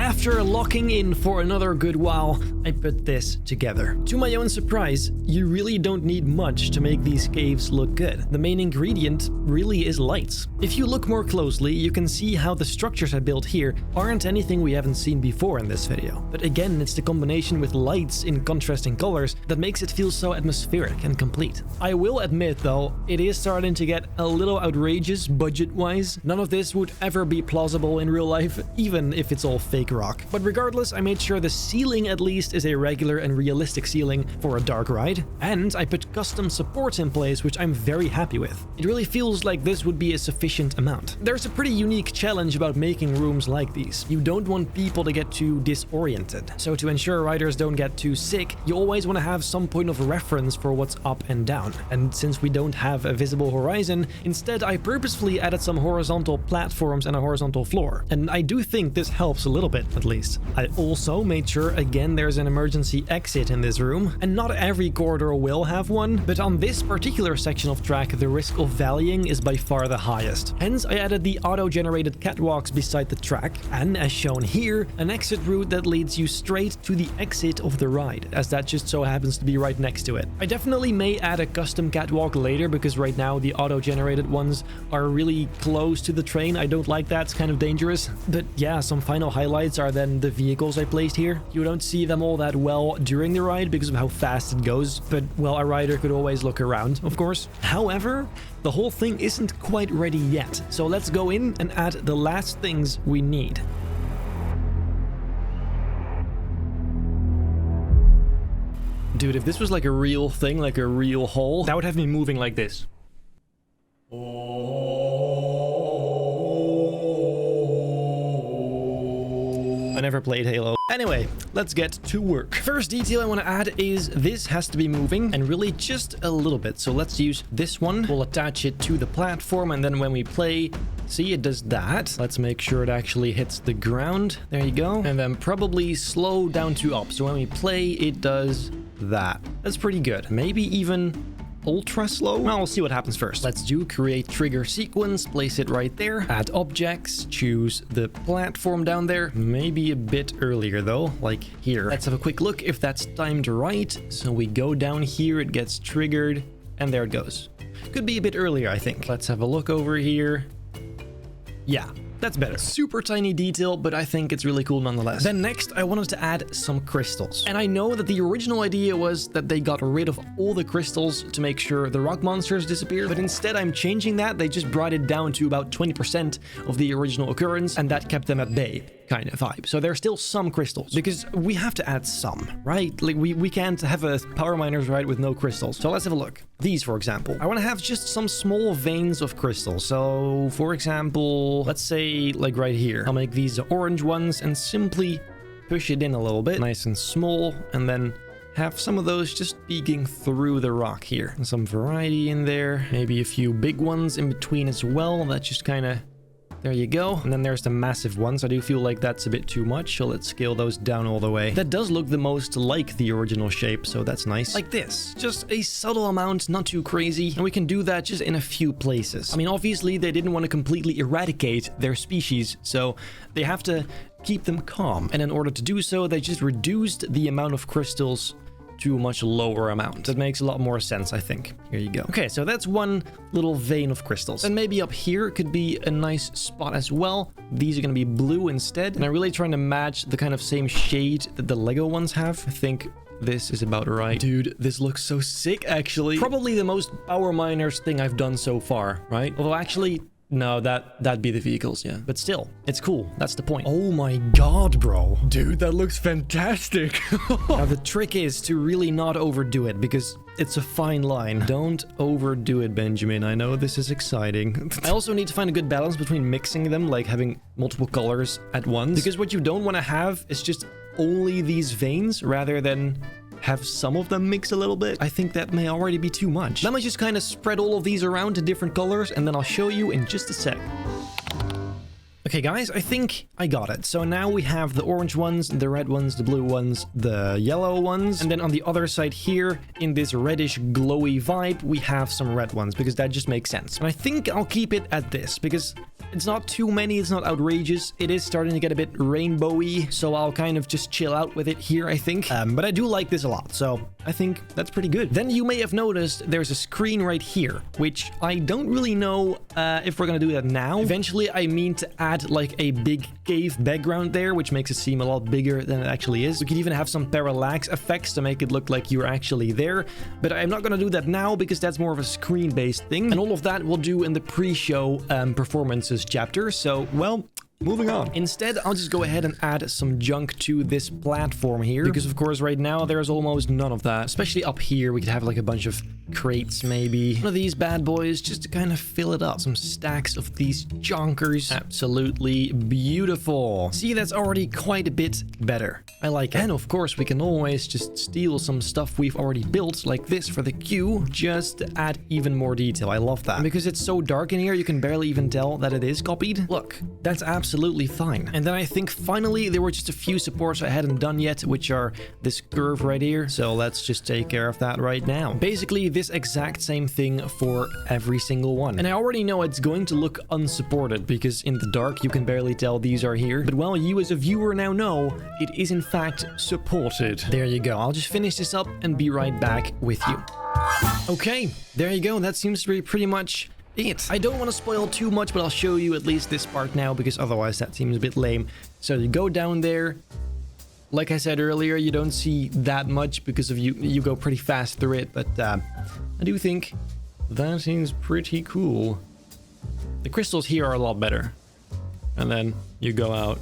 After locking in for another good while, I put this together. To my own surprise, you really don't need much to make these caves look good. The main ingredient really is lights. If you look more closely, you can see how the structures I built here aren't anything we haven't seen before in this video. But again, it's the combination with lights in contrasting colors that makes it feel so atmospheric and complete. I will admit though, it is starting to get a little outrageous budget-wise. None of this would ever be plausible in real life, even if it's all fake rock. But regardless, I made sure the ceiling at least is a regular and realistic ceiling for a dark ride, and I put custom supports in place, which I'm very happy with. It really feels like this would be a sufficient amount. There's a pretty unique challenge about making rooms like these. You don't want people to get too disoriented. So to ensure riders don't get too sick, you always want to have some point of reference for what's up and down. And since we don't have a visible horizon, instead I purposefully added some horizontal platforms and a horizontal floor. And I do think this helps a little bit, at least. I also made sure again there's an emergency exit in this room, and not every corridor will have one, but on this particular section of track the risk of valleying is by far the highest. Hence I added the auto-generated catwalks beside the track, and as shown here, an exit route that leads you straight to the exit of the ride, as that just so happens to be right next to it. I definitely may add a custom catwalk later, because right now the auto-generated ones are really close to the train. I don't like that, it's kind of dangerous. But yeah, some final highlights are then the vehicles I placed here. You don't see them all that well during the ride because of how fast it goes, but well, a rider could always look around, of course. However, the whole thing isn't quite ready yet, so let's go in and add the last things we need. Dude, if this was like a real thing, like a real hole, that would have me moving like this. I never played Halo. Anyway, let's get to work. First detail I want to add is this has to be moving, and really just a little bit. So let's use this one. We'll attach it to the platform, and then when we play, see, it does that. Let's make sure it actually hits the ground. There you go. And then probably slow down to up. So when we play, it does that. That's pretty good. Maybe even ultra slow? Well, we'll see what happens first. Let's do create trigger sequence, place it right there, add objects, choose the platform down there, maybe a bit earlier though, like here. Let's have a quick look if that's timed right. So we go down here, it gets triggered, and there it goes. Could be a bit earlier, I think. Let's have a look over here. Yeah, that's better. Super tiny detail, but I think it's really cool nonetheless. Then next, I wanted to add some crystals. And I know that the original idea was that they got rid of all the crystals to make sure the rock monsters disappeared, but instead I'm changing that. They just brought it down to about 20% of the original occurrence, and that kept them at bay kind of vibe. So there's still some crystals, because we have to add some, right? Like we can't have a power miners ride with no crystals. So let's have a look. These, for example. I want to have just some small veins of crystals. So for example, let's say like right here, I'll make these the orange ones and simply push it in a little bit, nice and small, and then have some of those just peeking through the rock here. And some variety in there, maybe a few big ones in between as well. That just kind of, there you go. And then there's the massive ones. I do feel like that's a bit too much, so let's scale those down all the way. That does look the most like the original shape, so that's nice. Like this. Just a subtle amount, not too crazy. And we can do that just in a few places. I mean, obviously, they didn't want to completely eradicate their species, so they have to keep them calm. And in order to do so, they just reduced the amount of crystals to a much lower amount. That makes a lot more sense, I think. Here you go. Okay, so that's one little vein of crystals. And maybe up here could be a nice spot as well. These are going to be blue instead. And I'm really trying to match the kind of same shade that the Lego ones have. I think this is about right. Dude, this looks so sick, actually. Probably the most power miners thing I've done so far, right? Although actually, no, that'd be the vehicles, yeah. But still, it's cool. That's the point. Oh my god, bro. Dude, that looks fantastic. Now, the trick is to really not overdo it, because it's a fine line. Don't overdo it, Benjamin. I know this is exciting. I also need to find a good balance between mixing them, like having multiple colors at once. Because what you don't want to have is just only these veins, rather than have some of them mix a little bit. I think that may already be too much. Let me just kind of spread all of these around to different colors, and then I'll show you in just a sec. Okay, guys, I think I got it. So now we have the orange ones, the red ones, the blue ones, the yellow ones. And then on the other side here, in this reddish glowy vibe, we have some red ones, because that just makes sense. And I think I'll keep it at this, because It's not too many, it's not outrageous. It is starting to get a bit rainbowy, so I'll kind of just chill out with it here, I think. But I do like this a lot, so I think that's pretty good. Then you may have noticed there's a screen right here, which I don't really know if we're gonna do that now. Eventually, I mean to add like a big cave background there, which makes it seem a lot bigger than it actually is. We could even have some parallax effects to make it look like you're actually there, but I'm not gonna do that now because that's more of a screen-based thing, and all of that we'll do in the pre-show performances chapter. So, well, moving on. Instead, I'll just go ahead and add some junk to this platform here, because of course right now there's almost none of that. Especially up here, we could have like a bunch of crates maybe. One of these bad boys just to kind of fill it up. Some stacks of these junkers. Absolutely beautiful. See, that's already quite a bit better. I like it. And of course, we can always just steal some stuff we've already built, like this for the queue, just to add even more detail. I love that. And because it's so dark in here, you can barely even tell that it is copied. Look, that's absolutely fine. And then I think finally there were just a few supports I hadn't done yet, which are this curve right here. So let's just take care of that right now. Basically, this exact same thing for every single one. And I already know it's going to look unsupported because in the dark you can barely tell these are here. But well, you as a viewer now know it is in fact supported. There you go. I'll just finish this up and be right back with you. Okay, there you go. That seems to be pretty much it. I don't want to spoil too much, but I'll show you at least this part now because otherwise that seems a bit lame. So you go down there. Like I said earlier, you don't see that much because of you go pretty fast through it, but I do think that seems pretty cool. The crystals here are a lot better. And then you go out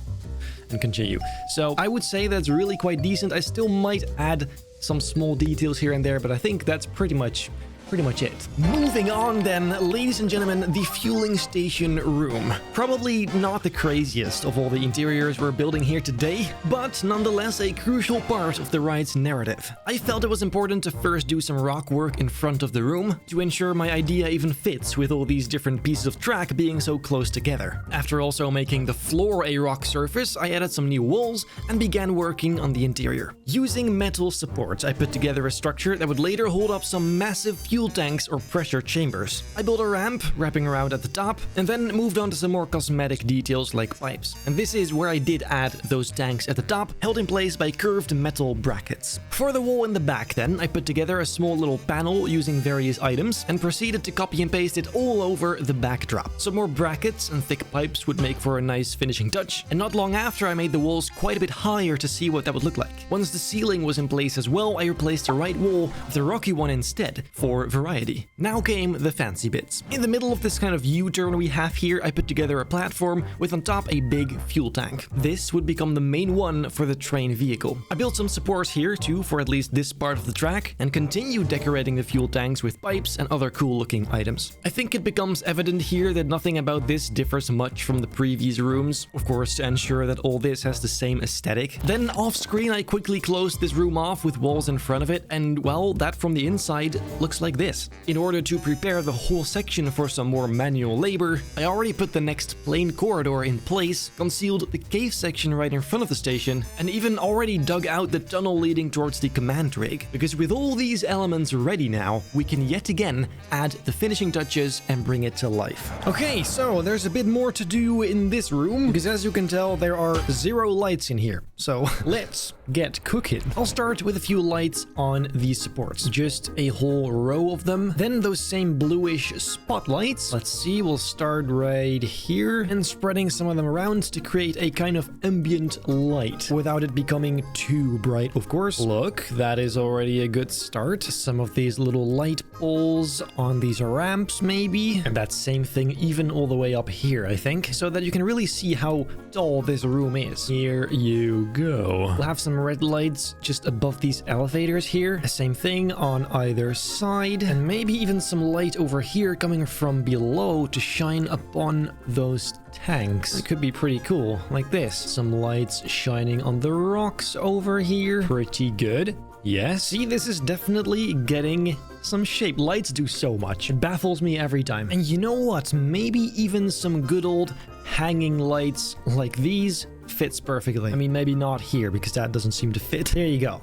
and continue. So I would say that's really quite decent. I still might add some small details here and there, but I think that's pretty much it. Moving on then, ladies and gentlemen, the fueling station room. Probably not the craziest of all the interiors we're building here today, but nonetheless a crucial part of the ride's narrative. I felt it was important to first do some rock work in front of the room to ensure my idea even fits with all these different pieces of track being so close together. After also making the floor a rock surface, I added some new walls and began working on the interior. Using metal supports, I put together a structure that would later hold up some massive fuel tanks or pressure chambers. I built a ramp wrapping around at the top and then moved on to some more cosmetic details like pipes. And this is where I did add those tanks at the top, held in place by curved metal brackets. For the wall in the back then, I put together a small little panel using various items and proceeded to copy and paste it all over the backdrop. Some more brackets and thick pipes would make for a nice finishing touch, and not long after I made the walls quite a bit higher to see what that would look like. Once the ceiling was in place as well, I replaced the right wall with the rocky one instead, for variety. Now came the fancy bits. In the middle of this kind of U-turn we have here, I put together a platform with on top a big fuel tank. This would become the main one for the train vehicle. I built some supports here too for at least this part of the track and continued decorating the fuel tanks with pipes and other cool looking items. I think it becomes evident here that nothing about this differs much from the previous rooms, of course to ensure that all this has the same aesthetic. Then off screen I quickly closed this room off with walls in front of it, and well, that from the inside looks like this. In order to prepare the whole section for some more manual labor, I already put the next plane corridor in place, concealed the cave section right in front of the station, and even already dug out the tunnel leading towards the command rig. Because with all these elements ready now, we can yet again add the finishing touches and bring it to life. Okay, so there's a bit more to do in this room, because as you can tell, there are 0 lights in here. So let's get cooking. I'll start with a few lights on these supports, just a whole row of them. Then those same bluish spotlights. Let's see, we'll start right here and spreading some of them around to create a kind of ambient light without it becoming too bright, of course. Look, that is already a good start. Some of these little light poles on these ramps maybe, and that same thing even all the way up here, I think, so that you can really see how tall this room is. Here you go. We'll have some red lights just above these elevators here. Same thing on either side, and maybe even some light over here coming from below to shine upon those tanks. It could be pretty cool, like this. Some lights shining on the rocks over here. Pretty good. Yes. See, this is definitely getting some shape. Lights do so much. It baffles me every time. And you know what? Maybe even some good old hanging lights like these fits perfectly. I mean, maybe not here because that doesn't seem to fit. There you go.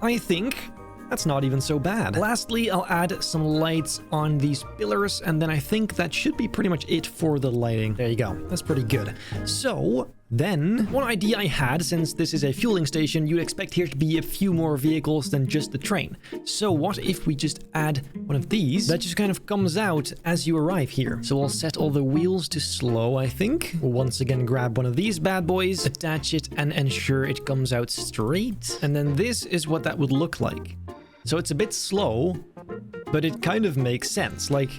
I think That's not even so bad. Lastly, I'll add some lights on these pillars, and then I think that should be pretty much it for the lighting. There you go. That's pretty good. So then, one idea I had, since this is a fueling station, you'd expect here to be a few more vehicles than just the train. So what if we just add one of these that just kind of comes out as you arrive here? So we'll set all the wheels to slow, I think. We'll once again grab one of these bad boys, attach it, and ensure it comes out straight. And then this is what that would look like. So it's a bit slow, but it kind of makes sense. Like,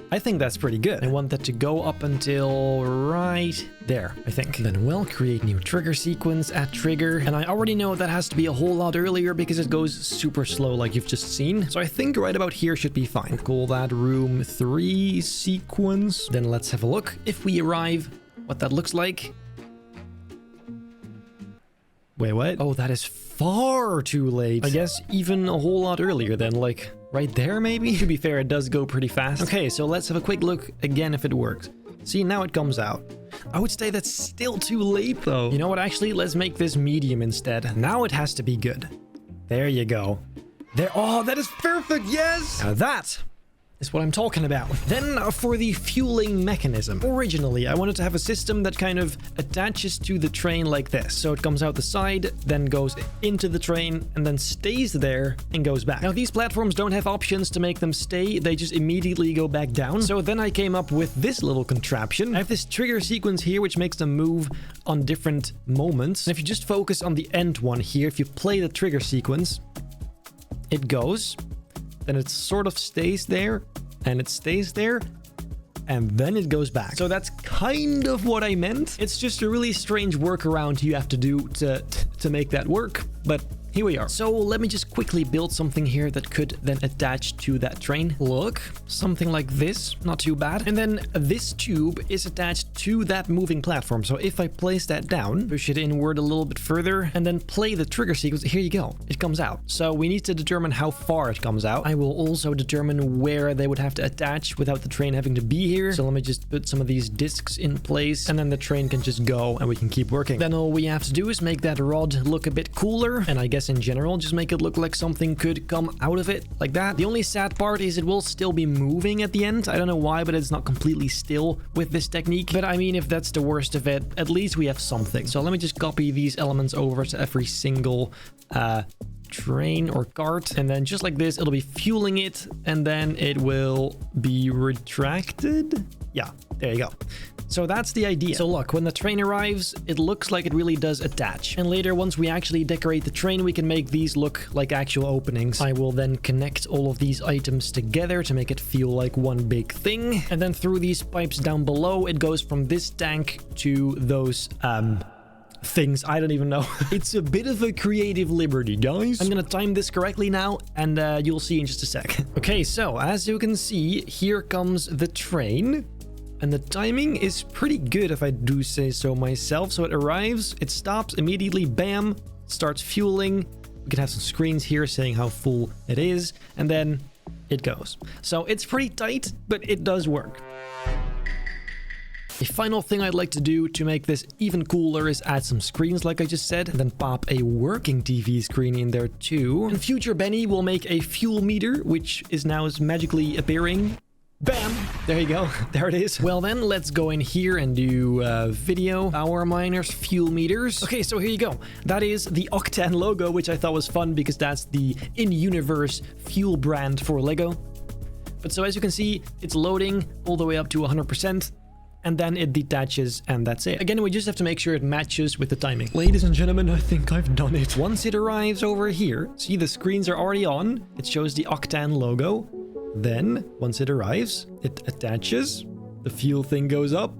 I think that's pretty good. I want that to go up until right there, I think. Then we'll create new trigger sequence at trigger. And I already know that has to be a whole lot earlier because it goes super slow like you've just seen. So I think right about here should be fine. Call that room 3 sequence. Then let's have a look. If we arrive, what that looks like. Wait, what? Oh, that is far too late. I guess even a whole lot earlier then, like right there maybe? To be fair, it does go pretty fast. Okay, so let's have a quick look again if it works. See, now it comes out. I would say that's still too late though. You know what, actually, let's make this medium instead. Now it has to be good. There you go. There, oh, that is perfect, yes! Now that is what I'm talking about. Then for the fueling mechanism. Originally, I wanted to have a system that kind of attaches to the train like this. So it comes out the side, then goes into the train, and then stays there and goes back. Now, these platforms don't have options to make them stay. They just immediately go back down. So then I came up with this little contraption. I have this trigger sequence here, which makes them move on different moments. And if you just focus on the end one here, if you play the trigger sequence, it goes, then it sort of stays there, and it stays there, and then it goes back. So that's kind of what I meant. It's just a really strange workaround you have to do to make that work, but here we are. So let me just quickly build something here that could then attach to that train. Look, something like this, not too bad. And then this tube is attached to that moving platform. So if I place that down, push it inward a little bit further, and then play the trigger sequence, here you go, it comes out. So we need to determine how far it comes out. I will also determine where they would have to attach without the train having to be here. So let me just put some of these discs in place, and then the train can just go and we can keep working. Then all we have to do is make that rod look a bit cooler, and I guess in general, just make it look like something could come out of it like that. The only sad part is it will still be moving at the end. I don't know why, but it's not completely still with this technique. But I mean, if that's the worst of it, at least we have something. So let me just copy these elements over to every single train or cart, and then just like this, it'll be fueling it, and then it will be retracted. Yeah, there you go. So that's the idea. So look, when the train arrives, it looks like it really does attach. And later, once we actually decorate the train, we can make these look like actual openings. I will then connect all of these items together to make it feel like one big thing. And then through these pipes down below, it goes from this tank to those, things. I don't even know. It's a bit of a creative liberty, guys. I'm gonna time this correctly now, and you'll see in just a sec. Okay, so as you can see, here comes the train. And the timing is pretty good, if I do say so myself. So it arrives, it stops immediately, bam, starts fueling. We can have some screens here saying how full it is, and then it goes. So it's pretty tight, but it does work. The final thing I'd like to do to make this even cooler is add some screens like I just said, and then pop a working TV screen in there too. In future, Benny will make a fuel meter, which is now magically appearing. Bam! There you go. There it is. Well then, let's go in here and do video, power miners, fuel meters. Okay, so here you go. That is the Octane logo, which I thought was fun because that's the in-universe fuel brand for Lego. But so as you can see, it's loading all the way up to 100%. And then it detaches, and that's it. Again, we just have to make sure it matches with the timing. Ladies and gentlemen, I think I've done it. Once it arrives over here, see the screens are already on. It shows the Octane logo. Then, once it arrives, it attaches. The fuel thing goes up.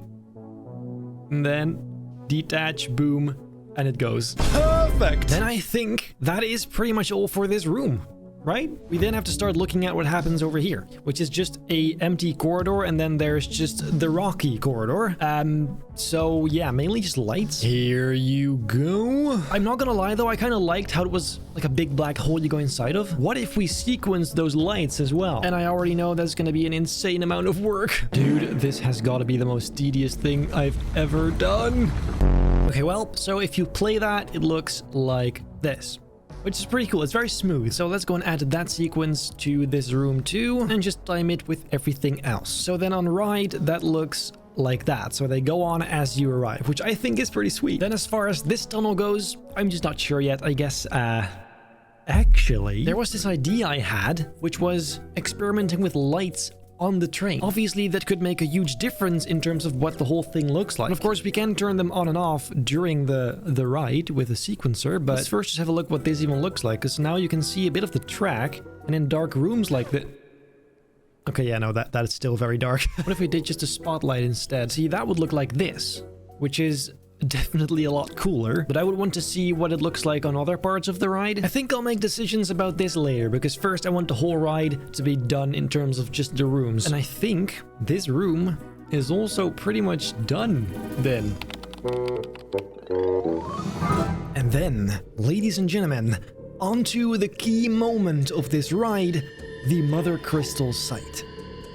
And then, detach, boom, and it goes. Perfect! Then I think that is pretty much all for this room. Right? We then have to start looking at what happens over here, which is just a empty corridor, and then there's just the rocky corridor. So yeah, mainly just lights. Here you go. I'm not gonna lie though, I kind of liked how it was like a big black hole you go inside of. What if we sequenced those lights as well? And I already know that's gonna be an insane amount of work. Dude, this has got to be the most tedious thing I've ever done. Okay, well, so if you play that, it looks like this. which is pretty cool. It's very smooth. So let's go and add that sequence to this room too, and just time it with everything else. So then on ride, that looks like that. So they go on as you arrive, which I think is pretty sweet. Then as far as this tunnel goes, I'm just not sure yet. I guess, actually, there was this idea I had, which was experimenting with lights on the train. Obviously, that could make a huge difference in terms of what the whole thing looks like. And of course, we can turn them on and off during the ride with a sequencer, but let's first just have a look what this even looks like, because now you can see a bit of the track, and in dark rooms like that. Okay, yeah, no, that is still very dark. What if we did just a spotlight instead? See, that would look like this, which is definitely a lot cooler, but I would want to see what it looks like on other parts of the ride. I think I'll make decisions about this later, because first I want the whole ride to be done in terms of just the rooms. And I think this room is also pretty much done then. And then, ladies and gentlemen, onto the key moment of this ride, the Mother Crystal site.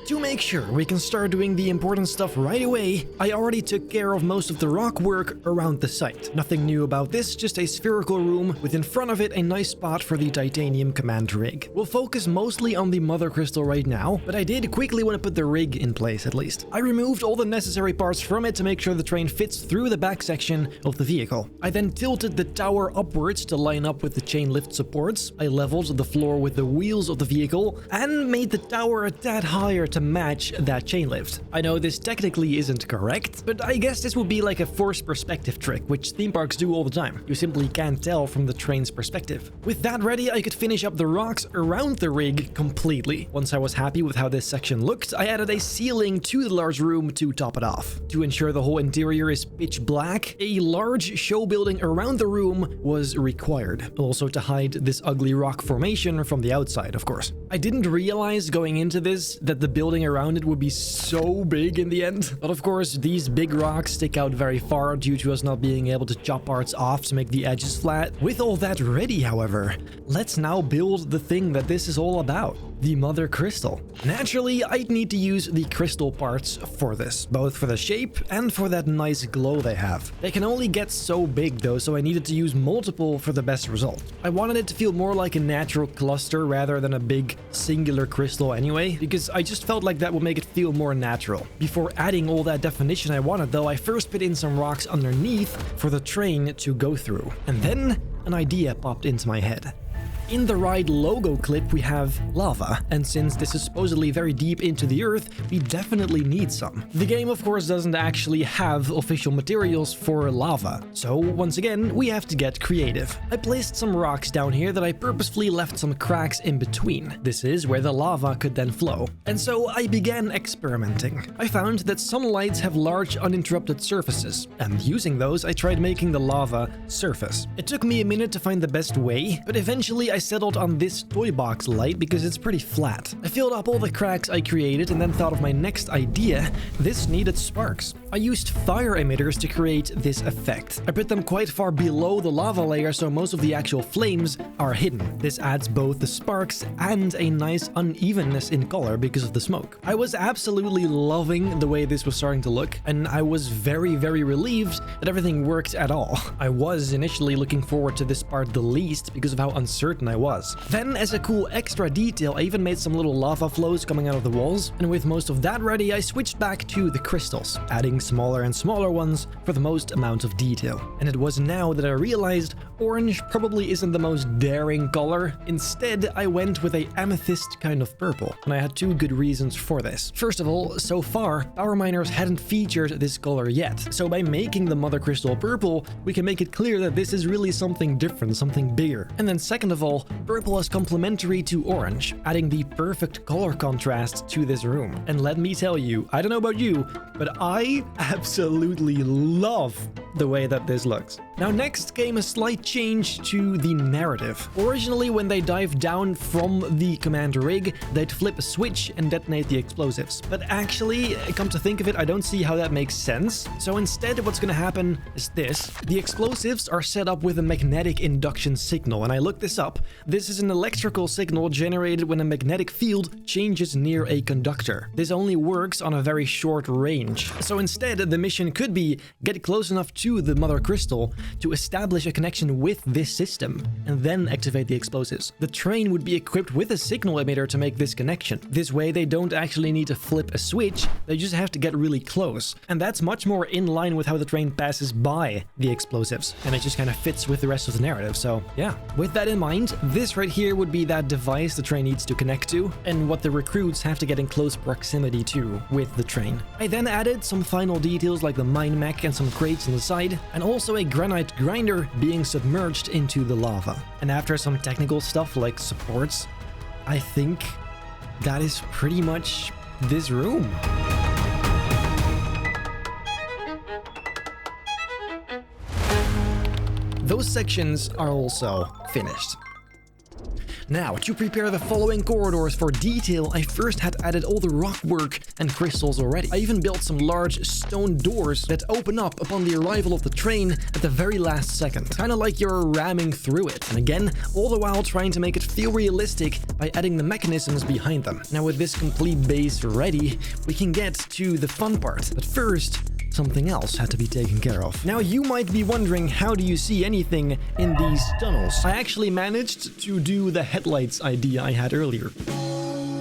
To make sure we can start doing the important stuff right away, I already took care of most of the rock work around the site. Nothing new about this, just a spherical room with in front of it a nice spot for the titanium command rig. We'll focus mostly on the Mother Crystal right now, but I did quickly want to put the rig in place at least. I removed all the necessary parts from it to make sure the train fits through the back section of the vehicle. I then tilted the tower upwards to line up with the chain lift supports. I leveled the floor with the wheels of the vehicle and made the tower a tad higher to match that chain lift. I know this technically isn't correct, but I guess this would be like a forced perspective trick, which theme parks do all the time. You simply can't tell from the train's perspective. With that ready, I could finish up the rocks around the rig completely. Once I was happy with how this section looked, I added a ceiling to the large room to top it off. To ensure the whole interior is pitch black, a large show building around the room was required, also to hide this ugly rock formation from the outside, of course. I didn't realize going into this that the building around it would be so big in the end. But of course, these big rocks stick out very far due to us not being able to chop parts off to make the edges flat. With all that ready, however, let's now build the thing that this is all about, the Mother Crystal. Naturally, I'd need to use the crystal parts for this, both for the shape and for that nice glow they have. They can only get so big though, so I needed to use multiple for the best result. I wanted it to feel more like a natural cluster rather than a big singular crystal anyway, because I just felt like that would make it feel more natural. Before adding all that definition I wanted though, I first put in some rocks underneath for the train to go through. And then an idea popped into my head. In the ride logo clip, we have lava, and since this is supposedly very deep into the earth, we definitely need some. The game, of course, doesn't actually have official materials for lava, so once again, we have to get creative. I placed some rocks down here that I purposefully left some cracks in between. This is where the lava could then flow. And so I began experimenting. I found that some lights have large uninterrupted surfaces, and using those, I tried making the lava surface. It took me a minute to find the best way, but eventually I settled on this toy box light because it's pretty flat. I filled up all the cracks I created and then thought of my next idea. This needed sparks. I used fire emitters to create this effect. I put them quite far below the lava layer so most of the actual flames are hidden. This adds both the sparks and a nice unevenness in color because of the smoke. I was absolutely loving the way this was starting to look, and I was very relieved that everything worked at all. I was initially looking forward to this part the least because of how uncertain I was. Then, as a cool extra detail, I even made some little lava flows coming out of the walls, and with most of that ready, I switched back to the crystals, adding smaller and smaller ones for the most amount of detail. And it was now that I realized orange probably isn't the most daring color. Instead, I went with a amethyst kind of purple, and I had two good reasons for this. First of all, so far, power miners hadn't featured this color yet, so by making the Mother Crystal purple, we can make it clear that this is really something different, something bigger. And then second of all, purple is complementary to orange, adding the perfect color contrast to this room. And let me tell you, I don't know about you, but I absolutely love the way that this looks. Now next came a slight change to the narrative. Originally, when they dive down from the command rig, they'd flip a switch and detonate the explosives. But actually, come to think of it, I don't see how that makes sense. So instead, what's gonna happen is this. The explosives are set up with a magnetic induction signal, and I looked this up. This is an electrical signal generated when a magnetic field changes near a conductor. This only works on a very short range. So instead, the mission could be get close enough to the mother crystal to establish a connection with this system and then activate the explosives. The train would be equipped with a signal emitter to make this connection. This way they don't actually need to flip a switch, they just have to get really close. And that's much more in line with how the train passes by the explosives, and it just kind of fits with the rest of the narrative. So yeah, with that in mind, this right here would be that device the train needs to connect to, and what the recruits have to get in close proximity to with the train. I then added some final details like the mine mech and some crates on the side, and also a granite grinder being submerged into the lava. And after some technical stuff like supports, I think that is pretty much this room. Those sections are also finished. Now, to prepare the following corridors for detail, I first had added all the rock work and crystals already. I even built some large stone doors that open up upon the arrival of the train at the very last second. Kind of like you're ramming through it. And again, all the while trying to make it feel realistic by adding the mechanisms behind them. Now, with this complete base ready, we can get to the fun part. But first, something else had to be taken care of. Now you might be wondering, how do you see anything in these tunnels? I actually managed to do the headlights idea I had earlier.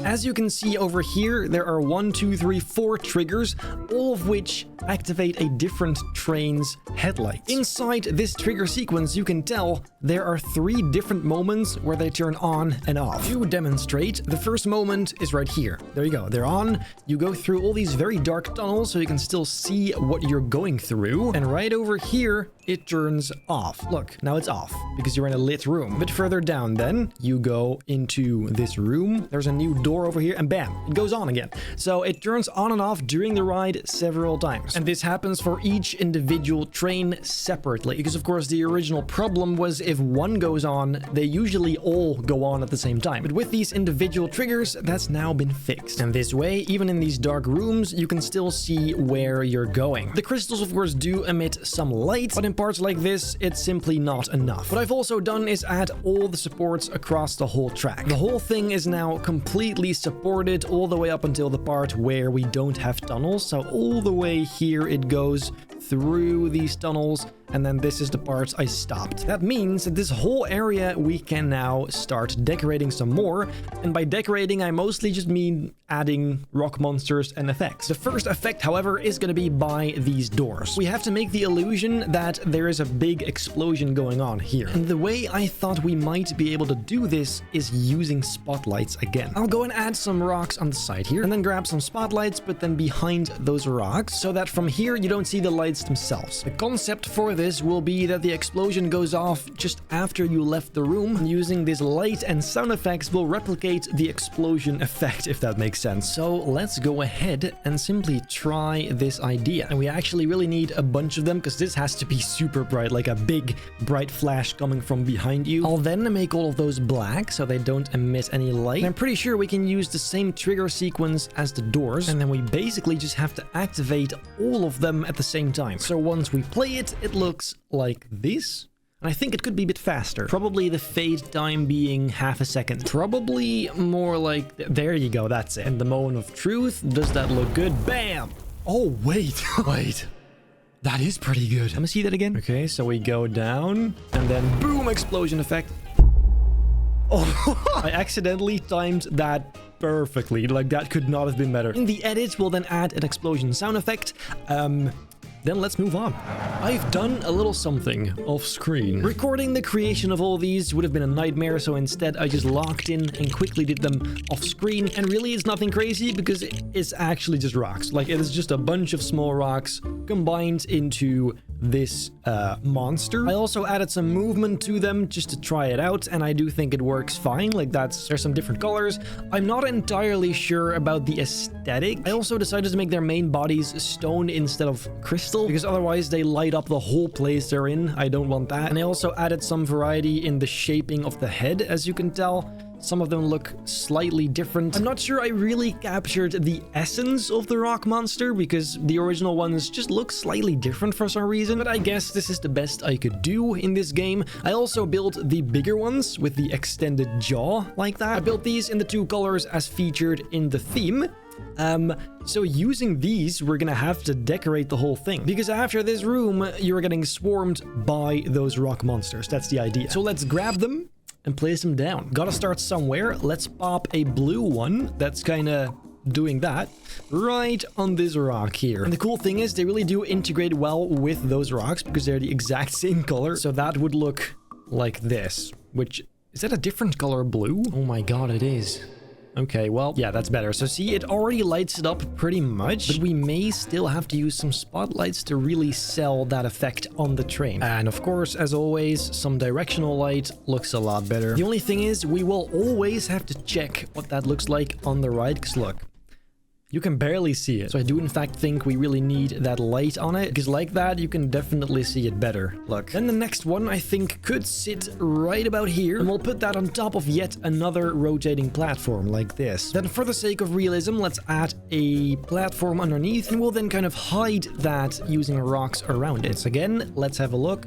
As you can see over here, there are 1, 2, 3, 4 triggers, all of which activate a different train's headlights. Inside this trigger sequence, you can tell there are 3 different moments where they turn on and off. To demonstrate, the first moment is right here. There you go, they're on. You go through all these very dark tunnels so you can still see what you're going through. And right over here, it turns off. Look, now it's off because you're in a lit room. A bit further down then, you go into this room. There's a new door over here and bam, it goes on again. So it turns on and off during the ride several times. And this happens for each individual train separately. Because of course the original problem was if one goes on, they usually all go on at the same time. But with these individual triggers, that's now been fixed. And this way, even in these dark rooms, you can still see where you're going. The crystals of course do emit some light, but in parts like this, it's simply not enough. What I've also done is add all the supports across the whole track. The whole thing is now completely supported all the way up until the part where we don't have tunnels. So all the way here it goes through these tunnels, and then this is the part I stopped. That means that this whole area we can now start decorating some more, and by decorating I mostly just mean adding rock monsters and effects. The first effect, however, is going to be by these doors. We have to make the illusion that there is a big explosion going on here, and the way I thought we might be able to do this is using spotlights again. I'll go and add some rocks on the side here, and then grab some spotlights, but then behind those rocks, so that from here you don't see the lights themselves. The concept for this will be that the explosion goes off just after you left the room, and using this light and sound effects will replicate the explosion effect, if that makes sense. So let's go ahead and simply try this idea. And we actually really need a bunch of them because this has to be super bright, like a big bright flash coming from behind you. I'll then make all of those black so they don't emit any light. And I'm pretty sure we can use the same trigger sequence as the doors, and then we basically just have to activate all of them at the same time. So once we play it, it looks like this. And I think it could be a bit faster. Probably the fade time being half a second. Probably more like... There you go, that's it. And the moment of truth, does that look good? Bam! Oh, wait. Wait. That is pretty good. Let me see that again. Okay, so we go down, and then boom, explosion effect. Oh, I accidentally timed that perfectly. Like, that could not have been better. In the edit, we'll then add an explosion sound effect. Then let's move on. I've done a little something off screen. Recording the creation of all these would have been a nightmare, so instead I just logged in and quickly did them off screen. And really it's nothing crazy because it's actually just rocks. Like, it is just a bunch of small rocks combined into this monster. I also added some movement to them just to try it out, and I do think it works fine. Like, there's some different colors. I'm not entirely sure about the aesthetic. I also decided to make their main bodies stone instead of crystal, because otherwise they light up the whole place they're in. I don't want that. And I also added some variety in the shaping of the head, as you can tell. Some of them look slightly different. I'm not sure I really captured the essence of the rock monster because the original ones just look slightly different for some reason, but I guess this is the best I could do in this game. I also built the bigger ones with the extended jaw like that. I built these in the 2 colors as featured in the theme. So using these, we're gonna have to decorate the whole thing. Because after this room, you're getting swarmed by those rock monsters. That's the idea. So let's grab them and place them down. Gotta start somewhere. Let's pop a blue one that's kind of doing that right on this rock here. And the cool thing is they really do integrate well with those rocks because they're the exact same color. So that would look like this, which is that a different color blue? Oh my god, it is. Okay, well, yeah, that's better. So see, it already lights it up pretty much, but we may still have to use some spotlights to really sell that effect on the train. And of course, as always, some directional light looks a lot better. The only thing is we will always have to check what that looks like on the right, because look, you can barely see it. So I do in fact think we really need that light on it, because like that, you can definitely see it better. Look. Then the next one I think could sit right about here, and we'll put that on top of yet another rotating platform like this. Then for the sake of realism, let's add a platform underneath, and we'll then kind of hide that using rocks around it. So again, let's have a look.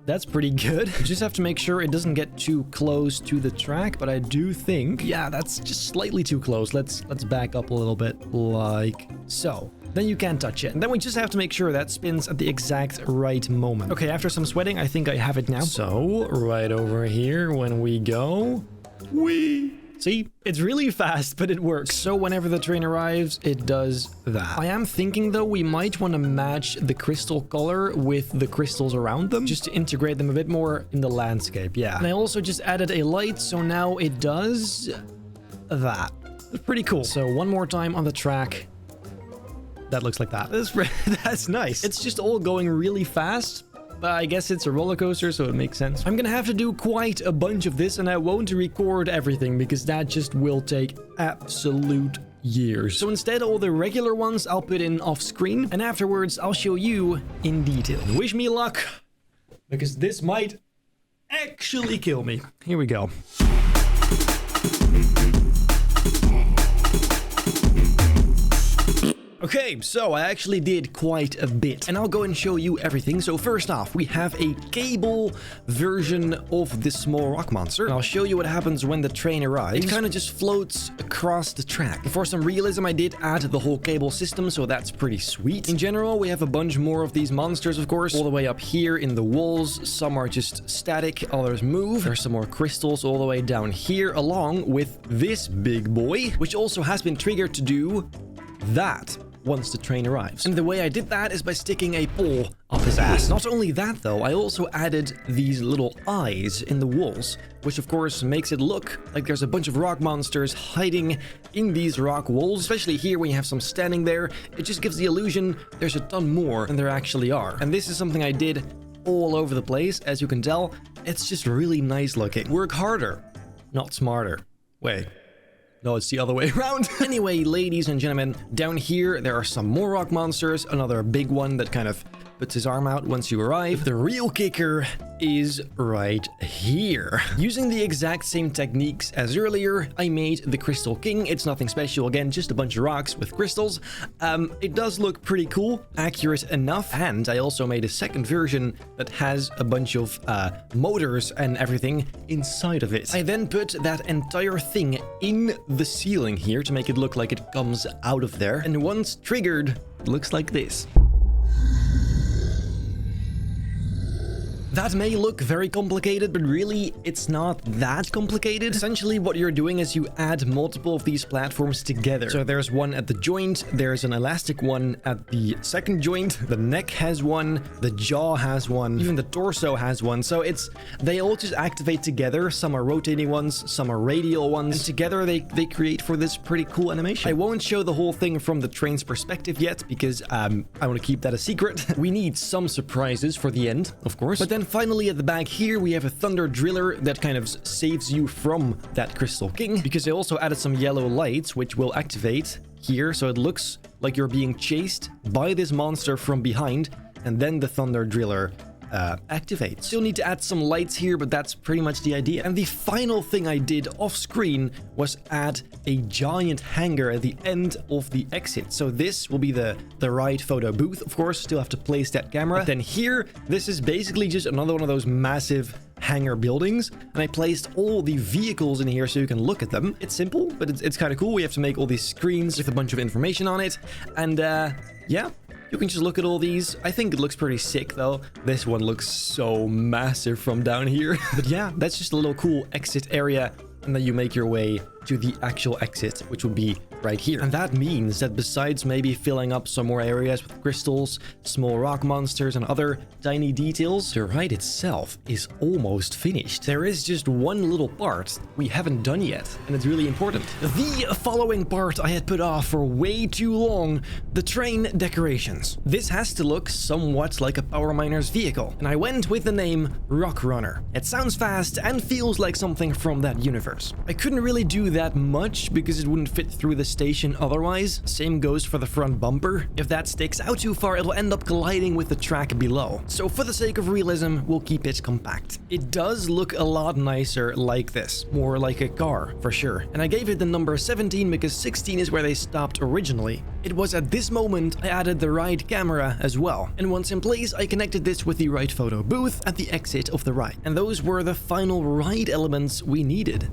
That's pretty good. You just have to make sure it doesn't get too close to the track, but I do think, yeah, that's just slightly too close. Let's back up a little bit like so. Then you can't touch it. And then we just have to make sure that spins at the exact right moment. Okay, after some sweating, I think I have it now. So right over here, when we go, see, it's really fast, but it works. So whenever the train arrives, it does that. I am thinking, though, we might want to match the crystal color with the crystals around them, just to integrate them a bit more in the landscape, yeah. And I also just added a light, so now it does that. That's pretty cool. So one more time on the track. That looks like that. That's nice. It's just all going really fast. But I guess it's a roller coaster, so it makes sense. I'm gonna have to do quite a bunch of this, and I won't record everything because that just will take absolute years. So instead, all the regular ones I'll put in off screen, and afterwards I'll show you in detail. Wish me luck, because this might actually kill me. Here we go. Okay, so I actually did quite a bit, and I'll go and show you everything. So first off, we have a cable version of this small rock monster, and I'll show you what happens when the train arrives. It kind of just floats across the track. For some realism, I did add the whole cable system, so that's pretty sweet. In general, we have a bunch more of these monsters, of course, all the way up here in the walls. Some are just static, others move. There's some more crystals all the way down here, along with this big boy, which also has been triggered to do that once the train arrives. And the way I did that is by sticking a pole up his ass. Not only that though, I also added these little eyes in the walls, which of course makes it look like there's a bunch of rock monsters hiding in these rock walls. Especially here when you have some standing there, it just gives the illusion there's a ton more than there actually are. And this is something I did all over the place, as you can tell. It's just really nice looking. Work harder, not smarter. Wait. No, it's the other way around. Anyway, ladies and gentlemen, down here, there are some more rock monsters. Another big one that kind of puts his arm out once you arrive. The real kicker is right here. Using the exact same techniques as earlier, I made the Crystal King. It's nothing special. Again, just a bunch of rocks with crystals. It does look pretty cool, accurate enough. And I also made a second version that has a bunch of motors and everything inside of it. I then put that entire thing in the ceiling here to make it look like it comes out of there. And once triggered, it looks like this. That may look very complicated, but really, it's not that complicated. Essentially, what you're doing is you add multiple of these platforms together. So there's one at the joint, there's an elastic one at the second joint, the neck has one, the jaw has one, even the torso has one. So they all just activate together. Some are rotating ones, some are radial ones, and together they create for this pretty cool animation. I won't show the whole thing from the train's perspective yet, because I want to keep that a secret. We need some surprises for the end, of course. But then finally at the back here, we have a thunder driller that kind of saves you from that Crystal King, because I also added some yellow lights, which will activate here. So it looks like you're being chased by this monster from behind, and then the thunder driller activates. Still need to add some lights here, but that's pretty much the idea. And the final thing I did off screen was add a giant hanger at the end of the exit. So this will be the right photo booth. Of course, still have to place that camera. But then here, this is basically just another one of those massive hangar buildings, and I placed all the vehicles in here so you can look at them. It's simple, but it's kind of cool. We have to make all these screens with a bunch of information on it, and yeah. You can just look at all these. I think it looks pretty sick, though. This one looks so massive from down here. But yeah, that's just a little cool exit area, and then you make your way to the actual exit, which would be right here. And that means that besides maybe filling up some more areas with crystals, small rock monsters, and other tiny details, the ride itself is almost finished. There is just one little part we haven't done yet, and it's really important. The following part I had put off for way too long, the train decorations. This has to look somewhat like a Power Miner's vehicle, and I went with the name Rock Runner. It sounds fast and feels like something from that universe. I couldn't really do that much because it wouldn't fit through the station otherwise. Same goes for the front bumper. If that sticks out too far, it'll end up colliding with the track below. So for the sake of realism, we'll keep it compact. It does look a lot nicer like this, more like a car for sure. And I gave it the number 17 because 16 is where they stopped originally. It was at this moment I added the ride camera as well. And once in place, I connected this with the ride photo booth at the exit of the ride. And those were the final ride elements we needed.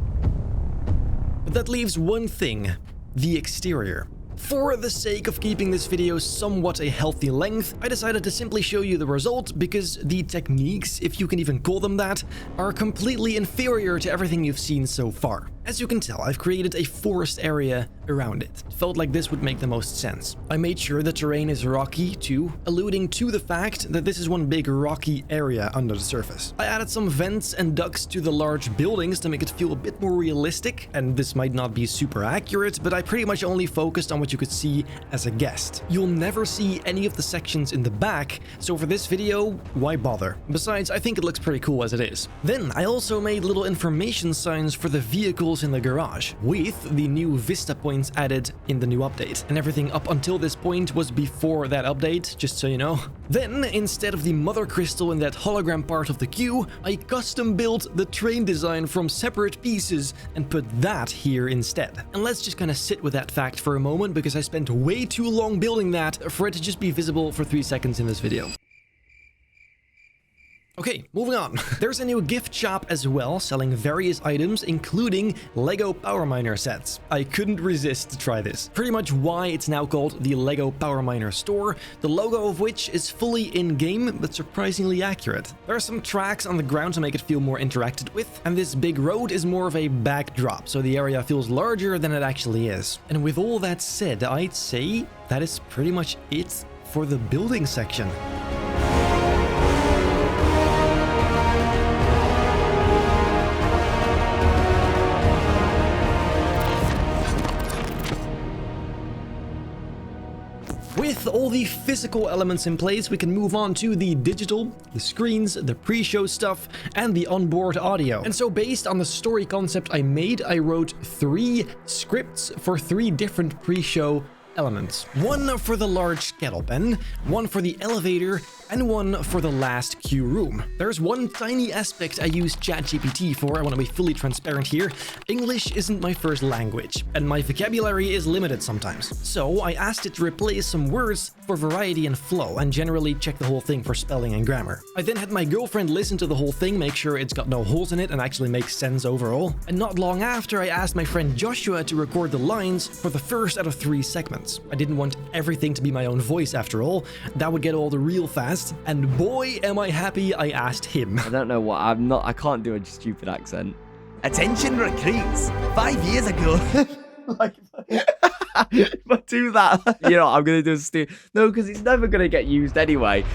But that leaves one thing, the exterior. For the sake of keeping this video somewhat a healthy length, I decided to simply show you the result because the techniques, if you can even call them that, are completely inferior to everything you've seen so far. As you can tell, I've created a forest area around it. It felt like this would make the most sense. I made sure the terrain is rocky too, alluding to the fact that this is one big rocky area under the surface. I added some vents and ducts to the large buildings to make it feel a bit more realistic, and this might not be super accurate, but I pretty much only focused on what you could see as a guest. You'll never see any of the sections in the back, so for this video, why bother? Besides, I think it looks pretty cool as it is. Then I also made little information signs for the vehicles in the garage, with the new vista points added in the new update. And everything up until this point was before that update, just so you know. Then, instead of the mother crystal in that hologram part of the queue, I custom built the train design from separate pieces and put that here instead. And let's just kind of sit with that fact for a moment because I spent way too long building that for it to just be visible for 3 seconds in this video. Okay, moving on. There's a new gift shop as well, selling various items, including Lego Power Miner sets. I couldn't resist to try this. Pretty much why it's now called the Lego Power Miner store, the logo of which is fully in-game, but surprisingly accurate. There are some tracks on the ground to make it feel more interacted with, and this big road is more of a backdrop, so the area feels larger than it actually is. And with all that said, I'd say that is pretty much it for the building section. With all the physical elements in place, we can move on to the digital, the screens, the pre-show stuff, and the onboard audio. And so based on the story concept I made, I wrote 3 scripts for 3 different pre-show elements. One for the large kettle pen, one for the elevator, and one for the last queue room. There's one tiny aspect I use ChatGPT for. I want to be fully transparent here. English isn't my first language, and my vocabulary is limited sometimes. So I asked it to replace some words for variety and flow, and generally check the whole thing for spelling and grammar. I then had my girlfriend listen to the whole thing, make sure it's got no holes in it and actually makes sense overall. And not long after, I asked my friend Joshua to record the lines for the first out of 3 segments. I didn't want everything to be my own voice after all. That would get old real fast. And boy, am I happy I asked him. I don't know what, I can't do a stupid accent. Attention recruits, 5 years ago. Like, if I do that, you know, I'm going to do a no, because it's never going to get used anyway.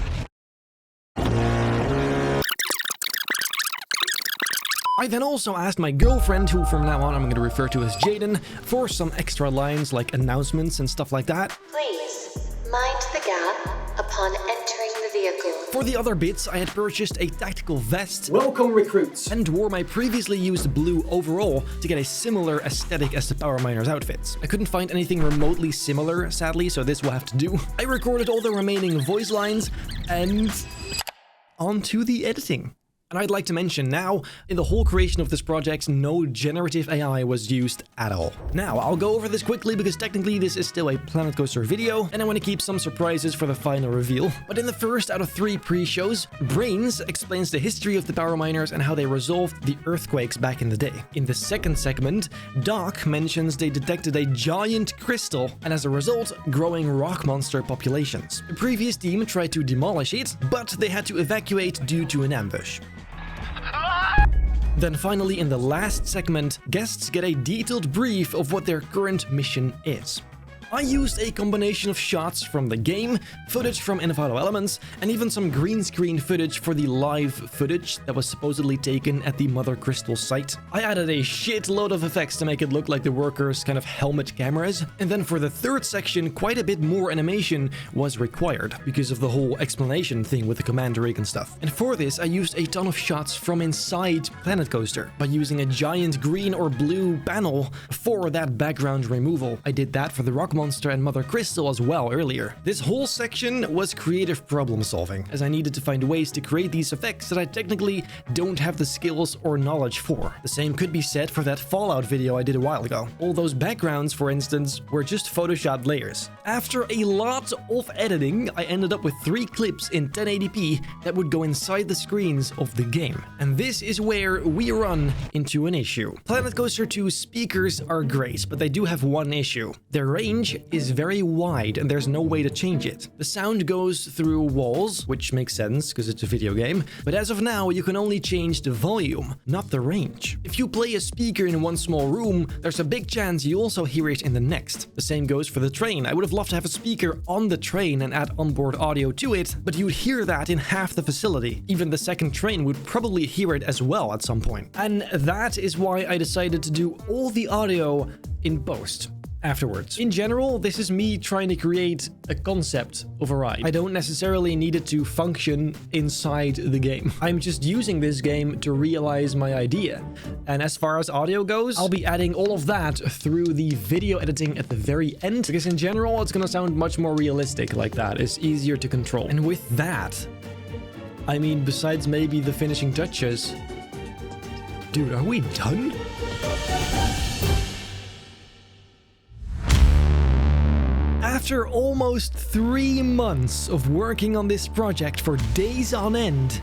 I then also asked my girlfriend, who from now on I'm going to refer to as Jaden, for some extra lines like announcements and stuff like that. Please, mind the gap upon entering the vehicle. For the other bits, I had purchased a tactical vest. Welcome, recruits. And wore my previously used blue overall to get a similar aesthetic as the Power Miners outfits. I couldn't find anything remotely similar, sadly, so this will have to do. I recorded all the remaining voice lines, and on to the editing. And I'd like to mention now, in the whole creation of this project, no generative AI was used at all. Now, I'll go over this quickly because technically this is still a Planet Coaster video, and I want to keep some surprises for the final reveal. But in the first out of 3 pre-shows, Brains explains the history of the power miners and how they resolved the earthquakes back in the day. In the second segment, Doc mentions they detected a giant crystal and as a result, growing rock monster populations. The previous team tried to demolish it, but they had to evacuate due to an ambush. Then finally, in the last segment, guests get a detailed brief of what their current mission is. I used a combination of shots from the game, footage from Envato Elements, and even some green screen footage for the live footage that was supposedly taken at the Mother Crystal site. I added a shitload of effects to make it look like the workers' kind of helmet cameras, and then for the third section, quite a bit more animation was required because of the whole explanation thing with the commander rig and stuff. And for this, I used a ton of shots from inside Planet Coaster by using a giant green or blue panel for that background removal. I did that for the Rock Monster and Mother Crystal as well earlier. This whole section was creative problem solving, as I needed to find ways to create these effects that I technically don't have the skills or knowledge for. The same could be said for that Fallout video I did a while ago. All those backgrounds, for instance, were just photoshopped layers. After a lot of editing, I ended up with 3 clips in 1080p that would go inside the screens of the game. And this is where we run into an issue. Planet Coaster 2's speakers are great, but they do have one issue. Their range is very wide and there's no way to change it. The sound goes through walls, which makes sense because it's a video game, but as of now you can only change the volume, not the range. If you play a speaker in one small room, there's a big chance you also hear it in the next. The same goes for the train. I would have loved to have a speaker on the train and add onboard audio to it, but you would hear that in half the facility. Even the second train would probably hear it as well at some point. And that is why I decided to do all the audio in post afterwards. In general, this is me trying to create a concept of a ride. I don't necessarily need it to function inside the game. I'm just using this game to realize my idea. And as far as audio goes, I'll be adding all of that through the video editing at the very end, because in general, it's gonna sound much more realistic like that. It's easier to control. And with that, I mean, besides maybe the finishing touches, dude, are we done? After almost 3 months of working on this project for days on end,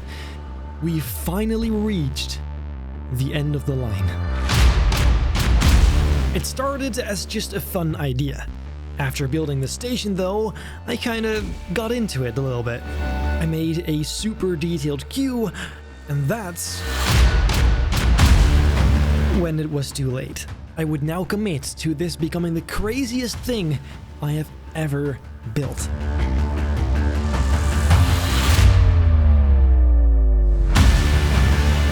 we finally reached the end of the line. It started as just a fun idea. After building the station though, I kinda got into it a little bit. I made a super detailed queue, and that's when it was too late. I would now commit to this becoming the craziest thing I have ever built.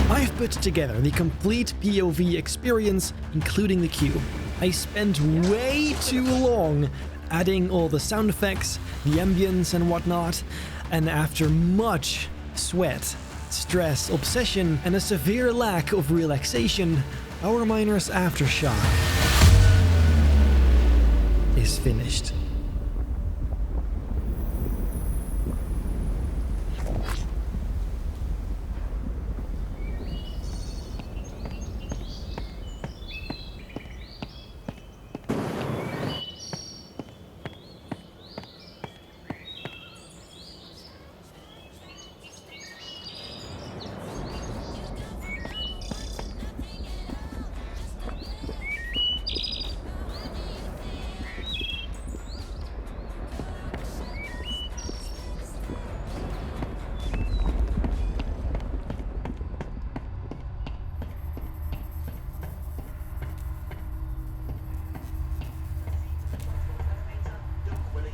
I've put together the complete POV experience, including the queue. I spent way too long adding all the sound effects, the ambience and whatnot, and after much sweat, stress, obsession, and a severe lack of relaxation, Power Miners Aftershock is finished.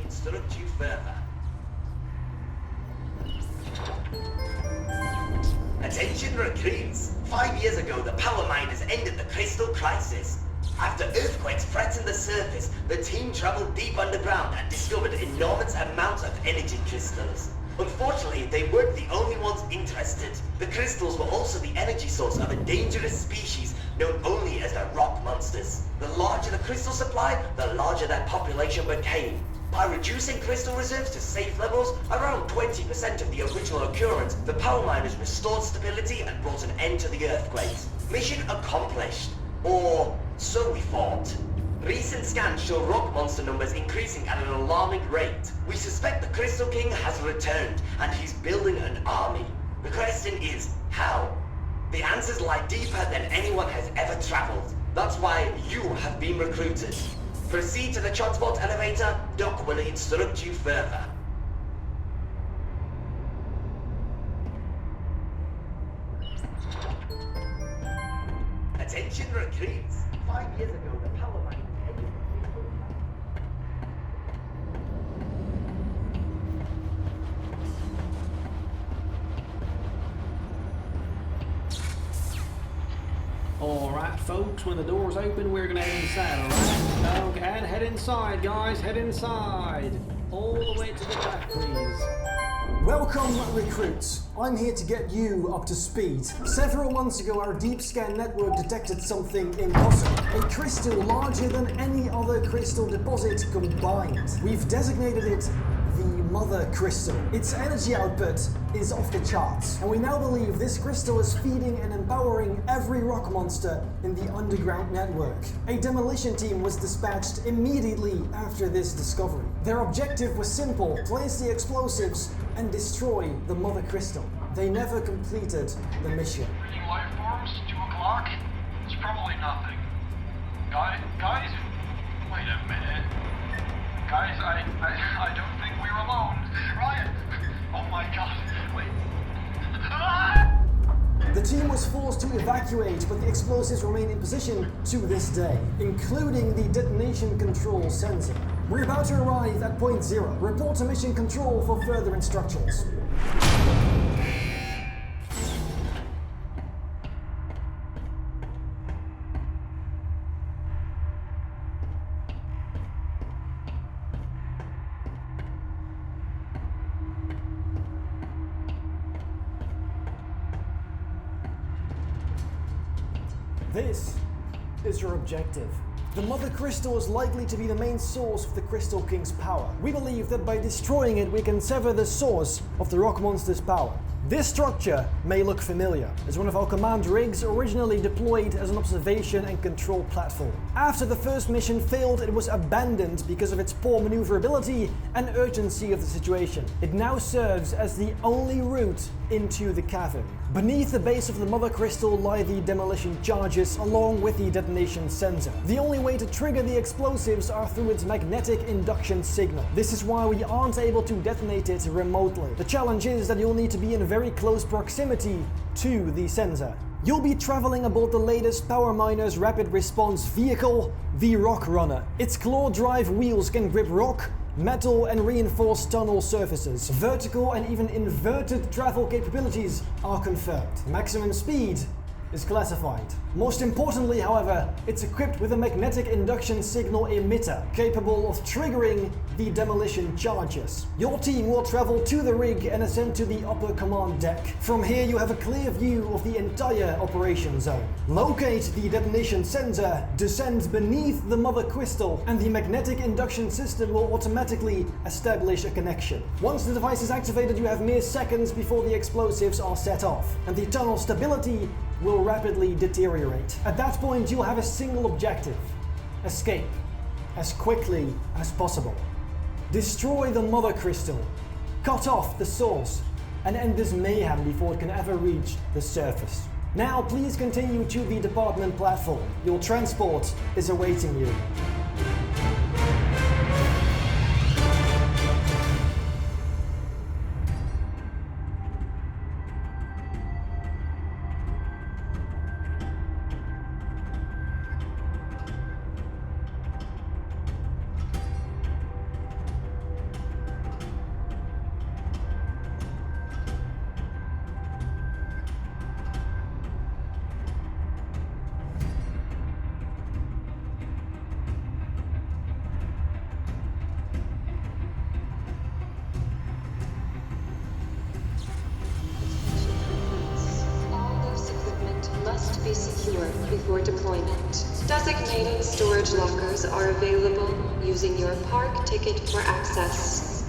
Instruct you further. Attention recruits! 5 years ago, the power miners ended the crystal crisis. After earthquakes threatened the surface, the team traveled deep underground and discovered enormous amounts of energy crystals. Unfortunately, they weren't the only ones interested. The crystals were also the energy source of a dangerous species known only as the rock monsters. The larger the crystal supply, the larger their population became. By reducing crystal reserves to safe levels, around 20% of the original occurrence, the power miners restored stability and brought an end to the earthquakes. Mission accomplished. Or so we thought. Recent scans show rock monster numbers increasing at an alarming rate. We suspect the Crystal King has returned, and he's building an army. The question is, how? The answers lie deeper than anyone has ever traveled. That's why you have been recruited. Proceed to the transport elevator. Doc will instruct you further. Attention recruits. 5 years ago, the power line ended. Alright, folks, when the doors open, we're gonna head inside, alright? Okay, and head inside, guys, head inside. All the way to the back, please. Welcome, recruits. I'm here to get you up to speed. Several months ago, our deep scan network detected something impossible. A crystal larger than any other crystal deposit combined. We've designated it the Mother Crystal. Its energy output is off the charts, and we now believe this crystal is feeding and empowering every rock monster in the underground network. A demolition team was dispatched immediately after this discovery. Their objective was simple: place the explosives and destroy the Mother Crystal. They never completed the mission. Reading life forms, 2 o'clock? It's probably nothing. Guys, wait a minute. Guys, I don't think we're alone. Ryan! Oh my god, wait. Ah! The team was forced to evacuate, but the explosives remain in position to this day, including the detonation control sensor. We're about to arrive at point 0. Report to mission control for further instructions. This is your objective. The Mother Crystal is likely to be the main source of the Crystal King's power. We believe that by destroying it, we can sever the source of the rock monster's power. This structure may look familiar, as one of our command rigs originally deployed as an observation and control platform. After the first mission failed, it was abandoned because of its poor maneuverability and urgency of the situation. It now serves as the only route into the cavern. Beneath the base of the Mother Crystal lie the demolition charges along with the detonation sensor. The only way to trigger the explosives are through its magnetic induction signal. This is why we aren't able to detonate it remotely. The challenge is that you'll need to be in very close proximity to the sensor. You'll be traveling aboard the latest Power Miners Rapid Response vehicle, the Rock Runner. Its claw drive wheels can grip rock, metal and reinforced tunnel surfaces. Vertical and even inverted travel capabilities are confirmed. Maximum speed is classified. Most importantly, however, it's equipped with a magnetic induction signal emitter capable of triggering the demolition charges. Your team will travel to the rig and ascend to the upper command deck. From here, you have a clear view of the entire operation zone. Locate the detonation sensor, descend beneath the Mother Crystal, and the magnetic induction system will automatically establish a connection. Once the device is activated, you have mere seconds before the explosives are set off, and the tunnel stability will rapidly deteriorate. At that point, you'll have a single objective: escape as quickly as possible. Destroy the Mother Crystal, cut off the source, and end this mayhem before it can ever reach the surface. Now, please continue to the department platform. Your transport is awaiting you. secure before deployment. Designated storage lockers are available using your park ticket for access.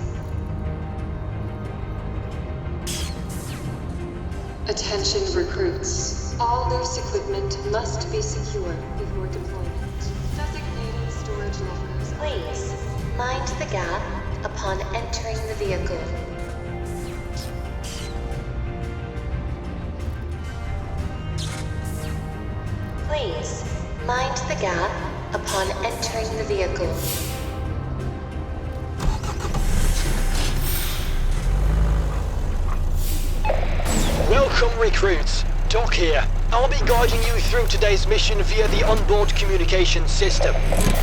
Attention recruits. All loose equipment must be secure before deployment. Designated storage lockers. Please, mind the gap upon entering the vehicle. Please, mind the gap upon entering the vehicle. Welcome, recruits. Doc here. I'll be guiding you through today's mission via the onboard communication system.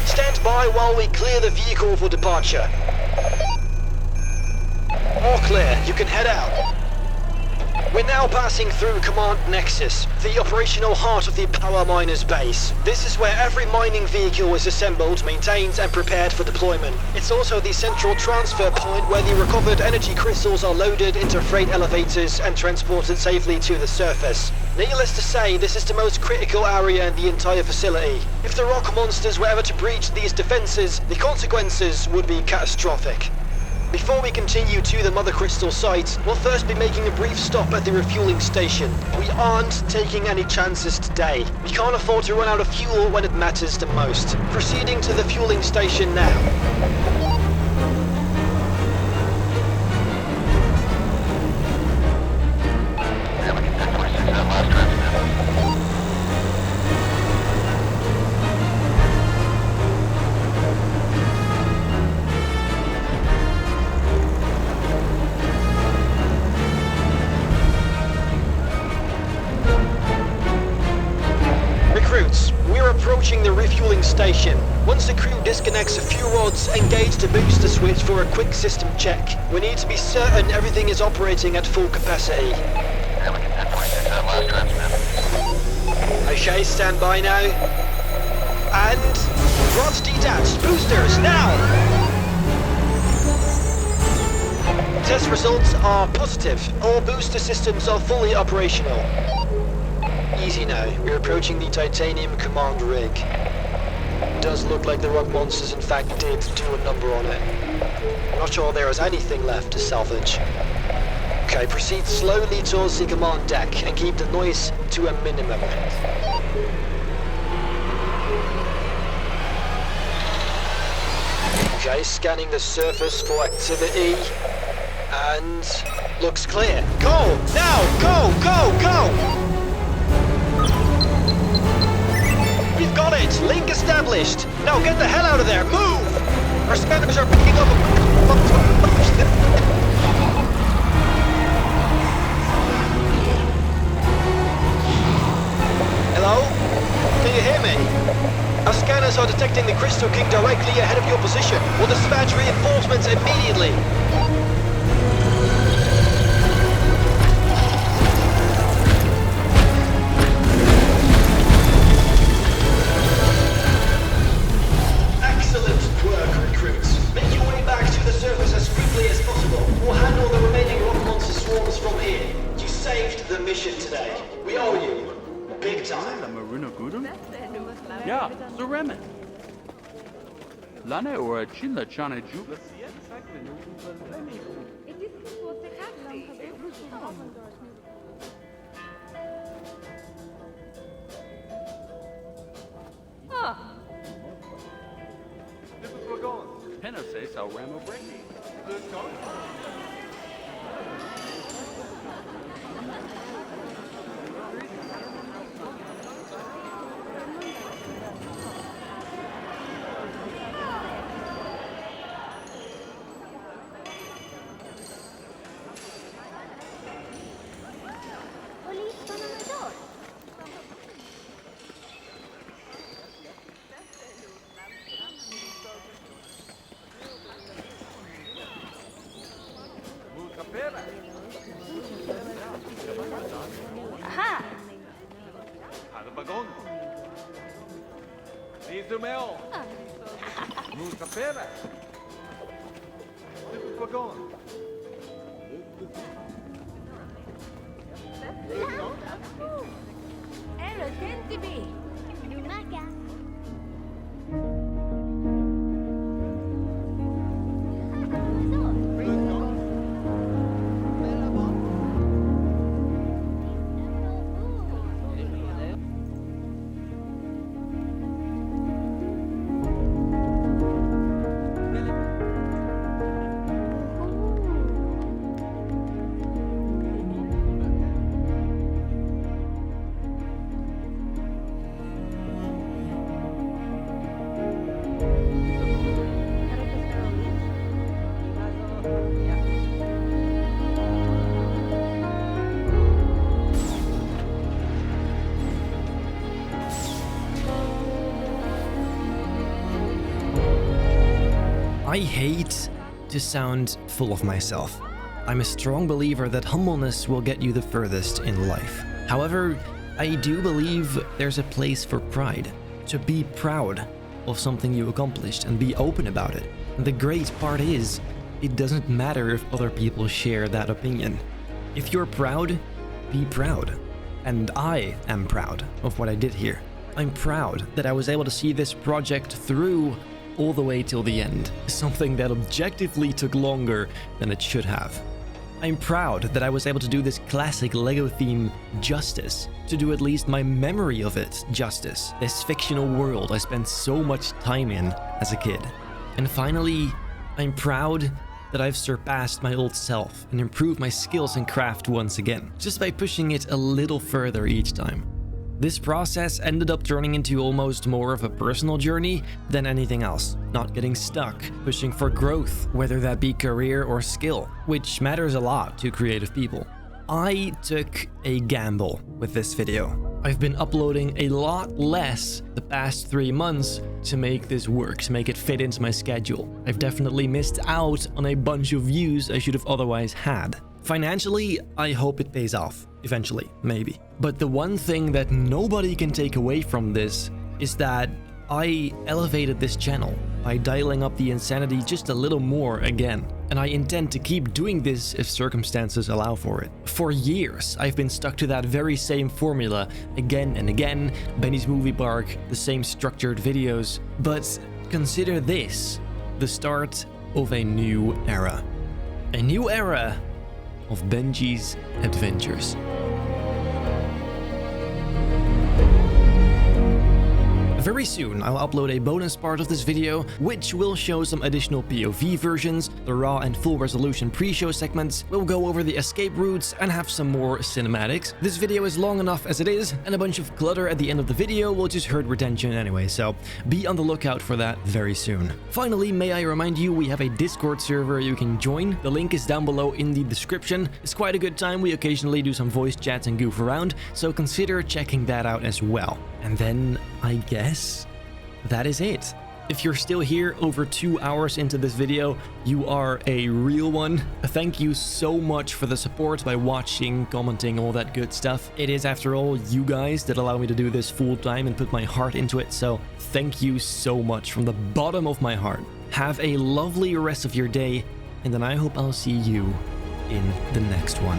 Stand by while we clear the vehicle for departure. All clear. You can head out. We're now passing through Command Nexus, the operational heart of the power miners' base. This is where every mining vehicle is assembled, maintained, and prepared for deployment. It's also the central transfer point where the recovered energy crystals are loaded into freight elevators and transported safely to the surface. Needless to say, this is the most critical area in the entire facility. If the rock monsters were ever to breach these defenses, the consequences would be catastrophic. Before we continue to the Mother Crystal site, we'll first be making a brief stop at the refueling station. We aren't taking any chances today. We can't afford to run out of fuel when it matters the most. Proceeding to the fueling station now. We're approaching the refueling station. Once the crew disconnects a few rods, engage the booster switch for a quick system check. We need to be certain everything is operating at full capacity. Okay, stand by now. And rods detached. Boosters, now! Test results are positive. All booster systems are fully operational. Easy now. We're approaching the titanium command rig. Does look like the rock monsters in fact did do a number on it. I'm not sure there is anything left to salvage. Okay, proceed slowly towards the command deck and keep the noise to a minimum. Okay, scanning the surface for activity. And looks clear. Go! Now! Go! Go! Go! We've got it! Link established! Now get the hell out of there! Move! Our scanners are picking up Hello? Can you hear me? Our scanners are detecting the Crystal King directly ahead of your position. We'll dispatch reinforcements immediately. Ja, zo remmen. Lane or chilla chana ju. Penna says I'll ram a break. Aha! Hade bagon. Lies mel. Música pera. Bagon. Era gente. I hate to sound full of myself. I'm a strong believer that humbleness will get you the furthest in life. However, I do believe there's a place for pride. To be proud of something you accomplished and be open about it. And the great part is, it doesn't matter if other people share that opinion. If you're proud, be proud. And I am proud of what I did here. I'm proud that I was able to see this project through all the way till the end, something that objectively took longer than it should have. I'm proud that I was able to do this classic LEGO theme justice, to do at least my memory of it justice, this fictional world I spent so much time in as a kid. And finally, I'm proud that I've surpassed my old self and improved my skills in craft once again, just by pushing it a little further each time. This process ended up turning into almost more of a personal journey than anything else. Not getting stuck, pushing for growth, whether that be career or skill, which matters a lot to creative people. I took a gamble with this video. I've been uploading a lot less the past 3 months to make this work, to make it fit into my schedule. I've definitely missed out on a bunch of views I should have otherwise had. Financially, I hope it pays off. Eventually, maybe. But the one thing that nobody can take away from this is that I elevated this channel by dialing up the insanity just a little more again. And I intend to keep doing this if circumstances allow for it. For years, I've been stuck to that very same formula again and again, Benji's Movie Park, the same structured videos. But consider this, the start of a new era. A new era of Benji's adventures. Very soon, I'll upload a bonus part of this video, which will show some additional POV versions, the raw and full resolution pre-show segments, we'll go over the escape routes, and have some more cinematics. This video is long enough as it is, and a bunch of clutter at the end of the video will just hurt retention anyway, so be on the lookout for that very soon. Finally, may I remind you, we have a Discord server you can join. The link is down below in the description. It's quite a good time, we occasionally do some voice chats and goof around, so consider checking that out as well. And then, I guess, that is it. If you're still here over 2 hours into this video, you are a real one. Thank you so much for the support by watching, commenting, all that good stuff. It is, after all, you guys that allow me to do this full time and put my heart into it, so thank you so much from the bottom of my heart. Have a lovely rest of your day, and then I hope I'll see you in the next one.